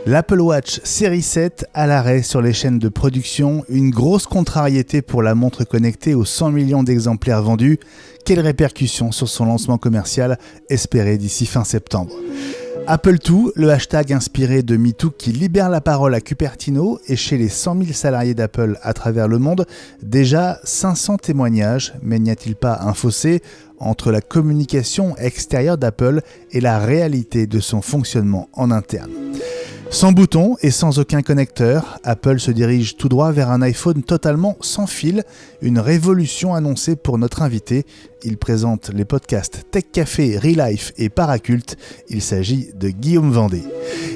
L'Apple Watch Série 7 à l'arrêt sur les chaînes de production, une grosse contrariété pour la montre connectée aux 100 millions d'exemplaires vendus. Quelles répercussions sur son lancement commercial espéré d'ici fin septembre? Apple Too, le hashtag inspiré de MeToo qui libère la parole à Cupertino et chez les 100 000 salariés d'Apple à travers le monde, déjà 500 témoignages, mais n'y a-t-il pas un fossé entre la communication extérieure d'Apple et la réalité de son fonctionnement en interne? Sans bouton et sans aucun connecteur, Apple se dirige tout droit vers un iPhone totalement sans fil, une révolution annoncée pour notre invité. Il présente les podcasts Tech Café, Relife et Paracult. Il s'agit de Guillaume Vendée.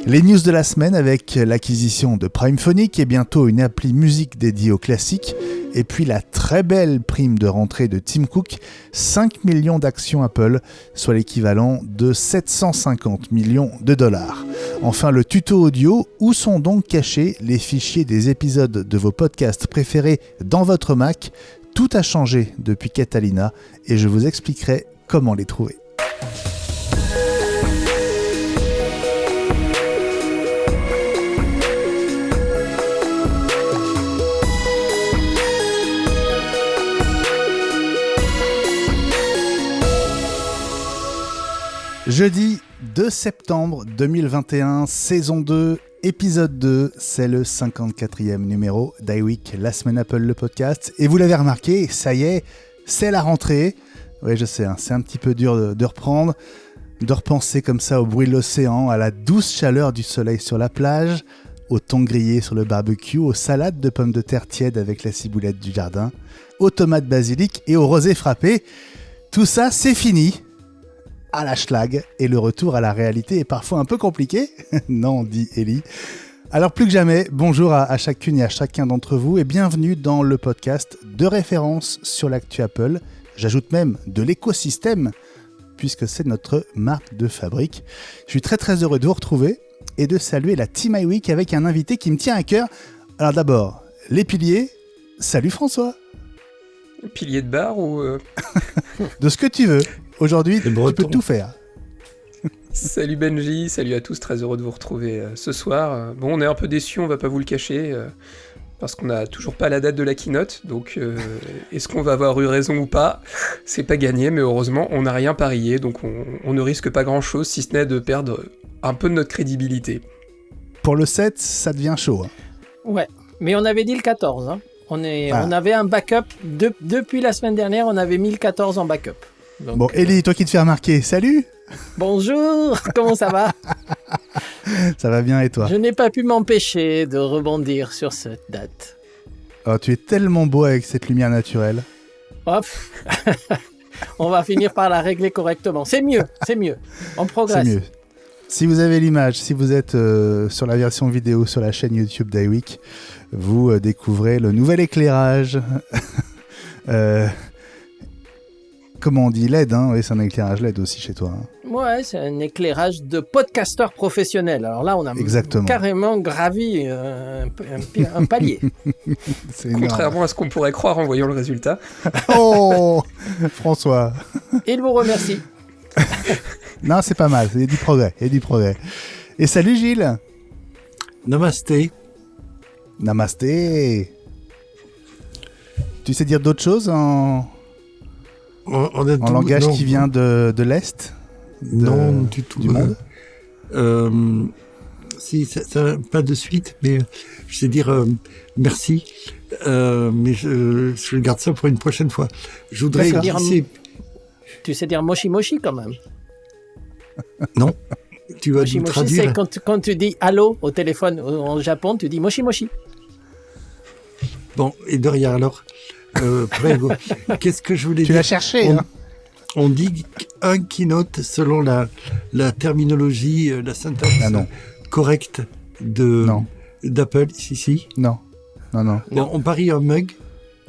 Les news de la semaine avec l'acquisition de Primephonic et bientôt une appli musique dédiée aux classiques. Et puis la très belle prime de rentrée de Tim Cook, 5 millions d'actions Apple, soit l'équivalent de 750 millions de dollars. Enfin, le tuto audio, où sont donc cachés les fichiers des épisodes de vos podcasts préférés dans votre Mac? Tout a changé depuis Catalina et je vous expliquerai comment les trouver. Jeudi 2 septembre 2021, saison 2, épisode 2, c'est le 54e numéro d'iWeek, la semaine Apple, le podcast. Et vous l'avez remarqué, ça y est, c'est la rentrée. Oui, je sais, c'est un petit peu dur de reprendre, de repenser comme ça au bruit de l'océan, à la douce chaleur du soleil sur la plage, au thon grillé sur le barbecue, aux salades de pommes de terre tièdes avec la ciboulette du jardin, aux tomates basilic et au rosé frappé. Tout ça, c'est fini. À la schlag, et le retour à la réalité est parfois un peu compliqué. Non, dit Ellie. Alors plus que jamais, bonjour à chacune et à chacun d'entre vous et bienvenue dans le podcast de référence sur l'actu Apple. J'ajoute même de l'écosystème, puisque c'est notre marque de fabrique. Je suis très très heureux de vous retrouver et de saluer la Team iWeek avec un invité qui me tient à cœur. Alors d'abord, les piliers. Salut François. Pilier de bar ou... De ce que tu veux. Aujourd'hui, tu peux tout faire. Salut Benji, salut à tous, très heureux de vous retrouver ce soir. Bon, on est un peu déçus, on va pas vous le cacher, parce qu'on n'a toujours pas la date de la keynote, donc est-ce qu'on va avoir eu raison ou pas? C'est pas gagné, mais heureusement, on n'a rien parié, donc on ne risque pas grand-chose, si ce n'est de perdre un peu de notre crédibilité. Pour le 7, ça devient chaud. Hein. Ouais, mais on avait dit le 14. Hein. On avait un backup, depuis la semaine dernière, on avait mis le 14 en backup. Donc, bon, Ellie, toi qui te fais remarquer, salut. Bonjour, comment ça va? Ça va bien et toi? Je n'ai pas pu m'empêcher de rebondir sur cette date. Oh, tu es tellement beau avec cette lumière naturelle. Hop. On va finir par la régler correctement. C'est mieux. On progresse. C'est mieux. Si vous avez l'image, si vous êtes sur la version vidéo sur la chaîne YouTube d'iWeek, vous découvrez le nouvel éclairage. Comment on dit, LED, hein? Oui, c'est un éclairage LED aussi chez toi. Hein. Ouais, c'est un éclairage de podcasteur professionnel. Alors là, on a carrément gravi un palier. C'est énorme. Contrairement à ce qu'on pourrait croire en voyant le résultat. Oh, François. Il vous remercie. Non, c'est pas mal, il y a du progrès. Et salut Gilles. Namasté. Tu sais dire d'autres choses en langage qui vient de l'Est? Non, du tout. Du monde? Si, ça, pas de suite, mais je sais dire merci, mais je garde ça pour une prochaine fois. Je voudrais glisser... Tu sais dire moshi moshi quand même? Non, tu vas moshi nous moshi, traduire. c'est quand tu dis allô au téléphone en Japon, tu dis moshi moshi. Bon, et derrière alors Prego. Qu'est-ce que je voulais dire? Tu l'as cherché, hein? On dit un keynote selon la terminologie, la syntaxe correcte d'Apple. Si. Non. On parie un mug.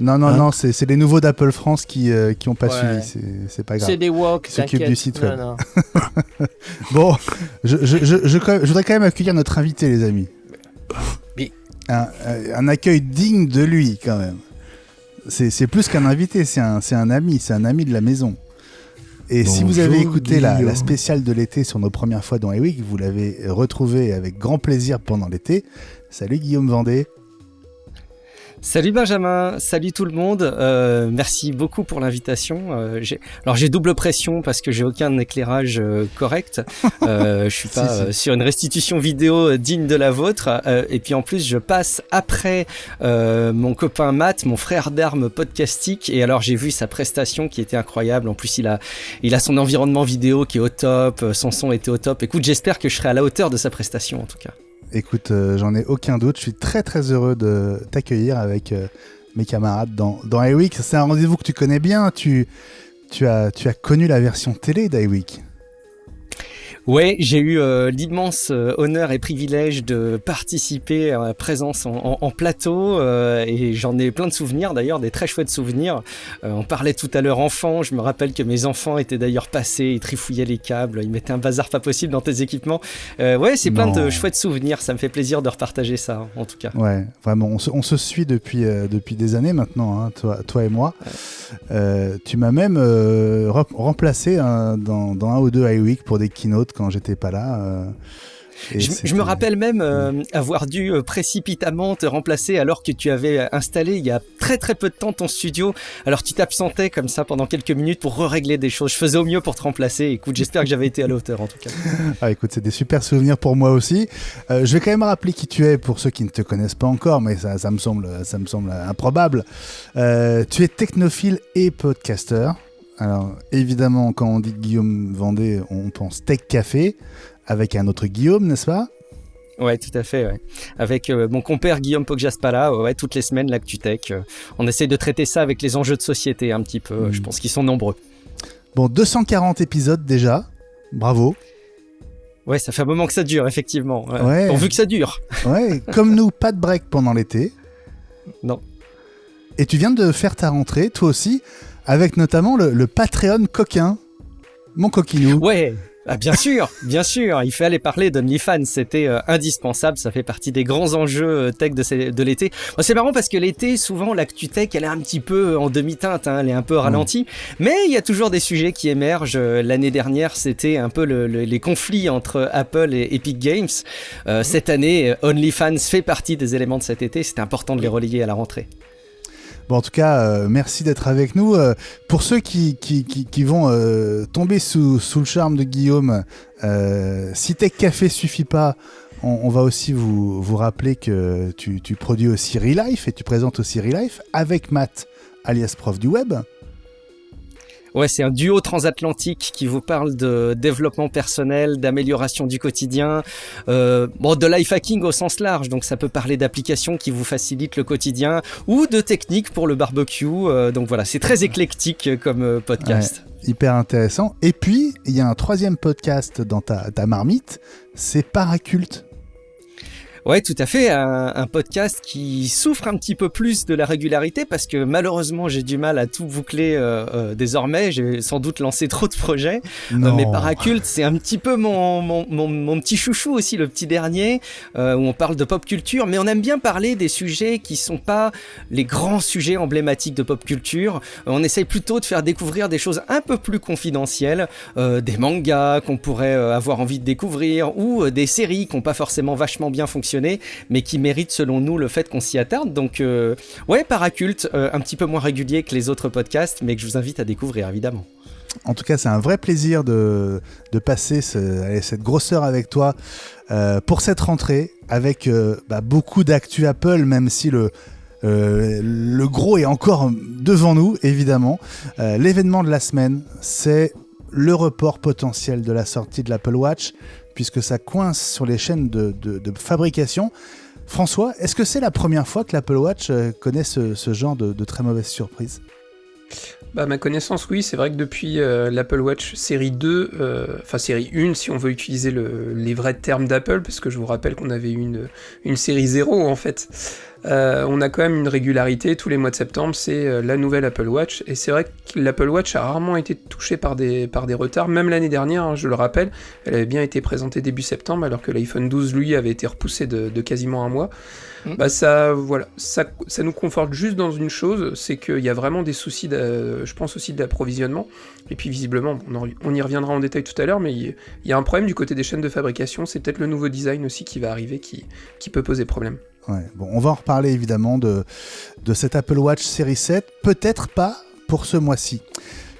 Non, c'est les nouveaux d'Apple France qui ont pas suivi, c'est pas grave. C'est des woke, qui s'occupent du site web. Non. Bon, je voudrais quand même accueillir notre invité, les amis. Un accueil digne de lui, quand même. C'est plus qu'un invité, c'est un ami de la maison. Et si vous avez écouté la Guillaume. spéciale de l'été sur nos premières fois dans iWeek, vous l'avez retrouvé avec grand plaisir pendant l'été. Salut Guillaume Vendée. Salut Benjamin, salut tout le monde, merci beaucoup pour l'invitation. J'ai double pression parce que j'ai aucun éclairage correct, je suis pas sur une restitution vidéo digne de la vôtre, et puis en plus je passe après mon copain Matt, mon frère d'armes podcastique, et alors j'ai vu sa prestation qui était incroyable. En plus il a son environnement vidéo qui est au top, son son était au top. Écoute, j'espère que je serai à la hauteur de sa prestation en tout cas. Écoute, j'en ai aucun doute. Je suis très très heureux de t'accueillir avec mes camarades dans iWeek. C'est un rendez-vous que tu connais bien. Tu as connu la version télé d'iWeek. Ouais, j'ai eu l'immense honneur et privilège de participer à la présence en plateau et j'en ai plein de souvenirs d'ailleurs, des très chouettes souvenirs. On parlait tout à l'heure enfants, je me rappelle que mes enfants étaient d'ailleurs passés, ils trifouillaient les câbles, ils mettaient un bazar pas possible dans tes équipements. Ouais, c'est plein de chouettes souvenirs, ça me fait plaisir de repartager ça en tout cas. Ouais, vraiment, on se suit depuis des années maintenant, hein, toi et moi. Ouais. Tu m'as même remplacé dans un ou deux iWeek pour des keynotes quand j'étais pas là. Je me rappelle même avoir dû précipitamment te remplacer alors que tu avais installé il y a très très peu de temps ton studio. Alors tu t'absentais comme ça pendant quelques minutes pour régler des choses. Je faisais au mieux pour te remplacer. Écoute, j'espère que j'avais été à la hauteur en tout cas. Ah, écoute, c'est des super souvenirs pour moi aussi. Je vais quand même rappeler qui tu es pour ceux qui ne te connaissent pas encore, mais ça me semble improbable. Tu es technophile et podcasteur. Alors évidemment, quand on dit Guillaume Vendée, on pense Tech Café avec un autre Guillaume, n'est-ce pas ? Ouais, tout à fait. Ouais. Avec mon compère Guillaume Poggiaspala, toutes les semaines l'ActuTech. On essaye de traiter ça avec les enjeux de société un petit peu. Je pense qu'ils sont nombreux. Bon, 240 épisodes déjà. Bravo. Ouais, ça fait un moment que ça dure, effectivement. Ouais. Pourvu que ça dure. Ouais, comme nous, pas de break pendant l'été. Non. Et tu viens de faire ta rentrée, toi aussi, avec notamment le Patreon coquin, mon coquinou. Ouais, bien sûr, il fallait parler d'OnlyFans, c'était indispensable, ça fait partie des grands enjeux tech de l'été. Bon, c'est marrant parce que l'été, souvent l'actu-tech, elle est un petit peu en demi-teinte, hein, elle est un peu ralentie, mais il y a toujours des sujets qui émergent. L'année dernière, c'était un peu les conflits entre Apple et Epic Games. Cette année, OnlyFans fait partie des éléments de cet été, c'était important de les relayer à la rentrée. Bon, en tout cas, merci d'être avec nous. Pour ceux qui vont tomber sous le charme de Guillaume, si Tech Café suffit pas, on va aussi vous rappeler que tu produis aussi Relife et tu présentes aussi Relife avec Matt, alias Prof du Web. Ouais, c'est un duo transatlantique qui vous parle de développement personnel, d'amélioration du quotidien, de life hacking au sens large. Donc ça peut parler d'applications qui vous facilitent le quotidien ou de techniques pour le barbecue. Donc voilà, c'est très éclectique comme podcast. Ouais, hyper intéressant. Et puis, il y a un troisième podcast dans ta marmite, c'est Paraculte. Ouais, tout à fait, un podcast qui souffre un petit peu plus de la régularité parce que malheureusement j'ai du mal à tout boucler désormais, j'ai sans doute lancé trop de projets, mais Paraculte c'est un petit peu mon petit chouchou aussi, le petit dernier, où on parle de pop culture, mais on aime bien parler des sujets qui sont pas les grands sujets emblématiques de pop culture, on essaye plutôt de faire découvrir des choses un peu plus confidentielles, des mangas qu'on pourrait avoir envie de découvrir, ou des séries qui n'ont pas forcément vachement bien fonctionné, mais qui mérite selon nous le fait qu'on s'y attarde. Donc ouais, Paraculte, un petit peu moins régulier que les autres podcasts, mais que je vous invite à découvrir évidemment. En tout cas, c'est un vrai plaisir de passer cette grosseur avec toi pour cette rentrée, avec beaucoup d'actu Apple, même si le gros est encore devant nous, évidemment. L'événement de la semaine, c'est le report potentiel de la sortie de l'Apple Watch, puisque ça coince sur les chaînes de fabrication. François, est-ce que c'est la première fois que l'Apple Watch connaît ce genre de très mauvaise surprise ? À ma connaissance, oui, c'est vrai que depuis l'Apple Watch série 2, série 1 si on veut utiliser les vrais termes d'Apple, parce que je vous rappelle qu'on avait une série 0 en fait, on a quand même une régularité, tous les mois de septembre, c'est la nouvelle Apple Watch, et c'est vrai que l'Apple Watch a rarement été touchée par des retards, même l'année dernière, hein, je le rappelle, elle avait bien été présentée début septembre, alors que l'iPhone 12, lui, avait été repoussé de quasiment un mois. Ça nous conforte juste dans une chose, c'est qu'il y a vraiment des soucis je pense aussi de l'approvisionnement. Et puis visiblement, on y reviendra en détail tout à l'heure, mais il y a un problème du côté des chaînes de fabrication. C'est peut-être le nouveau design aussi qui va arriver qui peut poser problème. Ouais, bon, on va en reparler évidemment de cette Apple Watch Série 7, peut-être pas pour ce mois-ci.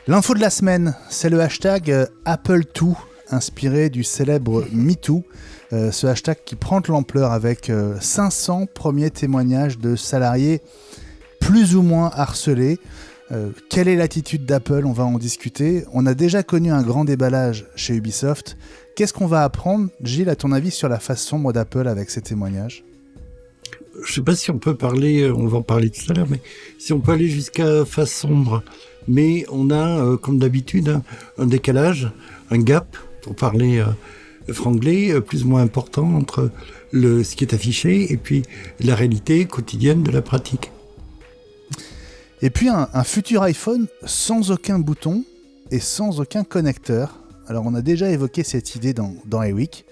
L'info de la semaine, c'est le hashtag Apple2, inspiré du célèbre MeToo, ce hashtag qui prend de l'ampleur avec 500 premiers témoignages de salariés plus ou moins harcelés. Quelle est l'attitude d'Apple ? On va en discuter. On a déjà connu un grand déballage chez Ubisoft. Qu'est-ce qu'on va apprendre, Gilles, à ton avis, sur la face sombre d'Apple avec ces témoignages ? Je ne sais pas si on peut parler, on va en parler tout à l'heure, mais si on peut aller jusqu'à face sombre. Mais on a, comme d'habitude, un décalage, un gap, pour parler franglais, plus ou moins important entre ce qui est affiché et puis la réalité quotidienne de la pratique. Et puis un futur iPhone sans aucun bouton et sans aucun connecteur. Alors on a déjà évoqué cette idée dans iWeek.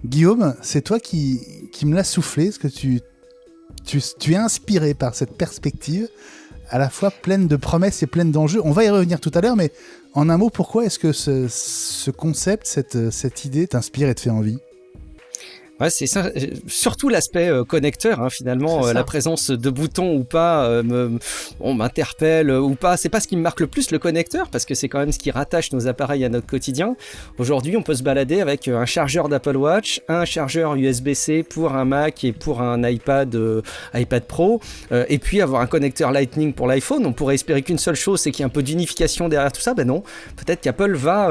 Guillaume, c'est toi qui me l'as soufflé, parce que tu es inspiré par cette perspective à la fois pleine de promesses et pleine d'enjeux. On va y revenir tout à l'heure, mais en un mot, pourquoi est-ce que ce concept, cette idée t'inspire et te fait envie ? Ouais, c'est ça. Surtout l'aspect connecteur, finalement, la présence de boutons ou pas m'interpelle ou pas. C'est pas ce qui me marque le plus, le connecteur, parce que c'est quand même ce qui rattache nos appareils à notre quotidien. Aujourd'hui, on peut se balader avec un chargeur d'Apple Watch, un chargeur USB-C pour un Mac et pour un iPad Pro, et puis avoir un connecteur Lightning pour l'iPhone. On pourrait espérer qu'une seule chose, c'est qu'il y ait un peu d'unification derrière tout ça. Ben non, peut-être qu'Apple va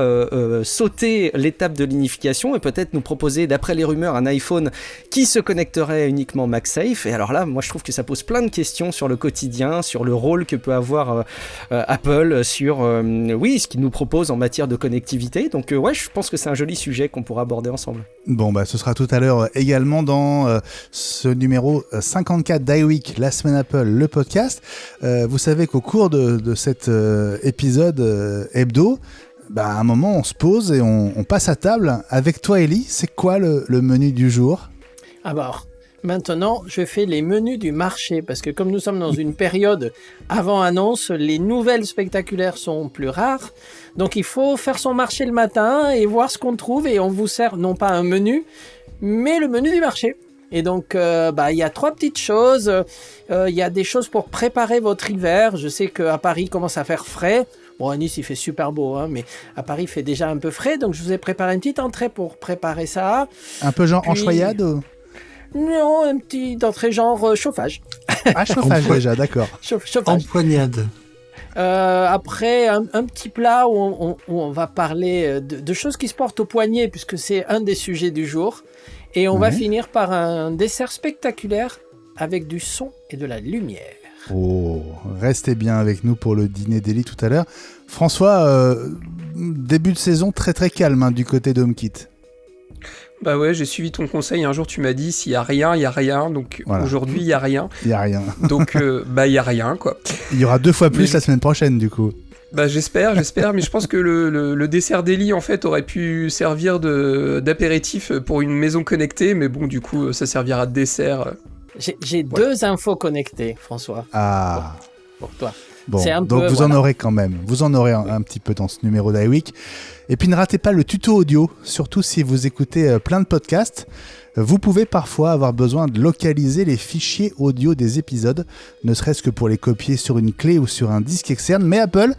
sauter l'étape de l'unification et peut-être nous proposer, d'après les rumeurs, un iPhone qui se connecterait uniquement MagSafe. Et alors là, moi je trouve que ça pose plein de questions sur le quotidien, sur le rôle que peut avoir Apple, sur ce qu'il nous propose en matière de connectivité. Donc je pense que c'est un joli sujet qu'on pourra aborder ensemble. Bon, ce sera tout à l'heure également dans ce numéro 54 d'iWeek, la semaine Apple, le podcast. Vous savez qu'au cours de cet épisode hebdo, à un moment, on se pose et on passe à table. Avec toi, Ellie, c'est quoi le menu du jour ? Alors, maintenant, je fais les menus du marché, parce que comme nous sommes dans une période avant annonce, les nouvelles spectaculaires sont plus rares. Donc, il faut faire son marché le matin et voir ce qu'on trouve. Et on vous sert non pas un menu, mais le menu du marché. Et donc, il y a 3 petites choses. Il y a des choses pour préparer votre hiver. Je sais qu'à Paris, il commence à faire frais. Bon, à Nice, il fait super beau, mais à Paris, il fait déjà un peu frais. Donc, je vous ai préparé une petite entrée pour préparer ça. Un peu genre enchoyade ou... Non, un petit entrée genre chauffage. Ah, chauffage déjà, d'accord. Chauffage. Empoignade. Après, un petit plat où on va parler de choses qui se portent au poignet, puisque c'est un des sujets du jour. Et on va finir par un dessert spectaculaire avec du son et de la lumière. Oh, restez bien avec nous pour le dîner d'Ellie tout à l'heure. François, début de saison très très calme du côté d'HomeKit. Bah ouais, j'ai suivi ton conseil. Un jour, tu m'as dit s'il y a rien, il y a rien. Donc voilà. Aujourd'hui, il y a rien. Il y a rien. Donc il y a rien quoi. Il y aura 2 fois plus la semaine prochaine du coup. J'espère, mais je pense que le dessert d'Ellie en fait aurait pu servir d'apéritif pour une maison connectée, mais bon du coup ça servira de dessert. J'ai 2 infos connectées, François. Ah. Pour toi. Bon, donc vous en aurez quand même. Vous en aurez un petit peu dans ce numéro d'iWeek. Et puis ne ratez pas le tuto audio, surtout si vous écoutez plein de podcasts. Vous pouvez parfois avoir besoin de localiser les fichiers audio des épisodes, ne serait-ce que pour les copier sur une clé ou sur un disque externe. Mais Apple,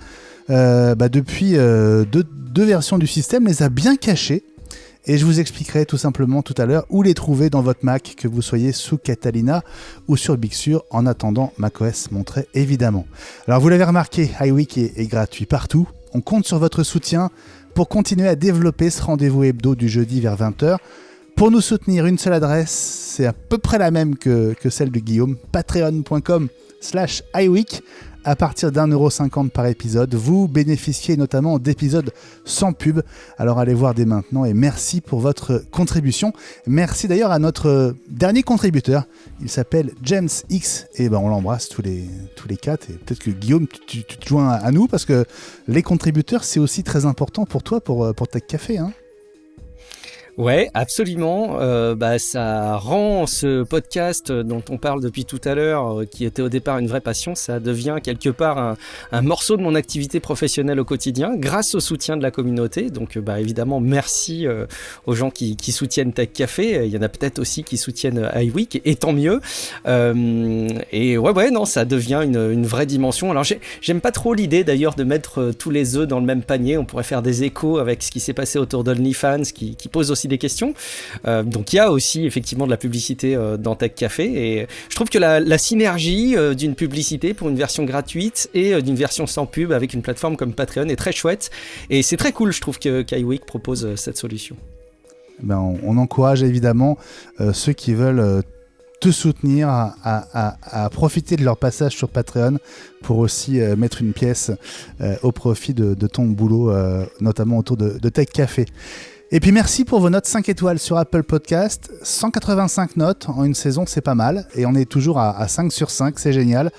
depuis 2 versions du système, les a bien cachés. Et je vous expliquerai tout simplement tout à l'heure où les trouver dans votre Mac, que vous soyez sous Catalina ou sur Big Sur, en attendant macOS Monterey évidemment. Alors vous l'avez remarqué, iWeek est gratuit partout. On compte sur votre soutien pour continuer à développer ce rendez-vous hebdo du jeudi vers 20h. Pour nous soutenir, une seule adresse, c'est à peu près la même que celle de Guillaume, patreon.com/iWeek. À partir d'1,50€ par épisode, vous bénéficiez notamment d'épisodes sans pub. Alors allez voir dès maintenant et merci pour votre contribution. Merci d'ailleurs à notre dernier contributeur. Il s'appelle James X et on l'embrasse tous les 4. Et peut-être que Guillaume, tu te joins à nous parce que les contributeurs, c'est aussi très important pour toi, pour Tech Café. Ouais, absolument. Ça rend ce podcast dont on parle depuis tout à l'heure, qui était au départ une vraie passion, ça devient quelque part un morceau de mon activité professionnelle au quotidien, grâce au soutien de la communauté. Donc, évidemment, merci aux gens qui soutiennent Tech Café. Il y en a peut-être aussi qui soutiennent iWeek, et tant mieux. Non, ça devient une vraie dimension. Alors, j'aime pas trop l'idée d'ailleurs de mettre tous les œufs dans le même panier. On pourrait faire des échos avec ce qui s'est passé autour d'OnlyFans, qui pose aussi des questions. Donc il y a aussi effectivement de la publicité dans Tech Café, et je trouve que la synergie d'une publicité pour une version gratuite et d'une version sans pub avec une plateforme comme Patreon est très chouette, et c'est très cool, je trouve, que iWeek propose cette solution. On encourage évidemment ceux qui veulent te soutenir à profiter de leur passage sur Patreon pour aussi mettre une pièce au profit de ton boulot, notamment autour de Tech Café. Et puis merci pour vos notes 5 étoiles sur Apple Podcast. 185 notes en une saison, c'est pas mal. Et on est toujours à 5 sur 5, c'est génial.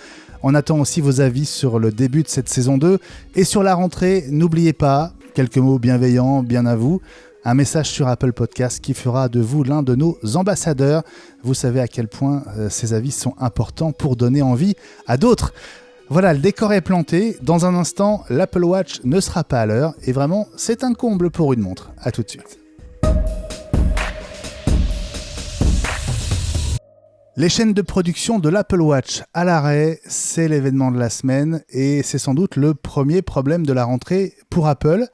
On attend aussi vos avis sur le début de cette saison 2. Et sur la rentrée, n'oubliez pas, quelques mots bienveillants, bien à vous. Un message sur Apple Podcast qui fera de vous l'un de nos ambassadeurs. Vous savez à quel point ces avis sont importants pour donner envie à d'autres. Voilà, le décor est planté. Dans un instant, l'Apple Watch ne sera pas à l'heure. Et vraiment, c'est un comble pour une montre. À tout de suite. Les chaînes de production de l'Apple Watch à l'arrêt, c'est l'événement de la semaine. Et c'est sans doute le premier problème de la rentrée pour Apple.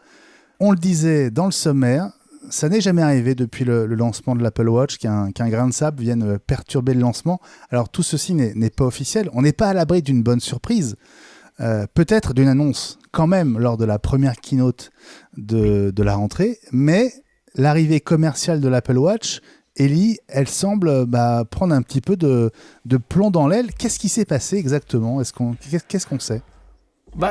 On le disait dans le sommaire, ça n'est jamais arrivé depuis le lancement de l'Apple Watch qu'un grain de sable vienne perturber le lancement. Alors tout ceci n'est pas officiel, on n'est pas à l'abri d'une bonne surprise, peut-être d'une annonce quand même lors de la première keynote de la rentrée, mais l'arrivée commerciale de l'Apple Watch, Ellie, elle semble prendre un petit peu de plomb dans l'aile. Qu'est-ce qui s'est passé exactement ? Qu'est-ce qu'on sait ?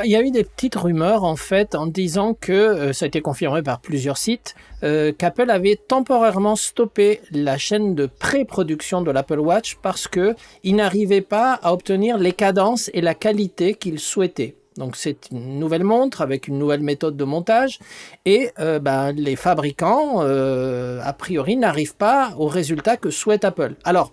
Il y a eu des petites rumeurs en fait en disant que, ça a été confirmé par plusieurs sites, qu'Apple avait temporairement stoppé la chaîne de pré-production de l'Apple Watch parce qu'il n'arrivait pas à obtenir les cadences et la qualité qu'il souhaitait. Donc c'est une nouvelle montre avec une nouvelle méthode de montage et les fabricants, a priori, n'arrivent pas au résultat que souhaite Apple. Alors,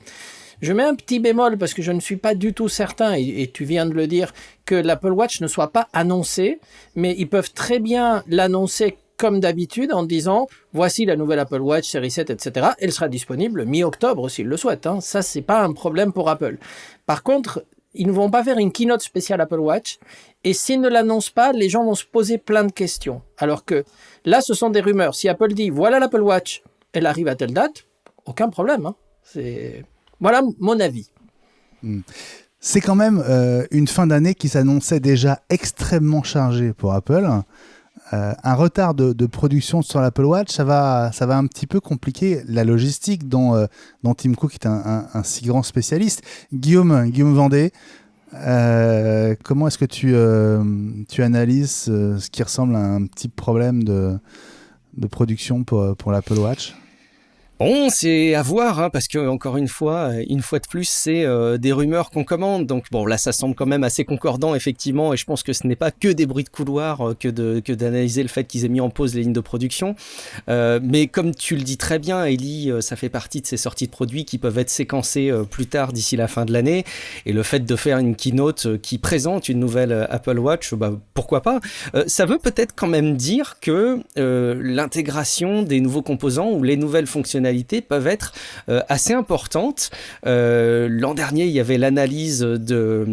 je mets un petit bémol parce que je ne suis pas du tout certain, et tu viens de le dire, que l'Apple Watch ne soit pas annoncée, mais ils peuvent très bien l'annoncer comme d'habitude en disant « Voici la nouvelle Apple Watch série 7, etc. » Elle sera disponible mi-octobre s'ils le souhaitent. Ça, c'est pas un problème pour Apple. Par contre, ils ne vont pas faire une keynote spéciale Apple Watch, et s'ils ne l'annoncent pas, les gens vont se poser plein de questions. Alors que là, ce sont des rumeurs. Si Apple dit « Voilà l'Apple Watch, elle arrive à telle date », aucun problème. Voilà mon avis. C'est quand même une fin d'année qui s'annonçait déjà extrêmement chargée pour Apple. Un retard de production sur l'Apple Watch, ça va un petit peu compliquer la logistique dont Tim Cook est un si grand spécialiste. Guillaume Vendée, comment est-ce que tu analyses ce qui ressemble à un petit problème de production pour l'Apple Watch ? Bon, c'est à voir, parce que encore une fois de plus, c'est des rumeurs qu'on commande. Donc bon, là, ça semble quand même assez concordant, effectivement, et je pense que ce n'est pas que des bruits de couloir que d'analyser le fait qu'ils aient mis en pause les lignes de production. Mais comme tu le dis très bien, Ellie, ça fait partie de ces sorties de produits qui peuvent être séquencées plus tard, d'ici la fin de l'année. Et le fait de faire une keynote qui présente une nouvelle Apple Watch, pourquoi pas ? Ça veut peut-être quand même dire que l'intégration des nouveaux composants ou les nouvelles fonctionnalités peuvent être assez importantes. L'an dernier, il y avait l'analyse de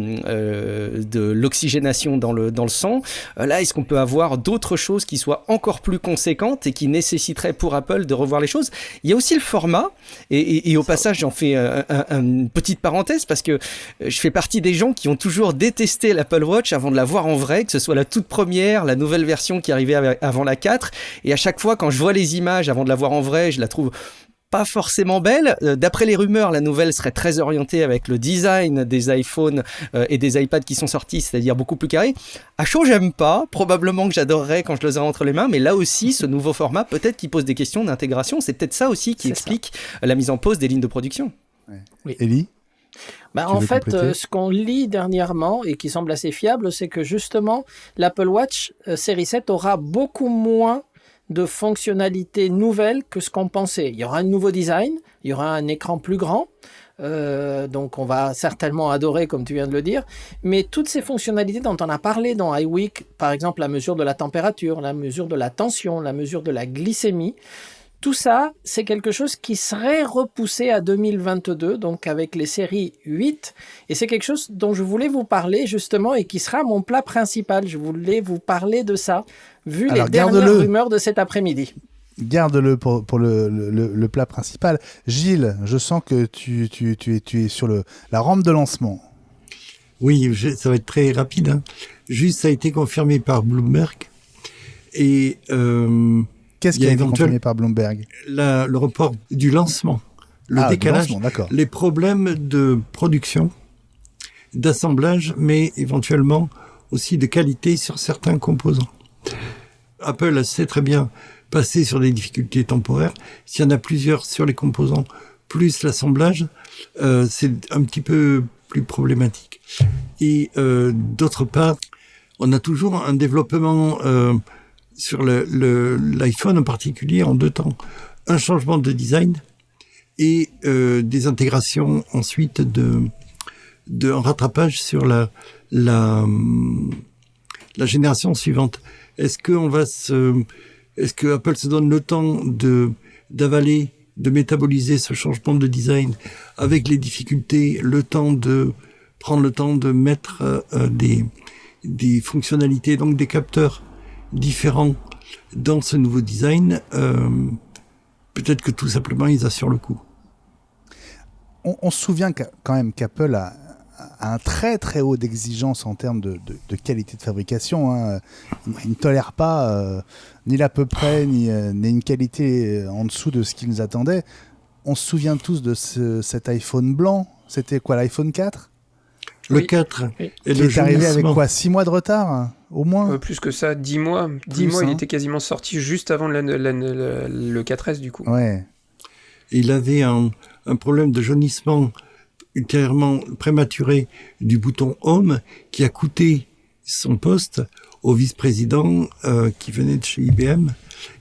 l'oxygénation dans le sang. Là, est-ce qu'on peut avoir d'autres choses qui soient encore plus conséquentes et qui nécessiteraient pour Apple de revoir les choses ? Il y a aussi le format, et au passage, j'en fais une petite parenthèse parce que je fais partie des gens qui ont toujours détesté l'Apple Watch avant de la voir en vrai, que ce soit la toute première, la nouvelle version qui arrivait avant la 4, et à chaque fois, quand je vois les images avant de la voir en vrai, je la trouve pas forcément belle. D'après les rumeurs, la nouvelle serait très orientée avec le design des iPhones et des iPads qui sont sortis, c'est-à-dire beaucoup plus carré. À chaud, j'aime pas. Probablement que j'adorerais quand je les ai entre les mains, mais là aussi, ce nouveau format, peut-être qu'il pose des questions d'intégration. C'est peut-être ça aussi qui explique la mise en pause des lignes de production. Ouais. Oui. Ellie ? En fait, ce qu'on lit dernièrement et qui semble assez fiable, c'est que justement, l'Apple Watch série 7 aura beaucoup moins de fonctionnalités nouvelles que ce qu'on pensait. Il y aura un nouveau design, il y aura un écran plus grand, donc on va certainement adorer, comme tu viens de le dire, mais toutes ces fonctionnalités dont on a parlé dans iWeek, par exemple la mesure de la température, la mesure de la tension, la mesure de la glycémie, tout ça, c'est quelque chose qui serait repoussé à 2022, donc avec les séries 8. Et c'est quelque chose dont je voulais vous parler justement et qui sera mon plat principal. Je voulais vous parler de ça, vu les dernières rumeurs de cet après-midi. Garde-le pour le plat principal. Gilles, je sens que tu es sur la rampe de lancement. Oui, ça va être très rapide. Hein. Juste, ça a été confirmé par Bloomberg. Et... qu'est-ce qui a été confirmé par Bloomberg ? Le report du lancement, le décalage, les problèmes de production, d'assemblage, mais éventuellement aussi de qualité sur certains composants. Apple sait très bien passer sur des difficultés temporaires. S'il y en a plusieurs sur les composants, plus l'assemblage, c'est un petit peu plus problématique. Et d'autre part, on a toujours un développement... sur l'iPhone en particulier, en 2 temps. Un changement de design et des intégrations ensuite un rattrapage sur la génération suivante. Est-ce que Apple se donne le temps d'avaler, de métaboliser ce changement de design avec les difficultés, prendre le temps de mettre des fonctionnalités, donc des capteurs différents dans ce nouveau design, peut-être que tout simplement ils assurent le coup. On se souvient quand même qu'Apple a un très très haut d'exigence en termes de qualité de fabrication. Hein. Il ne tolère pas ni l'à peu près, ni une qualité en dessous de ce qu'ils nous attendaient. On se souvient tous de cet iPhone blanc. C'était quoi, l'iPhone 4 ? Le 4. Et il est arrivé avec quoi, 6 mois de retard au moins plus que ça, 10 mois. 10 mois, il était quasiment sorti juste avant le 4S du coup. Ouais. Il avait un problème de jaunissement ultérieurement prématuré du bouton Home qui a coûté son poste au vice-président qui venait de chez IBM,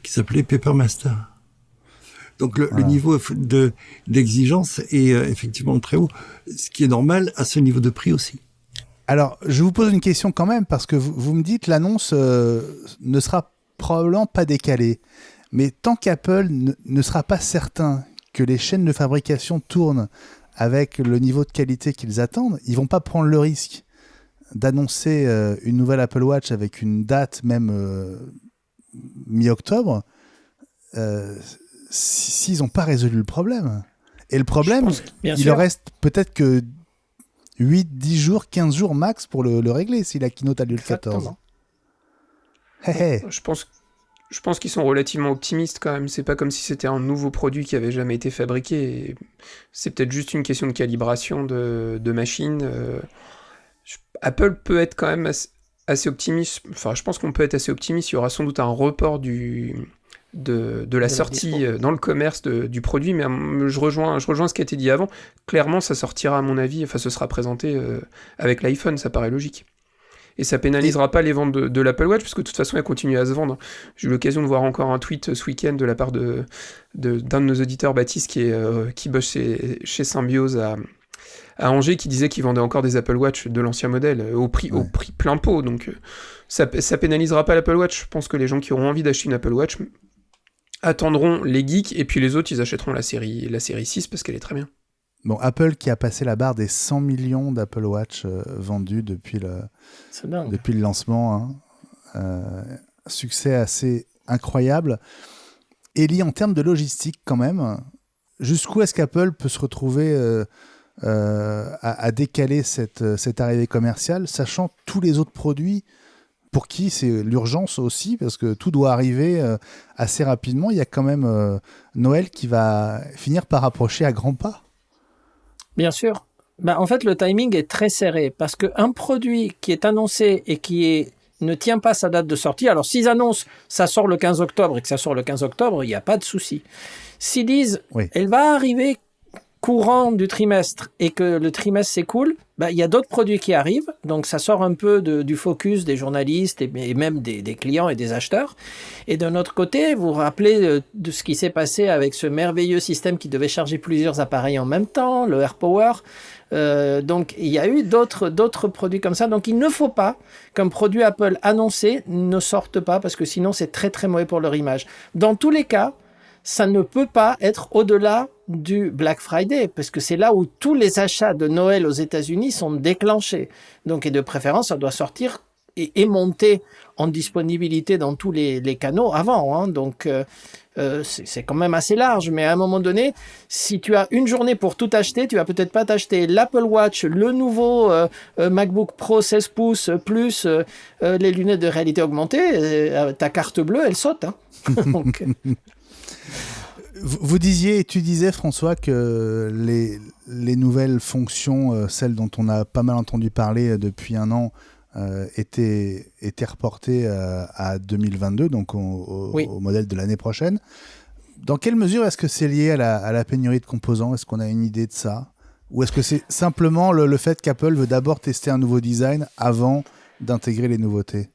qui s'appelait Papermaster. Donc le niveau d'exigence est effectivement très haut, ce qui est normal à ce niveau de prix aussi. Alors, je vous pose une question quand même, parce que vous me dites l'annonce ne sera probablement pas décalée. Mais tant qu'Apple ne sera pas certain que les chaînes de fabrication tournent avec le niveau de qualité qu'ils attendent, ils ne vont pas prendre le risque d'annoncer une nouvelle Apple Watch avec une date même mi-octobre s'ils n'ont pas résolu le problème. Et le problème, il leur reste peut-être que 8, 10 jours, 15 jours max pour le régler si la keynote a lieu le 14. Je pense qu'ils sont relativement optimistes quand même. C'est pas comme si c'était un nouveau produit qui avait jamais été fabriqué. C'est peut-être juste une question de calibration de machine. Apple peut être quand même assez optimiste. Enfin, je pense qu'on peut être assez optimiste. Il y aura sans doute un report de la sortie dans le commerce du produit, mais je rejoins ce qui a été dit avant. Clairement, ça sortira à mon avis, enfin, ce sera présenté avec l'iPhone, ça paraît logique. Et ça pénalisera pas les ventes de l'Apple Watch, parce que de toute façon, elle continue à se vendre. J'ai eu l'occasion de voir encore un tweet ce week-end de la part d'un de nos auditeurs, Baptiste, qui bosse chez Symbiose à Angers, qui disait qu'il vendait encore des Apple Watch de l'ancien modèle au prix plein pot. Donc ça pénalisera pas l'Apple Watch. Je pense que les gens qui auront envie d'acheter une Apple Watch attendront les geeks, et puis les autres, ils achèteront la série 6 parce qu'elle est très bien. Bon, Apple qui a passé la barre des 100 millions d'Apple Watch vendus depuis le lancement. Succès assez incroyable. Eli, en termes de logistique quand même, jusqu'où est-ce qu'Apple peut se retrouver à décaler cette arrivée commerciale, sachant tous les autres produits pour qui c'est l'urgence aussi, parce que tout doit arriver assez rapidement. Il y a quand même Noël qui va finir par approcher à grands pas. Bien sûr. En fait, le timing est très serré, parce qu'un produit qui est annoncé et ne tient pas sa date de sortie, alors s'ils annoncent ça sort le 15 octobre et que ça sort le 15 octobre, il n'y a pas de souci. S'ils disent elle va arriver courant du trimestre et que le trimestre s'écoule, il y a d'autres produits qui arrivent, donc ça sort un peu du focus des journalistes et même des clients et des acheteurs. Et d'un autre côté, vous vous rappelez de ce qui s'est passé avec ce merveilleux système qui devait charger plusieurs appareils en même temps, le AirPower. Donc il y a eu d'autres produits comme ça. Donc il ne faut pas qu'un produit Apple annoncé ne sorte pas, parce que sinon c'est très très mauvais pour leur image. Dans tous les cas, ça ne peut pas être au-delà du Black Friday, parce que c'est là où tous les achats de Noël aux États-Unis sont déclenchés. Donc, et de préférence, ça doit sortir et monter en disponibilité dans tous les canaux avant. Hein. Donc, c'est quand même assez large. Mais à un moment donné, si tu as une journée pour tout acheter, tu vas peut-être pas t'acheter l'Apple Watch, le nouveau MacBook Pro 16 pouces, plus les lunettes de réalité augmentée. Ta carte bleue, elle saute. Hein. Donc, tu disais, François, que les nouvelles fonctions, celles dont on a pas mal entendu parler depuis un an, étaient reportées à 2022, donc au modèle de l'année prochaine. Dans quelle mesure est-ce que c'est lié à la pénurie de composants ? Est-ce qu'on a une idée de ça ? Ou est-ce que c'est simplement le fait qu'Apple veut d'abord tester un nouveau design avant d'intégrer les nouveautés ?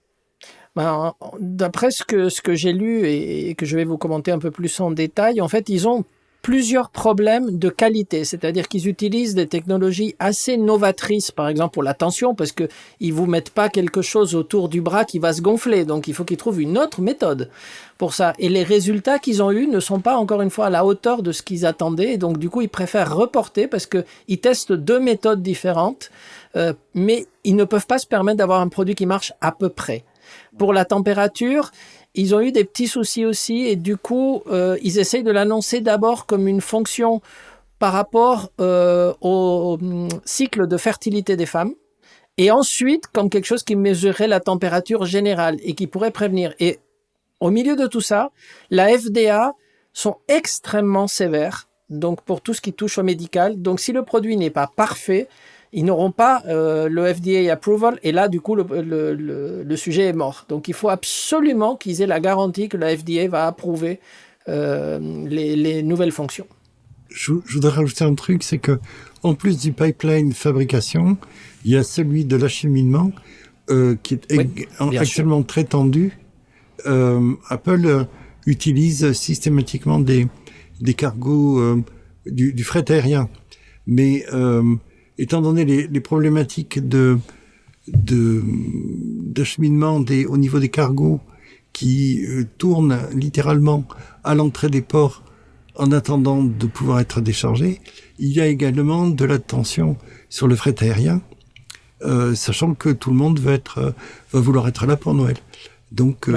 D'après ce que j'ai lu et que je vais vous commenter un peu plus en détail, en fait, ils ont plusieurs problèmes de qualité, c'est-à-dire qu'ils utilisent des technologies assez novatrices, par exemple pour la tension, parce que ils vous mettent pas quelque chose autour du bras qui va se gonfler, donc il faut qu'ils trouvent une autre méthode pour ça. Et les résultats qu'ils ont eus ne sont pas encore une fois à la hauteur de ce qu'ils attendaient, et donc du coup ils préfèrent reporter parce que ils testent deux méthodes différentes, mais ils ne peuvent pas se permettre d'avoir un produit qui marche à peu près. Pour la température, ils ont eu des petits soucis aussi et du coup, ils essayent de l'annoncer d'abord comme une fonction par rapport au cycle de fertilité des femmes et ensuite comme quelque chose qui mesurerait la température générale et qui pourrait prévenir. Et au milieu de tout ça, la FDA sont extrêmement sévères, donc pour tout ce qui touche au médical. Donc si le produit n'est pas parfait, ils n'auront pas le FDA approval et là, du coup, le sujet est mort. Donc, il faut absolument qu'ils aient la garantie que la FDA va approuver les nouvelles fonctions. Je voudrais rajouter un truc, c'est que en plus du pipeline fabrication, il y a celui de l'acheminement qui est actuellement très tendu. Apple utilise systématiquement des cargos du fret aérien, mais étant donné les problématiques d'acheminement au niveau des cargos qui tournent littéralement à l'entrée des ports en attendant de pouvoir être déchargés, il y a également de la tension sur le fret aérien, sachant que tout le monde va vouloir être là pour Noël. Donc,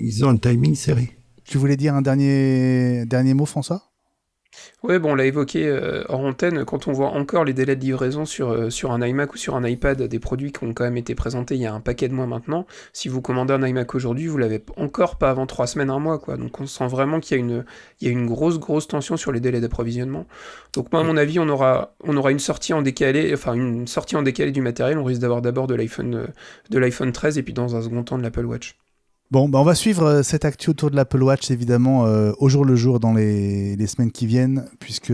ils ont un timing serré. Tu voulais dire un dernier mot, François ? Ouais, on l'a évoqué hors antenne, quand on voit encore les délais de livraison sur un iMac ou sur un iPad, des produits qui ont quand même été présentés il y a un paquet de mois maintenant, si vous commandez un iMac aujourd'hui, vous l'avez encore pas avant 3 semaines, 1 mois, quoi. Donc on sent vraiment qu'il y a une grosse tension sur les délais d'approvisionnement. Donc moi, à mon avis, on aura une sortie en décalé, du matériel, on risque d'avoir d'abord de l'iPhone 13 et puis dans un second temps de l'Apple Watch. Bon, on va suivre cette actu autour de l'Apple Watch, évidemment, au jour le jour dans les semaines qui viennent, puisque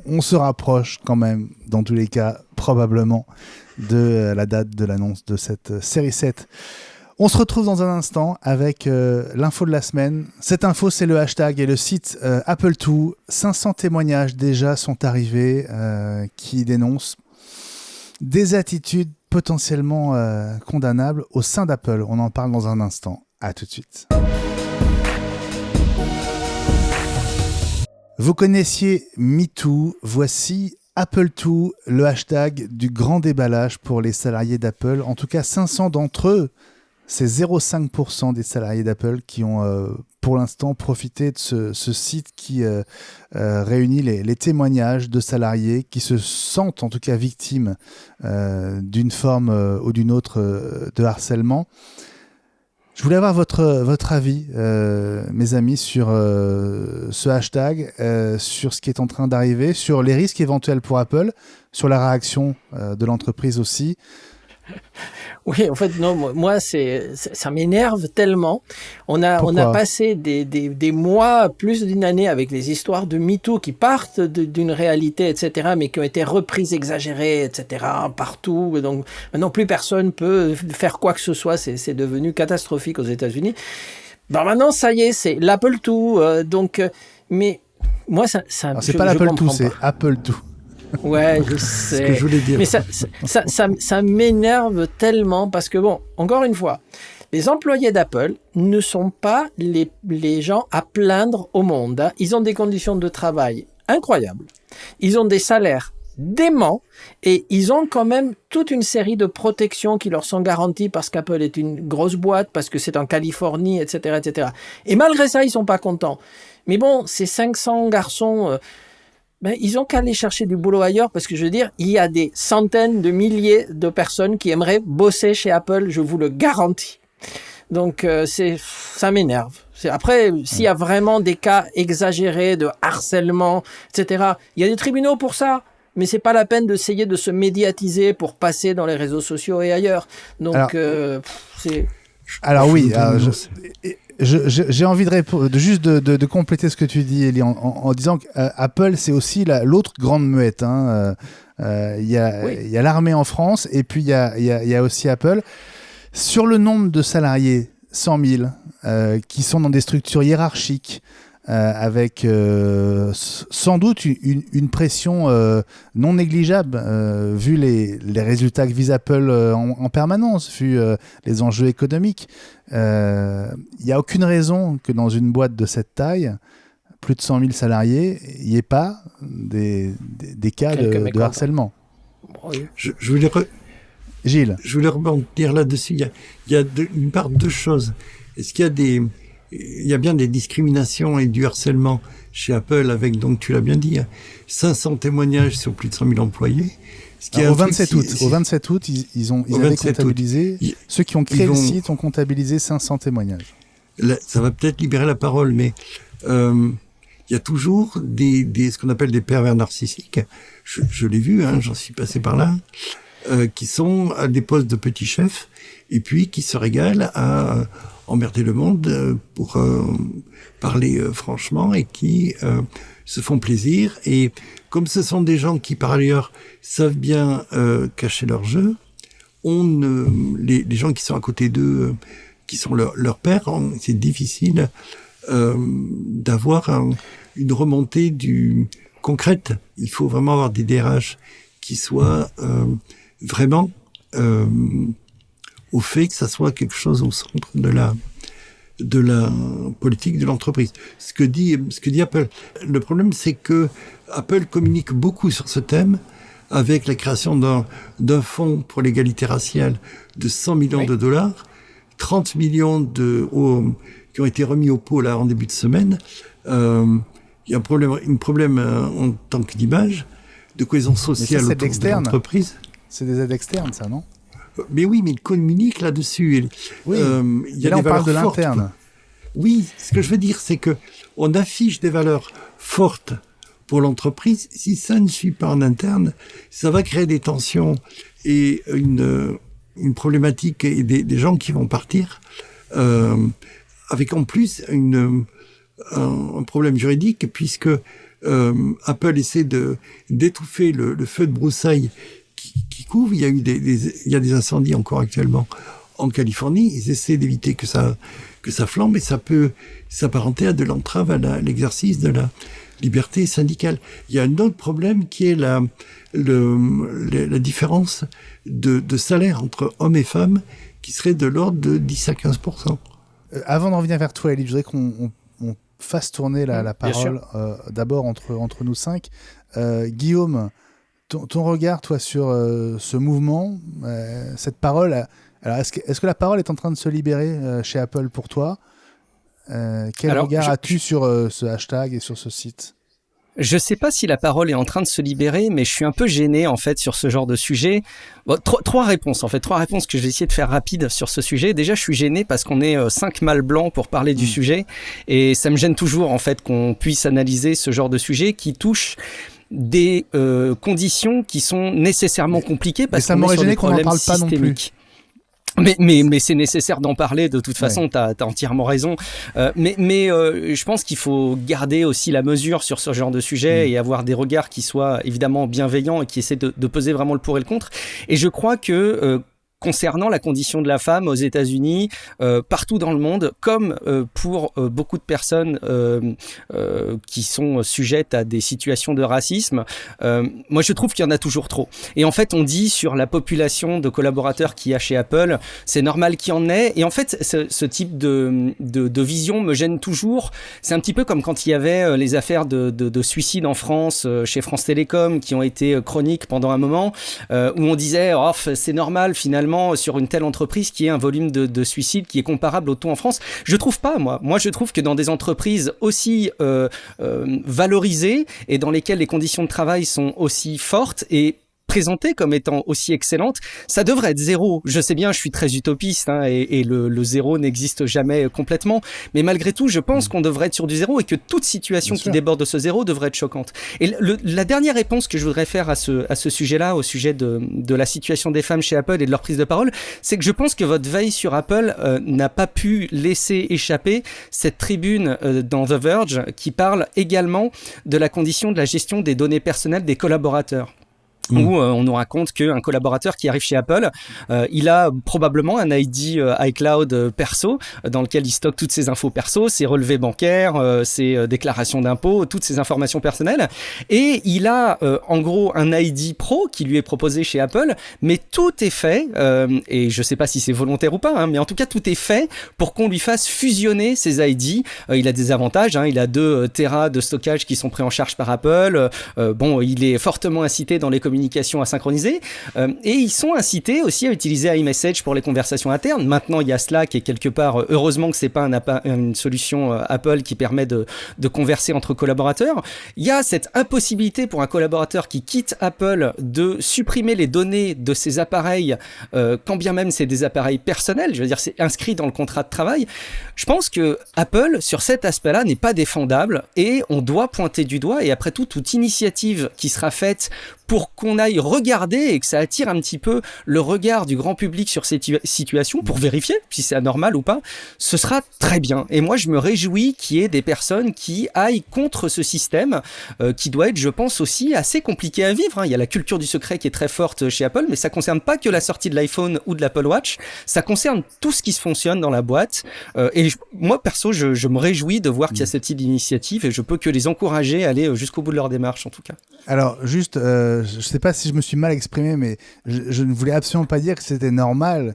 on se rapproche quand même, dans tous les cas, probablement, de la date de l'annonce de cette série 7. On se retrouve dans un instant avec l'info de la semaine. Cette info, c'est le hashtag et le site Apple2. 500 témoignages déjà sont arrivés qui dénoncent des attitudes potentiellement condamnables au sein d'Apple. On en parle dans un instant. À tout de suite. Vous connaissiez MeToo, voici Apple2, le hashtag du grand déballage pour les salariés d'Apple. En tout cas, 500 d'entre eux, c'est 0,5% des salariés d'Apple qui ont pour l'instant profité de ce site qui réunit les témoignages de salariés qui se sentent en tout cas victimes d'une forme ou d'une autre de harcèlement. Je voulais avoir votre avis, mes amis, sur ce hashtag, sur ce qui est en train d'arriver, sur les risques éventuels pour Apple, sur la réaction de l'entreprise aussi. Oui, en fait, non, moi, ça m'énerve tellement. On a passé des mois, plus d'une année, avec les histoires de MeToo qui partent d'une réalité, etc., mais qui ont été reprises, exagérées, etc., partout. Et donc, maintenant, plus personne peut faire quoi que ce soit. C'est devenu catastrophique aux États-Unis. Ben, maintenant, ça y est, c'est l'Apple II. Mais moi, ça alors, c'est pas l'Apple II, c'est Apple II. Ouais, je sais. Ce que je voulais dire. Mais ça m'énerve tellement parce que, bon, encore une fois, les employés d'Apple ne sont pas les gens à plaindre au monde. Hein. Ils ont des conditions de travail incroyables. Ils ont des salaires déments et ils ont quand même toute une série de protections qui leur sont garanties parce qu'Apple est une grosse boîte, parce que c'est en Californie, etc., etc. Et malgré ça, ils sont pas contents. Mais bon, ces 500 garçons... ils ont qu'à aller chercher du boulot ailleurs parce que je veux dire, il y a des centaines de milliers de personnes qui aimeraient bosser chez Apple, je vous le garantis. Donc, ça m'énerve. Après, s'il y a vraiment des cas exagérés de harcèlement, etc., il y a des tribunaux pour ça. Mais c'est pas la peine d'essayer de se médiatiser pour passer dans les réseaux sociaux et ailleurs. Donc, c'est... Alors oui, j'ai envie de compléter ce que tu dis, Elie, en disant qu'Apple, c'est aussi l'autre grande muette. Hein. Il y a l'armée en France et puis il y a aussi Apple. Sur le nombre de salariés, 100 000, qui sont dans des structures hiérarchiques, avec sans doute une pression non négligeable, vu les résultats que vise Apple en permanence, vu les enjeux économiques. Il n'y a aucune raison que dans une boîte de cette taille, plus de 100 000 salariés, il n'y ait pas des cas de harcèlement. Je voulais Gilles. Je voulais rebondir là-dessus. Il y a d'une part deux choses. Est-ce qu'il y a il y a bien des discriminations et du harcèlement chez Apple avec, donc tu l'as bien dit, 500 témoignages sur plus de 100 000 employés. Au 27 août, ils avaient comptabilisé, ceux qui ont créé le site ont comptabilisé 500 témoignages. Là, ça va peut-être libérer la parole, mais il y a toujours ce qu'on appelle des pervers narcissiques. Je l'ai vu, hein, j'en suis passé par là, qui sont à des postes de petits chefs et puis qui se régalent à emmerder le monde pour parler franchement et qui se font plaisir. Et comme ce sont des gens qui, par ailleurs, savent bien cacher leur jeu, les gens qui sont à côté d'eux, qui sont leurs pairs, c'est difficile d'avoir une remontée concrète. Il faut vraiment avoir des DRH qui soient vraiment au fait que ça soit quelque chose au centre de la politique de l'entreprise. Ce que dit Apple. Le problème, c'est que Apple communique beaucoup sur ce thème avec la création d'un fonds pour l'égalité raciale de 100 millions de dollars, 30 millions qui ont été remis au pot là en début de semaine. Il y a un problème en tant que d'image, de cohésion sociale autour de l'entreprise. C'est des aides externes, ça, non ? Mais oui, mais il communique là-dessus. Oui, il y a là, on parle de l'interne. Oui, ce que je veux dire, c'est que on affiche des valeurs fortes pour l'entreprise. Si ça ne suit pas en interne, ça va créer des tensions et une problématique et des gens qui vont partir, avec en plus un problème juridique, puisque Apple essaie d'étouffer le feu de broussailles qui couvre. Il y a des incendies encore actuellement en Californie. Ils essaient d'éviter que ça flambe et ça peut s'apparenter à de l'entrave à l'exercice de la liberté syndicale. Il y a un autre problème qui est la différence de salaire entre hommes et femmes qui serait de l'ordre de 10 à 15%. Avant d'en revenir vers toi, Elie, je voudrais qu'on fasse tourner la parole d'abord entre nous cinq. Guillaume, ton regard, toi, sur ce mouvement, cette parole. Alors, est-ce que la parole est en train de se libérer chez Apple pour toi ? Quel regard as-tu sur ce hashtag et sur ce site ? Je sais pas si la parole est en train de se libérer, mais je suis un peu gêné en fait sur ce genre de sujet. Bon, trois réponses que je vais essayer de faire rapide sur ce sujet. Déjà, je suis gêné parce qu'on est 5 mâles blancs pour parler du sujet, et ça me gêne toujours en fait qu'on puisse analyser ce genre de sujet qui touche des conditions qui sont nécessairement compliquées parce ça qu'on m'aurait est sur gêné des qu'on n'en problèmes parle pas non plus. systémiques. Mais c'est nécessaire d'en parler de toute façon, t'as entièrement raison. Je pense qu'il faut garder aussi la mesure sur ce genre de sujet et avoir des regards qui soient évidemment bienveillants et qui essaient de peser vraiment le pour et le contre. Et je crois que concernant la condition de la femme aux États-Unis, partout dans le monde, comme pour beaucoup de personnes qui sont sujettes à des situations de racisme, moi je trouve qu'il y en a toujours trop. Et en fait, on dit sur la population de collaborateurs qu'il y a chez Apple, c'est normal qu'il y en ait. Et en fait, ce type de vision me gêne toujours. C'est un petit peu comme quand il y avait les affaires de suicide en France, chez France Télécom, qui ont été chroniques pendant un moment, où on disait oh, c'est normal finalement sur une telle entreprise qui ait un volume de suicides qui est comparable au taux en France. Je trouve pas, moi. Moi, je trouve que dans des entreprises aussi valorisées et dans lesquelles les conditions de travail sont aussi fortes et présentée comme étant aussi excellente, ça devrait être 0. Je sais bien, je suis très utopiste hein, et le 0 n'existe jamais complètement, mais malgré tout, je pense qu'on devrait être sur du 0 et que toute situation qui déborde de ce 0 devrait être choquante. Et la dernière réponse que je voudrais faire à ce sujet-là, au sujet de la situation des femmes chez Apple et de leur prise de parole, c'est que je pense que votre veille sur Apple n'a pas pu laisser échapper cette tribune dans The Verge qui parle également de la condition de la gestion des données personnelles des collaborateurs. Où on nous raconte qu'un collaborateur qui arrive chez Apple, il a probablement un ID iCloud perso dans lequel il stocke toutes ses infos perso, ses relevés bancaires, ses déclarations d'impôts, toutes ses informations personnelles. Et il a en gros un ID pro qui lui est proposé chez Apple, mais tout est fait, et je ne sais pas si c'est volontaire ou pas, hein, mais en tout cas tout est fait pour qu'on lui fasse fusionner ses ID. Il a des avantages, hein, il a 2 Tera de stockage qui sont pris en charge par Apple. Bon, il est fortement incité dans les communications à synchroniser et ils sont incités aussi à utiliser iMessage pour les conversations internes. Maintenant il y a Slack et quelque part heureusement que c'est pas une solution Apple qui permet de converser entre collaborateurs. Il y a cette impossibilité pour un collaborateur qui quitte Apple de supprimer les données de ses appareils quand bien même c'est des appareils personnels, je veux dire c'est inscrit dans le contrat de travail. Je pense que Apple sur cet aspect-là n'est pas défendable et on doit pointer du doigt et après tout toute initiative qui sera faite pour qu'on aille regarder et que ça attire un petit peu le regard du grand public sur cette situation pour vérifier si c'est anormal ou pas, ce sera très bien. Et moi, je me réjouis qu'il y ait des personnes qui aillent contre ce système qui doit être, je pense, aussi assez compliqué à vivre. Hein. Il y a la culture du secret qui est très forte chez Apple, mais ça ne concerne pas que la sortie de l'iPhone ou de l'Apple Watch, ça concerne tout ce qui se fonctionne dans la boîte. Moi, perso, je me réjouis de voir qu'il y a ce type d'initiative et je peux que les encourager à aller jusqu'au bout de leur démarche, en tout cas. Alors, juste, je ne sais pas si je me suis mal exprimé, mais je ne voulais absolument pas dire que c'était normal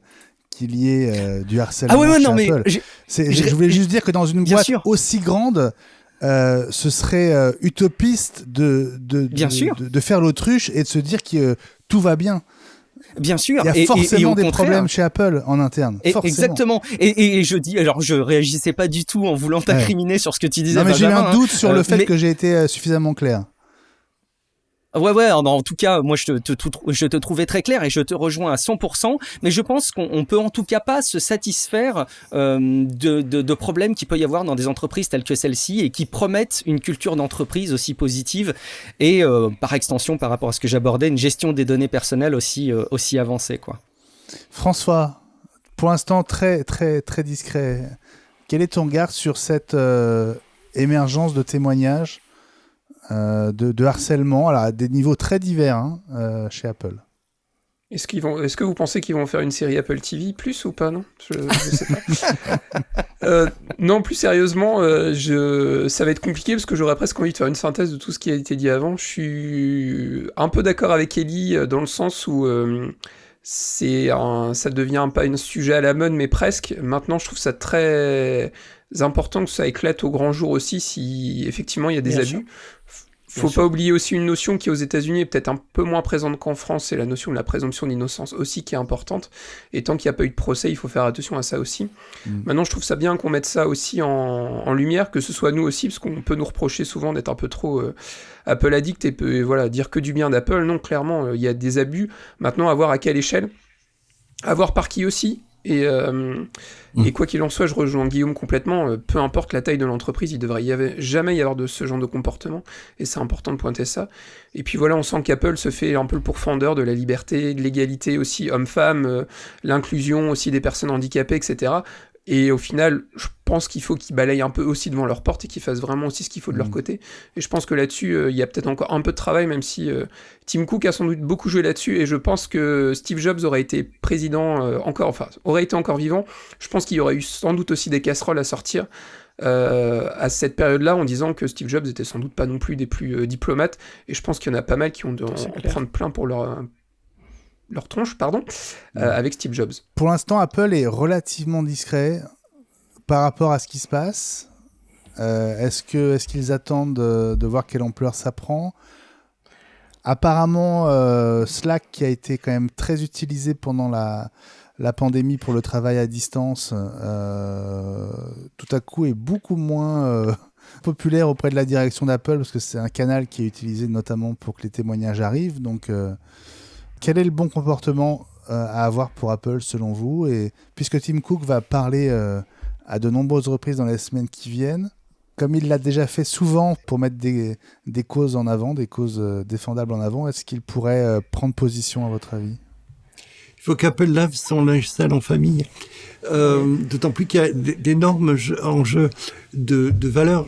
qu'il y ait du harcèlement chez Apple. Je voulais juste dire que dans une boîte aussi grande, ce serait utopiste de faire l'autruche et de se dire que tout va bien. Bien sûr. Il y a forcément des problèmes chez Apple en interne. Exactement. Et je dis, alors je réagissais pas du tout en voulant t'incriminer sur ce que tu disais. Non, mais Benjamin, j'ai eu un doute sur le fait que j'ai été suffisamment clair. Ouais, en tout cas, moi, je te trouvais très clair et je te rejoins à 100%, mais je pense qu'on peut en tout cas pas se satisfaire de problèmes qu'il peut y avoir dans des entreprises telles que celle-ci et qui promettent une culture d'entreprise aussi positive et, par extension, par rapport à ce que j'abordais, une gestion des données personnelles aussi avancée, quoi. François, pour l'instant, très, très, très discret. Quel est ton regard sur cette émergence de témoignages de harcèlement à des niveaux très divers chez Apple? Est-ce que vous pensez qu'ils vont faire une série Apple TV plus ou pas? Non, je sais pas. Non, plus sérieusement, ça va être compliqué parce que j'aurais presque envie de faire une synthèse de tout ce qui a été dit avant. Je suis un peu d'accord avec Ellie dans le sens où ça devient pas un sujet à la mode, mais presque. Maintenant, je trouve ça très important que ça éclate au grand jour aussi si effectivement il y a des abus. Faut pas oublier aussi une notion qui aux États-Unis est peut-être un peu moins présente qu'en France, c'est la notion de la présomption d'innocence aussi qui est importante. Et tant qu'il n'y a pas eu de procès, il faut faire attention à ça aussi. Maintenant, je trouve ça bien qu'on mette ça aussi en lumière, que ce soit nous aussi, parce qu'on peut nous reprocher souvent d'être un peu trop Apple addict et voilà, dire que du bien d'Apple. Non, clairement, il y a des abus. Maintenant, à voir à quelle échelle, à voir par qui aussi. Et quoi qu'il en soit, je rejoins Guillaume complètement. Peu importe la taille de l'entreprise, il devrait jamais y avoir de ce genre de comportement. Et c'est important de pointer ça. Et puis voilà, on sent qu'Apple se fait un peu le pourfendeur de la liberté, de l'égalité aussi homme-femme, l'inclusion aussi des personnes handicapées, etc. Et au final, je pense qu'il faut qu'ils balayent un peu aussi devant leur porte et qu'ils fassent vraiment aussi ce qu'il faut de leur côté. Et je pense que là-dessus, il y a peut-être encore un peu de travail, même si Tim Cook a sans doute beaucoup joué là-dessus. Et je pense que Steve Jobs aurait été président aurait été encore vivant. Je pense qu'il y aurait eu sans doute aussi des casseroles à sortir à cette période-là, en disant que Steve Jobs était sans doute pas non plus des plus diplomates. Et je pense qu'il y en a pas mal qui ont dû en prendre plein pour leur tronche, avec Steve Jobs. Pour l'instant, Apple est relativement discret par rapport à ce qui se passe. Est-ce qu'ils attendent de voir quelle ampleur ça prend ? Apparemment, Slack, qui a été quand même très utilisé pendant la pandémie pour le travail à distance, tout à coup est beaucoup moins populaire auprès de la direction d'Apple, parce que c'est un canal qui est utilisé notamment pour que les témoignages arrivent. Donc, quel est le bon comportement à avoir pour Apple selon vous ? Et puisque Tim Cook va parler à de nombreuses reprises dans les semaines qui viennent, comme il l'a déjà fait souvent pour mettre des causes en avant, des causes défendables en avant, est-ce qu'il pourrait prendre position à votre avis ? Il faut qu'Apple lave son linge sale en famille. D'autant plus qu'il y a d'énormes enjeux de valeur.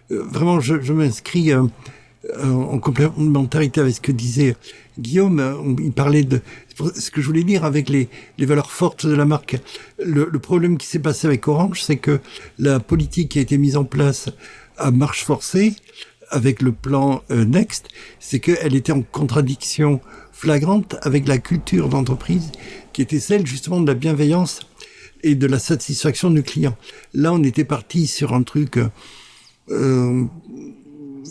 Vraiment, je m'inscris en complémentarité avec ce que disait Guillaume. Il parlait de ce que je voulais dire avec les valeurs fortes de la marque. Le problème qui s'est passé avec Orange, c'est que la politique qui a été mise en place à marche forcée avec le plan Next, c'est qu'elle était en contradiction flagrante avec la culture d'entreprise qui était celle justement de la bienveillance et de la satisfaction du client. Là, on était parti sur un truc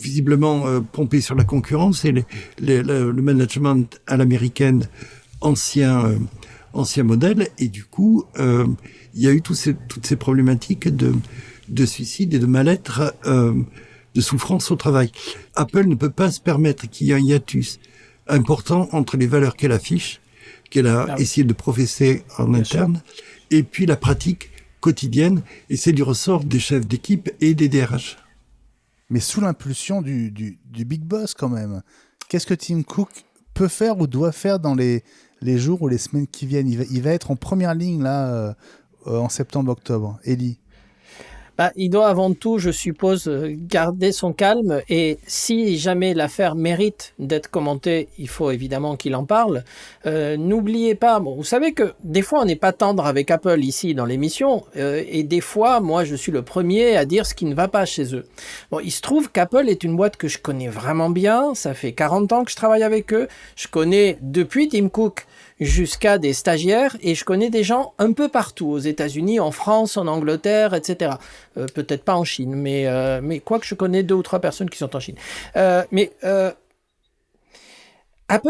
visiblement pompé sur la concurrence et le management à l'américaine ancien modèle, et du coup il y a eu toutes ces problématiques de suicide et de mal-être, de souffrance au travail. Apple ne peut pas se permettre qu'il y ait un hiatus important entre les valeurs qu'elle affiche, qu'elle a essayé de professer en interne, et puis la pratique quotidienne, et c'est du ressort des chefs d'équipe et des DRH. Mais sous l'impulsion du Big Boss quand même. Qu'est-ce que Tim Cook peut faire ou doit faire dans les jours ou les semaines qui viennent ? Il va être en première ligne là en septembre-octobre. Elie ? Il doit avant tout, je suppose, garder son calme, et si jamais l'affaire mérite d'être commentée, il faut évidemment qu'il en parle. N'oubliez pas, vous savez que des fois on n'est pas tendre avec Apple ici dans l'émission, et des fois, moi je suis le premier à dire ce qui ne va pas chez eux. Bon, il se trouve qu'Apple est une boîte que je connais vraiment bien, ça fait 40 ans que je travaille avec eux, je connais depuis Tim Cook jusqu'à des stagiaires, et je connais des gens un peu partout, aux États-Unis, en France, en Angleterre, etc. Peut-être pas en Chine, mais quoique je connais 2 ou 3 personnes qui sont en Chine. Apple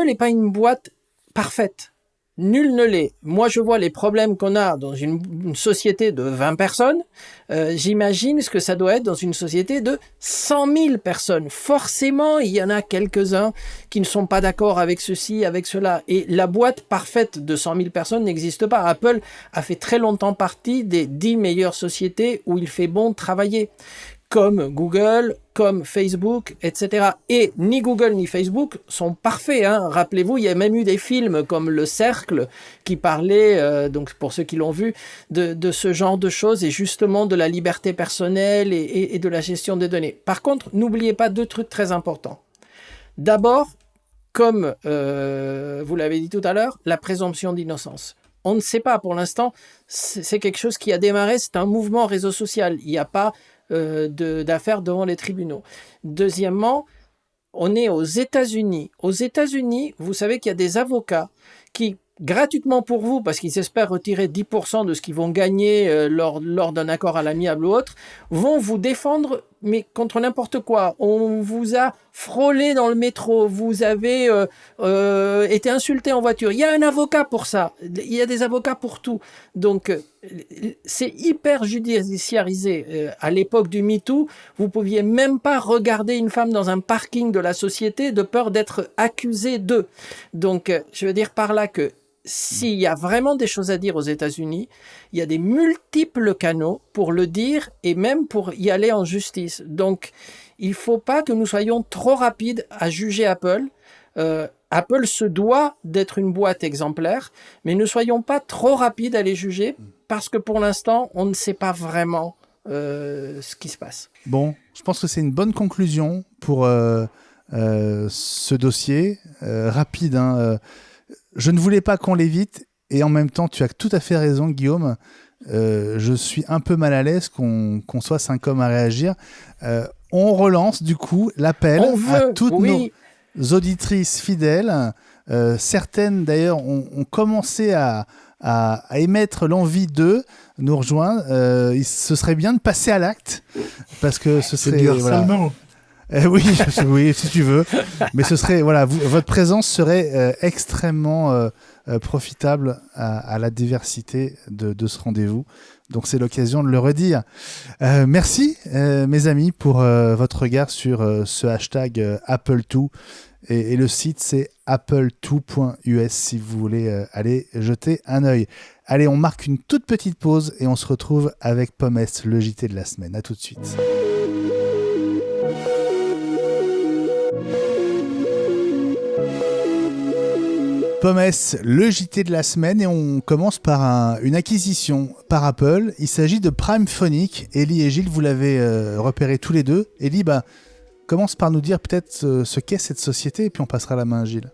n'est pas une boîte parfaite. Nul ne l'est. Moi, je vois les problèmes qu'on a dans une société de 20 personnes. J'imagine ce que ça doit être dans une société de 100 000 personnes. Forcément, il y en a quelques-uns qui ne sont pas d'accord avec ceci, avec cela. Et la boîte parfaite de 100 000 personnes n'existe pas. Apple a fait très longtemps partie des 10 meilleures sociétés où il fait bon travailler, comme Google, comme Facebook, etc. Et ni Google ni Facebook sont parfaits. Rappelez-vous, il y a même eu des films comme Le Cercle qui parlaient, donc pour ceux qui l'ont vu, de ce genre de choses, et justement de la liberté personnelle et de la gestion des données. Par contre, n'oubliez pas 2 trucs très importants. D'abord, comme vous l'avez dit tout à l'heure, la présomption d'innocence. On ne sait pas pour l'instant, c'est quelque chose qui a démarré, c'est un mouvement réseau social. Il n'y a pas d'affaires devant les tribunaux. Deuxièmement, on est aux États-Unis. Aux États-Unis, vous savez qu'il y a des avocats qui, gratuitement pour vous, parce qu'ils espèrent retirer 10% de ce qu'ils vont gagner lors d'un accord à l'amiable ou autre, vont vous défendre, mais contre n'importe quoi. On vous a frôlé dans le métro, vous avez été insulté en voiture. Il y a un avocat pour ça. Il y a des avocats pour tout. Donc, c'est hyper judiciarisé. À l'époque du MeToo, vous pouviez même pas regarder une femme dans un parking de la société de peur d'être accusé d'eux. Donc, je veux dire par là que s'il y a vraiment des choses à dire aux États-Unis, il y a des multiples canaux pour le dire et même pour y aller en justice. Donc, il ne faut pas que nous soyons trop rapides à juger Apple. Apple se doit d'être une boîte exemplaire, mais ne soyons pas trop rapides à les juger parce que pour l'instant, on ne sait pas vraiment ce qui se passe. Bon, je pense que c'est une bonne conclusion pour ce dossier. Rapide, hein, je ne voulais pas qu'on l'évite et en même temps, tu as tout à fait raison, Guillaume. Je suis un peu mal à l'aise qu'on soit 5 hommes à réagir. On relance du coup l'appel à toutes nos auditrices fidèles. Certaines d'ailleurs ont commencé à émettre l'envie de nous rejoindre. Ce serait bien de passer à l'acte parce que ce serait du harcèlement. Oui, oui, si tu veux. Mais ce serait votre présence serait extrêmement profitable à la diversité de ce rendez-vous. Donc c'est l'occasion de le redire. Merci mes amis pour votre regard sur ce hashtag Apple2 et le site c'est apple2.us si vous voulez aller jeter un œil. Allez, on marque une toute petite pause et on se retrouve avec Pommes, le JT de la semaine. À tout de suite. Pommes, le JT de la semaine et on commence par une acquisition par Apple. Il s'agit de Primephonic. Élie et Gilles, vous l'avez repéré tous les deux. Élie, commence par nous dire peut-être ce qu'est cette société et puis on passera la main à Gilles.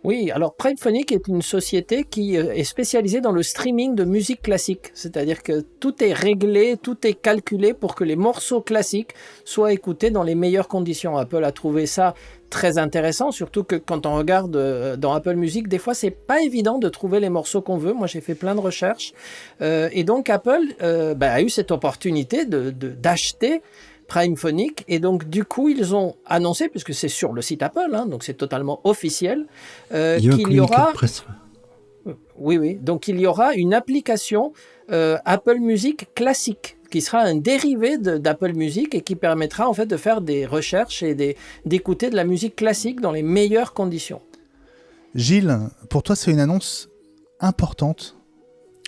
Oui, alors Primephonic est une société qui est spécialisée dans le streaming de musique classique. C'est-à-dire que tout est réglé, tout est calculé pour que les morceaux classiques soient écoutés dans les meilleures conditions. Apple a trouvé ça très intéressant, surtout que quand on regarde dans Apple Music, des fois, c'est pas évident de trouver les morceaux qu'on veut. Moi, j'ai fait plein de recherches. Et donc, Apple a eu cette opportunité d'acheter Primephonic, et donc du coup ils ont annoncé, puisque c'est sur le site Apple, donc c'est totalement officiel, qu'il y aura donc il y aura une application Apple Music classique qui sera un dérivé d'Apple Music et qui permettra en fait de faire des recherches et d'écouter de la musique classique dans les meilleures conditions. Gilles, pour toi c'est une annonce importante?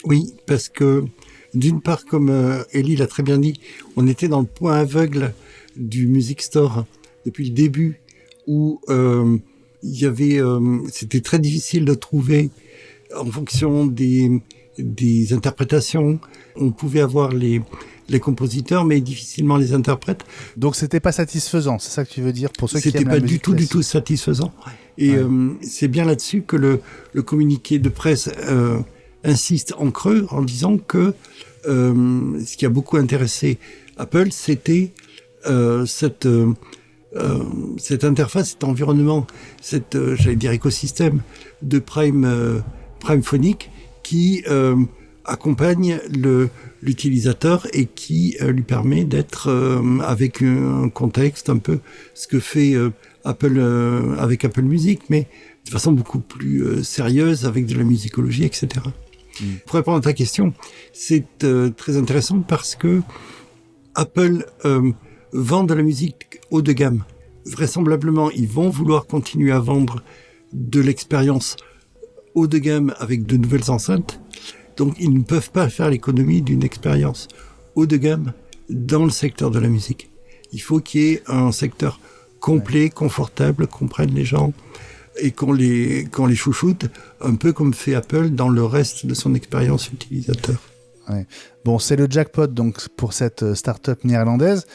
Oui, parce que d'une part, comme Élie l'a très bien dit, on était dans le point aveugle du Music Store depuis le début, où il y avait, c'était très difficile de trouver en fonction des interprétations. On pouvait avoir les compositeurs, mais difficilement les interprètes. Donc c'était pas satisfaisant, c'est ça que tu veux dire pour ceux qui aiment la musique classique? C'était pas du tout satisfaisant. Et c'est bien là-dessus que le communiqué de presse insiste en creux en disant que ce qui a beaucoup intéressé Apple, c'était cette interface, cet environnement, j'allais dire écosystème de Primephonic qui accompagne l'utilisateur et qui lui permet d'être avec un contexte un peu ce que fait Apple avec Apple Music, mais de façon beaucoup plus sérieuse avec de la musicologie, etc. Pour répondre à ta question, c'est très intéressant parce que Apple vend de la musique haut de gamme. Vraisemblablement, ils vont vouloir continuer à vendre de l'expérience haut de gamme avec de nouvelles enceintes. Donc, ils ne peuvent pas faire l'économie d'une expérience haut de gamme dans le secteur de la musique. Il faut qu'il y ait un secteur complet, confortable, qu'on prenne les gens et qu'on les chouchoute, un peu comme fait Apple dans le reste de son expérience utilisateur. Ouais. Bon, c'est le jackpot donc pour cette start-up néerlandaise.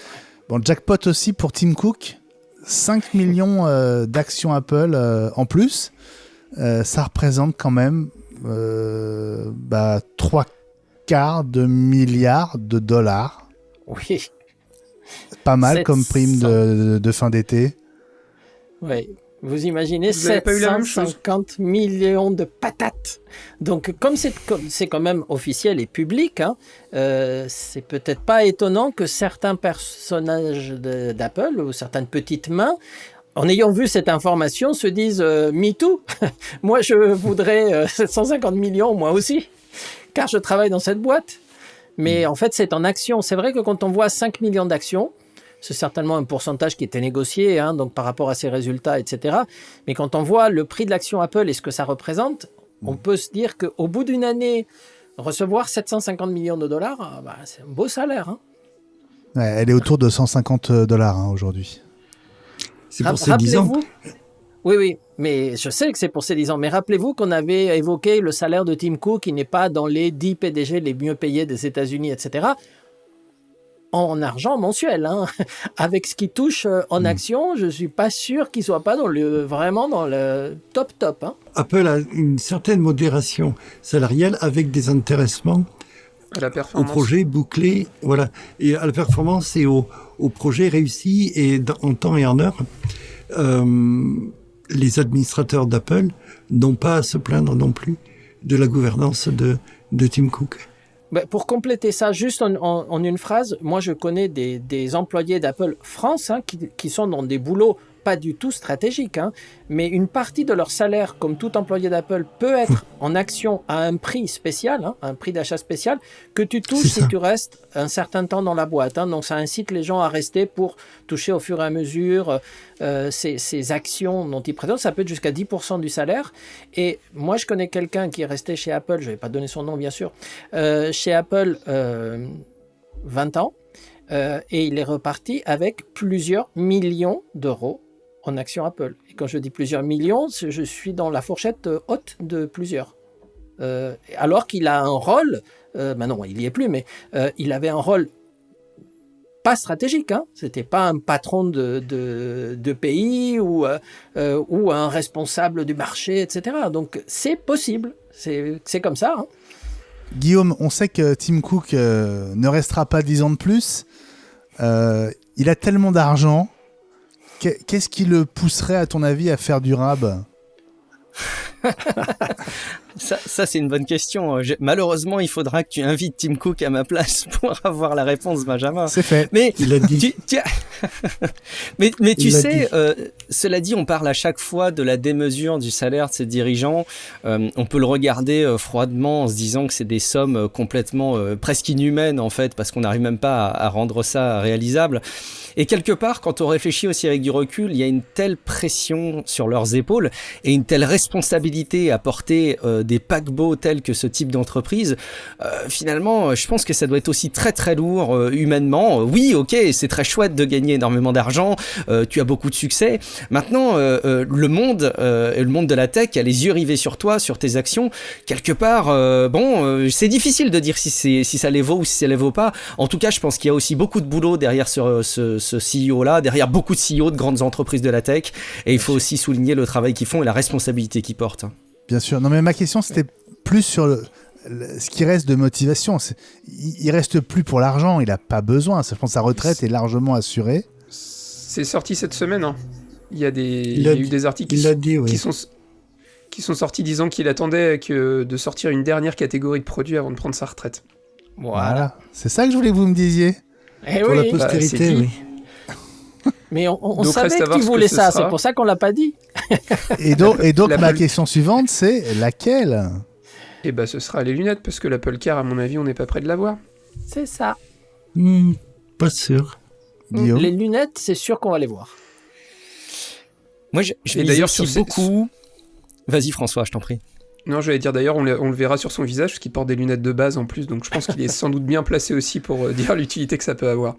Bon, jackpot aussi pour Tim Cook, 5 millions d'actions Apple en plus. Ça représente quand même 3/4 de milliards de dollars. Oui. Pas mal comme prime de fin d'été. Oui. Vous imaginez 750 millions de patates. Donc, comme c'est quand même officiel et public, c'est peut-être pas étonnant que certains personnages d'Apple ou certaines petites mains, en ayant vu cette information, se disent Me too, moi je voudrais 750 millions, moi aussi, car je travaille dans cette boîte. Mais en fait, c'est en actions. C'est vrai que quand on voit 5 millions d'actions, c'est certainement un pourcentage qui était négocié, donc par rapport à ses résultats, etc. Mais quand on voit le prix de l'action Apple et ce que ça représente, On peut se dire qu'au bout d'une année, recevoir 750 millions de dollars, c'est un beau salaire. Hein. Ouais, elle est autour de $150 aujourd'hui. C'est pour ces 10 ans. Oui, mais je sais que c'est pour ces 10 ans. Mais rappelez-vous qu'on avait évoqué le salaire de Tim Cook, qui n'est pas dans les 10 PDG les mieux payés des États-Unis, etc., en argent mensuel. Hein. Avec ce qu'il touche en actions, je ne suis pas sûr qu'il ne soit pas vraiment dans le top. Hein. Apple a une certaine modération salariale avec des intéressements à la au performance. projet bouclé, voilà, et à la performance et au projet réussi et en temps et en heure. Les administrateurs d'Apple n'ont pas à se plaindre non plus de la gouvernance de Tim Cook. Pour compléter ça, juste en une phrase, moi je connais des employés d'Apple France qui sont dans des boulots pas du tout stratégiques, mais une partie de leur salaire, comme tout employé d'Apple, peut être en action à un prix spécial, un prix d'achat spécial, que tu touches si tu restes un certain temps dans la boîte. Donc ça incite les gens à rester pour toucher au fur et à mesure ces actions dont ils prétendent. Ça peut être jusqu'à 10% du salaire. Et moi, je connais quelqu'un qui est resté chez Apple, je ne vais pas donner son nom bien sûr, chez Apple 20 ans, et il est reparti avec plusieurs millions d'euros en actions Apple. Et quand je dis plusieurs millions, je suis dans la fourchette haute de plusieurs. Alors qu'il a un rôle, non, il n'y est plus, mais il avait un rôle pas stratégique. C'était pas un patron de pays ou un responsable du marché, etc. Donc c'est possible, c'est comme ça. Guillaume, on sait que Tim Cook ne restera pas 10 ans de plus. Il a tellement d'argent. Qu'est-ce qui le pousserait, à ton avis, à faire du rab ? Ça, c'est une bonne question. Malheureusement, il faudra que tu invites Tim Cook à ma place pour avoir la réponse, Benjamin. C'est fait. Mais il a dit. mais tu sais, cela dit, on parle à chaque fois de la démesure du salaire de ces dirigeants. On peut le regarder froidement en se disant que c'est des sommes complètement presque inhumaines en fait, parce qu'on n'arrive même pas à rendre ça réalisable. Et quelque part, quand on réfléchit aussi avec du recul, il y a une telle pression sur leurs épaules et une telle responsabilité à porter des paquebots tels que ce type d'entreprise. Finalement, je pense que ça doit être aussi très très lourd humainement. Oui, ok, c'est très chouette de gagner énormément d'argent, tu as beaucoup de succès. Maintenant, le monde de la tech a les yeux rivés sur toi, sur tes actions. Quelque part, c'est difficile de dire si ça les vaut ou si ça les vaut pas. En tout cas, je pense qu'il y a aussi beaucoup de boulot derrière ce CEO-là, derrière beaucoup de CEO de grandes entreprises de la tech. Et il faut aussi souligner le travail qu'ils font et la responsabilité qu'ils portent. Bien sûr. Non, mais ma question, c'était plus sur ce qui reste de motivation. Il reste plus pour l'argent. Il n'a pas besoin. Je pense que sa retraite est largement assurée. C'est sorti cette semaine. Il y a eu des articles qui sont sortis disant qu'il attendait de sortir une dernière catégorie de produits avant de prendre sa retraite. Voilà. C'est ça que je voulais que vous me disiez. Pour la postérité, oui. Mais on savait que tu voulais ça, c'est pour ça qu'on l'a pas dit. Et donc ma question suivante, c'est laquelle ? Eh ben, ce sera les lunettes, parce que l'Apple Car, à mon avis, on n'est pas près de l'avoir. C'est ça. Pas sûr. Guillaume ? Les lunettes, c'est sûr qu'on va les voir. Moi, je mise aussi beaucoup... Vas-y François, je t'en prie. Non, j'allais dire d'ailleurs, on le verra sur son visage, parce qu'il porte des lunettes de base en plus, donc je pense qu'il est sans doute bien placé aussi pour dire l'utilité que ça peut avoir.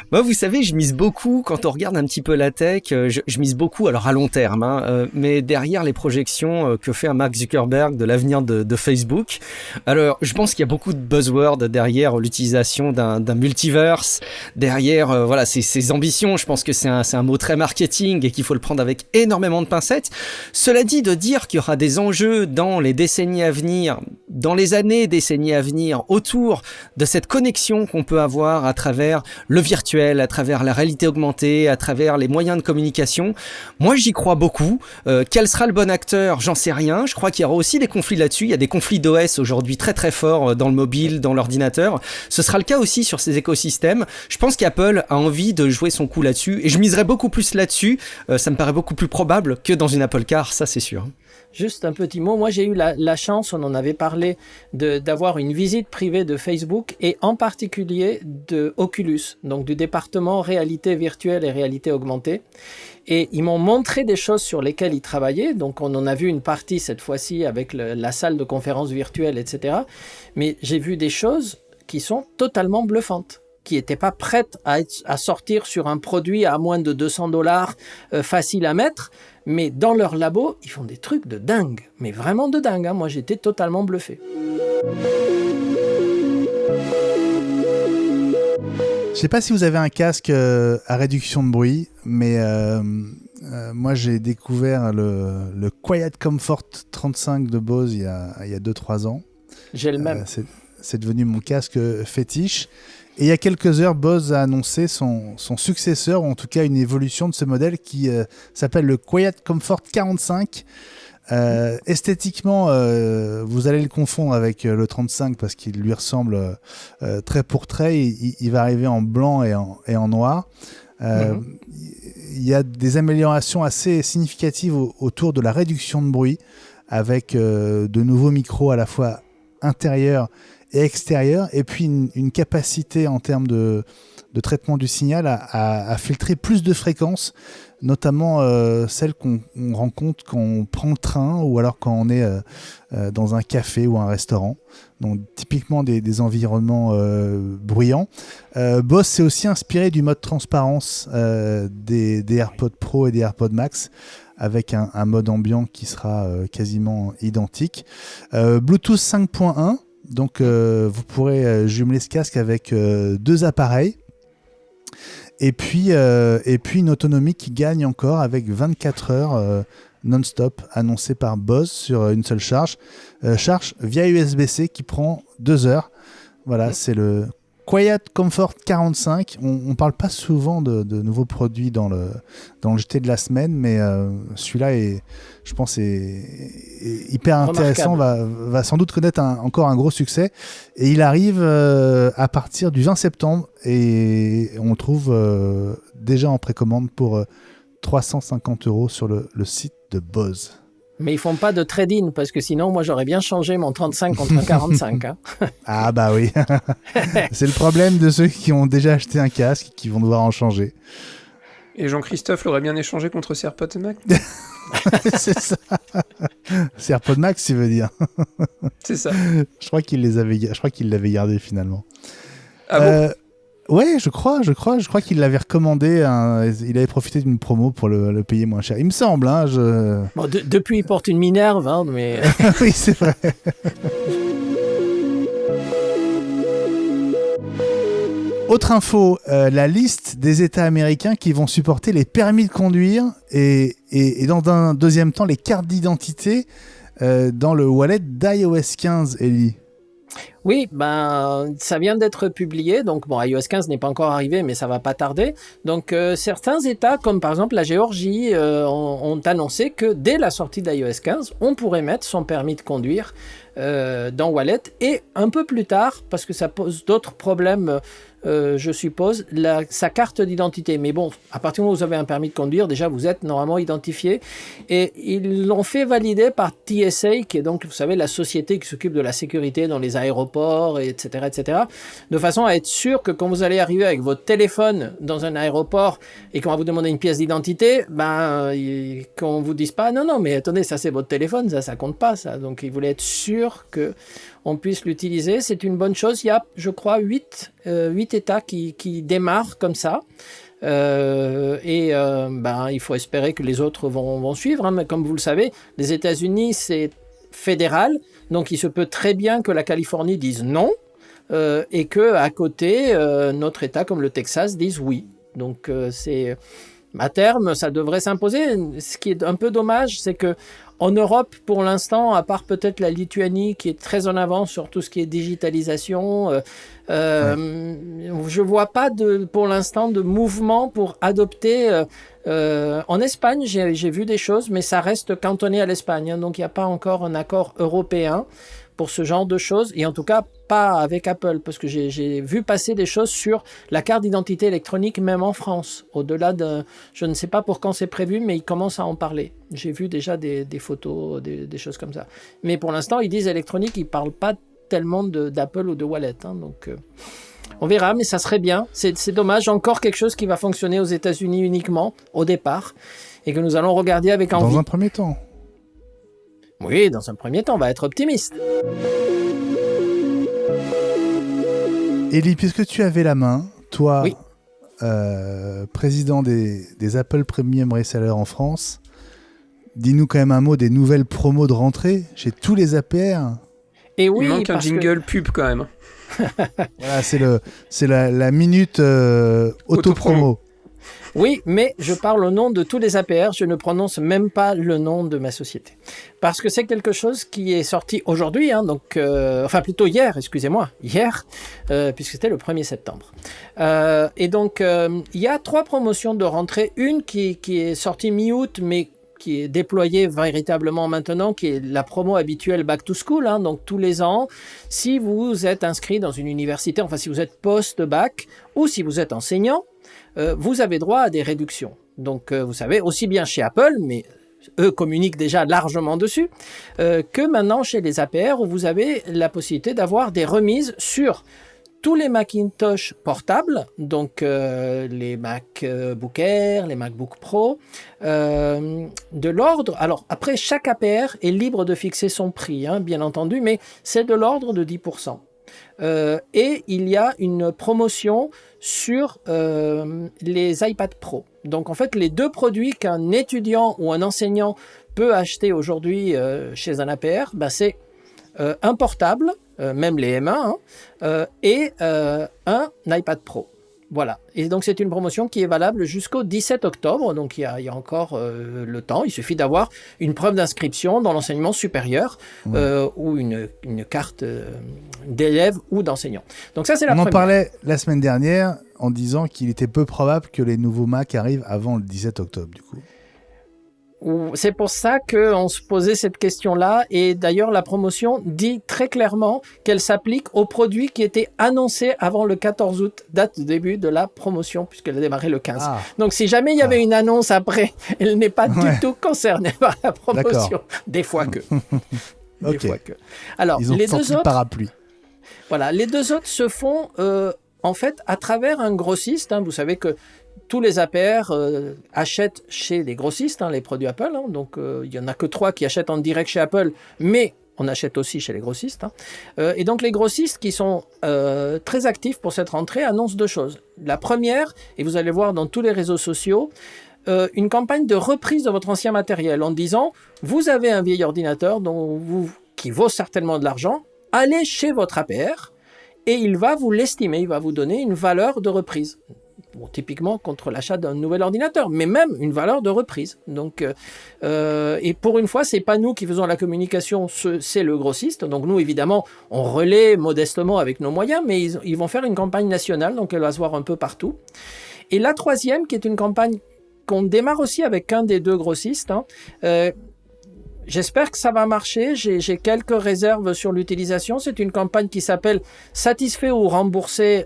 Moi, vous savez, je mise beaucoup, quand on regarde un petit peu la tech, je mise beaucoup, alors à long terme, mais derrière les projections que fait un Mark Zuckerberg de l'avenir de Facebook. Alors, je pense qu'il y a beaucoup de buzzwords derrière l'utilisation d'un multiverse, derrière ses ambitions. Je pense que c'est un mot très marketing et qu'il faut le prendre avec énormément de pincettes. Cela dit, de dire qu'il y aura des enjeux dans les décennies à venir, dans les décennies à venir, autour de cette connexion qu'on peut avoir à travers le virtuel, à travers la réalité augmentée, à travers les moyens de communication. Moi, j'y crois beaucoup. Quel sera le bon acteur ? J'en sais rien. Je crois qu'il y aura aussi des conflits là-dessus. Il y a des conflits d'OS aujourd'hui très très forts dans le mobile, dans l'ordinateur. Ce sera le cas aussi sur ces écosystèmes. Je pense qu'Apple a envie de jouer son coup là-dessus et je miserais beaucoup plus là-dessus. Ça me paraît beaucoup plus probable que dans une Apple Car, ça c'est sûr. Juste un petit mot, moi j'ai eu la chance, on en avait parlé, d'avoir une visite privée de Facebook et en particulier de Oculus, donc du département réalité virtuelle et réalité augmentée. Et ils m'ont montré des choses sur lesquelles ils travaillaient. Donc, on en a vu une partie cette fois-ci avec la salle de conférence virtuelle, etc. Mais j'ai vu des choses qui sont totalement bluffantes, qui n'étaient pas prêtes à sortir sur un produit à moins de $200, facile à mettre. Mais dans leur labo, ils font des trucs de dingue. Mais vraiment de dingue, hein. Moi, j'étais totalement bluffé. Je sais pas si vous avez un casque à réduction de bruit, mais moi j'ai découvert le Quiet Comfort 35 de Bose il y a 2-3 ans. J'ai le même. C'est devenu mon casque fétiche. Et il y a quelques heures, Bose a annoncé son successeur, ou en tout cas une évolution de ce modèle qui s'appelle le Quiet Comfort 45. Esthétiquement, vous allez le confondre avec le 35 parce qu'il lui ressemble trait pour trait. Il va arriver en blanc et en noir. Il y a des améliorations assez significatives autour de la réduction de bruit avec de nouveaux micros à la fois intérieurs et extérieurs, et puis une capacité en termes de traitement du signal à filtrer plus de fréquences, notamment celles qu'on rencontre quand on prend le train ou alors quand on est dans un café ou un restaurant. Donc typiquement des environnements bruyants. Bose s'est aussi inspiré du mode transparence des AirPods Pro et des AirPods Max, avec un mode ambiant qui sera quasiment identique. Bluetooth 5.1, donc vous pourrez jumeler ce casque avec 2 appareils. Et puis une autonomie qui gagne encore avec 24 heures non-stop annoncée par Bose sur une seule charge via USB-C qui prend 2 heures. Voilà, c'est le Quiet Comfort 45. On parle pas souvent de nouveaux produits dans le JT de la semaine, mais celui-là je pense est hyper intéressant, va sans doute connaître encore un gros succès, et il arrive à partir du 20 septembre et on le trouve déjà en précommande pour 350 € sur le site de Bose. Mais ils font pas de trade-in, parce que sinon, moi, j'aurais bien changé mon 35 contre un 45. Hein. Ah bah oui. C'est le problème de ceux qui ont déjà acheté un casque et qui vont devoir en changer. Et Jean-Christophe l'aurait bien échangé contre ses AirPods Max. C'est ça. C'est AirPods Max, tu veux dire. C'est ça. Je crois qu'il l'avait gardé finalement. Ah bon? Ouais, je crois qu'il l'avait recommandé. Il avait profité d'une promo pour le payer moins cher. Il me semble. Hein, Bon, depuis, il porte une Minerve, hein, mais... Oui, c'est vrai. Autre info, la liste des États américains qui vont supporter les permis de conduire et dans un deuxième temps les cartes d'identité dans le wallet d'iOS 15, Ellie. Oui, ça vient d'être publié. Donc, bon, iOS 15 n'est pas encore arrivé, mais ça va pas tarder. Donc, certains États, comme par exemple la Géorgie, ont annoncé que dès la sortie d'iOS 15, on pourrait mettre son permis de conduire dans Wallet. Et un peu plus tard, parce que ça pose d'autres problèmes, je suppose, sa carte d'identité. Mais bon, à partir du moment où vous avez un permis de conduire, déjà, vous êtes normalement identifié. Et ils l'ont fait valider par TSA, qui est donc, vous savez, la société qui s'occupe de la sécurité dans les aéroports, etc., etc., de façon à être sûr que quand vous allez arriver avec votre téléphone dans un aéroport et qu'on va vous demander une pièce d'identité, qu'on vous dise pas, non, mais attendez, ça c'est votre téléphone, ça compte pas, ça. Donc, ils voulaient être sûrs qu'on puisse l'utiliser. C'est une bonne chose. Il y a, je crois, 8 États qui démarrent comme ça. Il faut espérer que les autres vont suivre. Hein. Mais comme vous le savez, les États-Unis, c'est fédéral. Donc, il se peut très bien que la Californie dise non et qu'à côté, notre État, comme le Texas, dise oui. Donc, à terme, ça devrait s'imposer. Ce qui est un peu dommage, c'est que en Europe, pour l'instant, à part peut-être la Lituanie qui est très en avance sur tout ce qui est digitalisation, je vois pas pour l'instant de mouvement pour adopter. En Espagne, j'ai vu des choses, mais ça reste cantonné à l'Espagne. Hein, donc, il n'y a pas encore un accord européen pour ce genre de choses, et en tout cas pas avec Apple, parce que j'ai vu passer des choses sur la carte d'identité électronique, même en France. Au-delà je ne sais pas pour quand c'est prévu, mais ils commencent à en parler. J'ai vu déjà des photos, des choses comme ça. Mais pour l'instant, ils disent électronique, ils ne parlent pas tellement d'Apple ou de Wallet. Hein, donc, On verra, mais ça serait bien. C'est dommage, encore quelque chose qui va fonctionner aux États-Unis uniquement au départ et que nous allons regarder avec envie. Dans un premier temps. Oui, dans un premier temps, on va être optimiste. Élie, puisque tu avais la main, toi, Oui. Président des Apple Premium Resellers en France, dis-nous quand même un mot des nouvelles promos de rentrée chez tous les APR. Et oui, Il manque un parce que- jingle pub quand même. Voilà, c'est la minute auto-promo. Oui, mais je parle au nom de tous les APR, je ne prononce même pas le nom de ma société. Parce que c'est quelque chose qui est sorti aujourd'hui, enfin plutôt hier, excusez-moi, puisque c'était le 1er septembre. Et donc, il y a 3 promotions de rentrée. Une qui est sortie mi-août, mais qui est déployée véritablement maintenant, qui est la promo habituelle Back to School. Donc, tous les ans, si vous êtes inscrit dans une université, enfin si vous êtes post-bac ou si vous êtes enseignant, vous avez droit à des réductions. Donc, vous savez, aussi bien chez Apple, mais eux communiquent déjà largement dessus, que maintenant chez les APR, où vous avez la possibilité d'avoir des remises sur tous les Macintosh portables, donc les MacBook Air, les MacBook Pro, de l'ordre... Alors, après, chaque APR est libre de fixer son prix, bien entendu, mais c'est de l'ordre de 10%. Et il y a une promotion sur les iPad Pro. Donc en fait, les 2 produits qu'un étudiant ou un enseignant peut acheter aujourd'hui chez un APR, c'est un portable, même les M1, et un iPad Pro. Voilà. Et donc c'est une promotion qui est valable jusqu'au 17 octobre, donc il y a encore le temps. Il suffit d'avoir une preuve d'inscription dans l'enseignement supérieur ou une carte d'élève ou d'enseignant. Donc ça, c'est la première. On en parlait la semaine dernière en disant qu'il était peu probable que les nouveaux Mac arrivent avant le 17 octobre, du coup. C'est pour ça qu'on se posait cette question-là, et d'ailleurs la promotion dit très clairement qu'elle s'applique aux produits qui étaient annoncés avant le 14 août, date de début de la promotion, puisqu'elle a démarré le 15. Ah. Donc si jamais il y avait une annonce après, elle n'est pas du tout concernée par la promotion. D'accord. Des fois que. Ok. Des fois que. Alors, Ils ont les sorti deux le autres, parapluie. voilà, les 2 autres se font en fait à travers un grossiste. Vous savez que tous les APR achètent chez les grossistes les produits Apple. Donc, il n'y en a que 3 qui achètent en direct chez Apple, mais on achète aussi chez les grossistes. Et donc, les grossistes qui sont très actifs pour cette rentrée annoncent 2 choses. La première, et vous allez voir dans tous les réseaux sociaux, une campagne de reprise de votre ancien matériel en disant « Vous avez un vieil ordinateur qui vaut certainement de l'argent, allez chez votre APR et il va vous l'estimer, il va vous donner une valeur de reprise. » Bon, typiquement contre l'achat d'un nouvel ordinateur, mais même une valeur de reprise. Donc, et pour une fois, c'est pas nous qui faisons la communication, c'est le grossiste. Donc nous, évidemment, on relaie modestement avec nos moyens, mais ils vont faire une campagne nationale, donc elle va se voir un peu partout. Et la troisième, qui est une campagne qu'on démarre aussi avec un des 2 grossistes, j'espère que ça va marcher. J'ai quelques réserves sur l'utilisation. C'est une campagne qui s'appelle « Satisfait ou remboursé »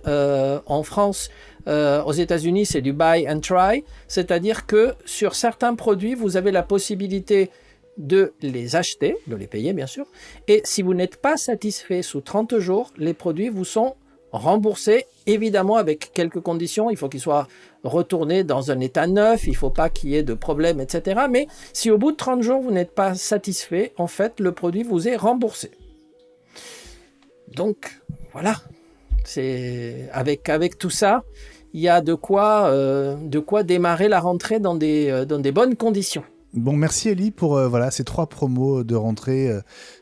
en France. Aux États-Unis, c'est du « buy and try », c'est-à-dire que sur certains produits, vous avez la possibilité de les acheter, de les payer bien sûr, et si vous n'êtes pas satisfait sous 30 jours, les produits vous sont remboursés, évidemment avec quelques conditions. Il faut qu'ils soient retournés dans un état neuf, il ne faut pas qu'il y ait de problème, etc. Mais si au bout de 30 jours, vous n'êtes pas satisfait, en fait, le produit vous est remboursé. Donc, voilà. C'est avec tout ça, il y a de quoi démarrer la rentrée dans des bonnes conditions. Bon, merci Élie pour ces 3 promos de rentrée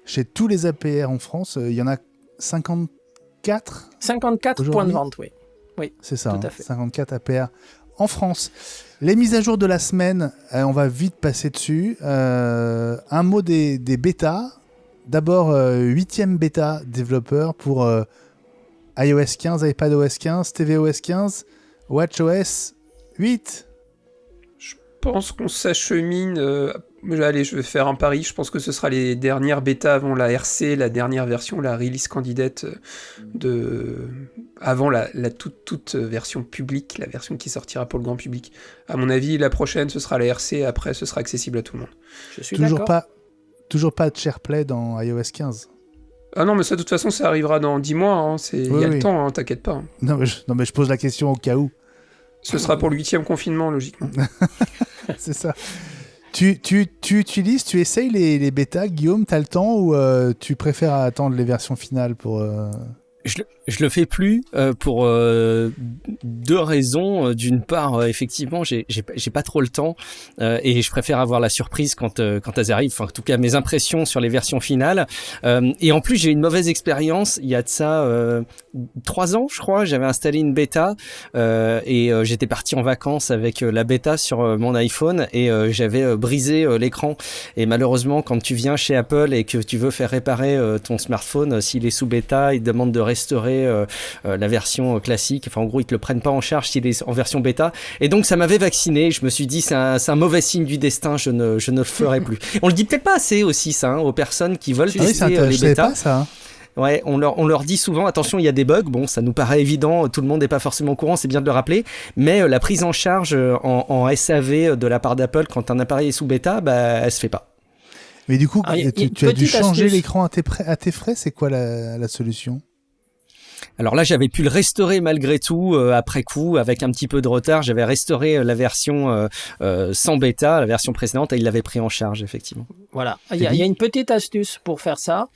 chez tous les APR en France. Il y en a 54 points de vente, oui. Oui, c'est ça, tout à fait. 54 APR en France. Les mises à jour de la semaine, on va vite passer dessus. Un mot des bêtas. D'abord, 8e bêta développeur pour iOS 15, iPadOS 15, tvOS 15, watchOS 8. Je pense qu'on s'achemine. Allez, je vais faire un pari. Je pense que ce sera les dernières bêtas avant la RC, la dernière version, la release candidate avant la toute version publique, la version qui sortira pour le grand public. À mon avis, la prochaine, ce sera la RC. Après, ce sera accessible à tout le monde. Je suis Toujours d'accord. Toujours pas de SharePlay dans iOS 15. Ah non, mais ça, de toute façon, ça arrivera dans 10 mois. Hein. Il y a le temps, hein, t'inquiète pas. Non, mais je pose la question au cas où. Ce sera pour le 8e confinement, logiquement. C'est ça. Tu utilises, tu essayes les bêtas, Guillaume, t'as le temps ou tu préfères attendre les versions finales pour... Je le fais plus pour deux raisons. D'une part, effectivement, j'ai pas trop le temps et je préfère avoir la surprise quand elles arrivent. Enfin, en tout cas, mes impressions sur les versions finales. Et en plus, j'ai eu une mauvaise expérience. Il y a de ça 3 ans, je crois. J'avais installé une bêta et j'étais parti en vacances avec la bêta sur mon iPhone et j'avais brisé l'écran. Et malheureusement, quand tu viens chez Apple et que tu veux faire réparer ton smartphone, s'il est sous bêta, il te demande de restaurer la version classique. Enfin, en gros, ils te le prennent pas en charge s'il est en version bêta. Et donc, ça m'avait vacciné. Je me suis dit, c'est un mauvais signe du destin. Je ne le ferai plus. On le dit peut-être pas assez aussi, ça, aux personnes qui veulent tester les bêtas. Pas ça. Ouais, on leur dit souvent, attention, il y a des bugs. Bon, ça nous paraît évident. Tout le monde n'est pas forcément au courant. C'est bien de le rappeler. Mais la prise en charge en SAV de la part d'Apple quand un appareil est sous bêta, elle se fait pas. Mais du coup, tu as dû changer l'écran à tes frais. C'est quoi la solution ? Alors là, j'avais pu le restaurer malgré tout après coup, avec un petit peu de retard. J'avais restauré la version sans bêta, la version précédente, et il l'avait pris en charge, effectivement. Voilà. Il y a une petite astuce pour faire ça.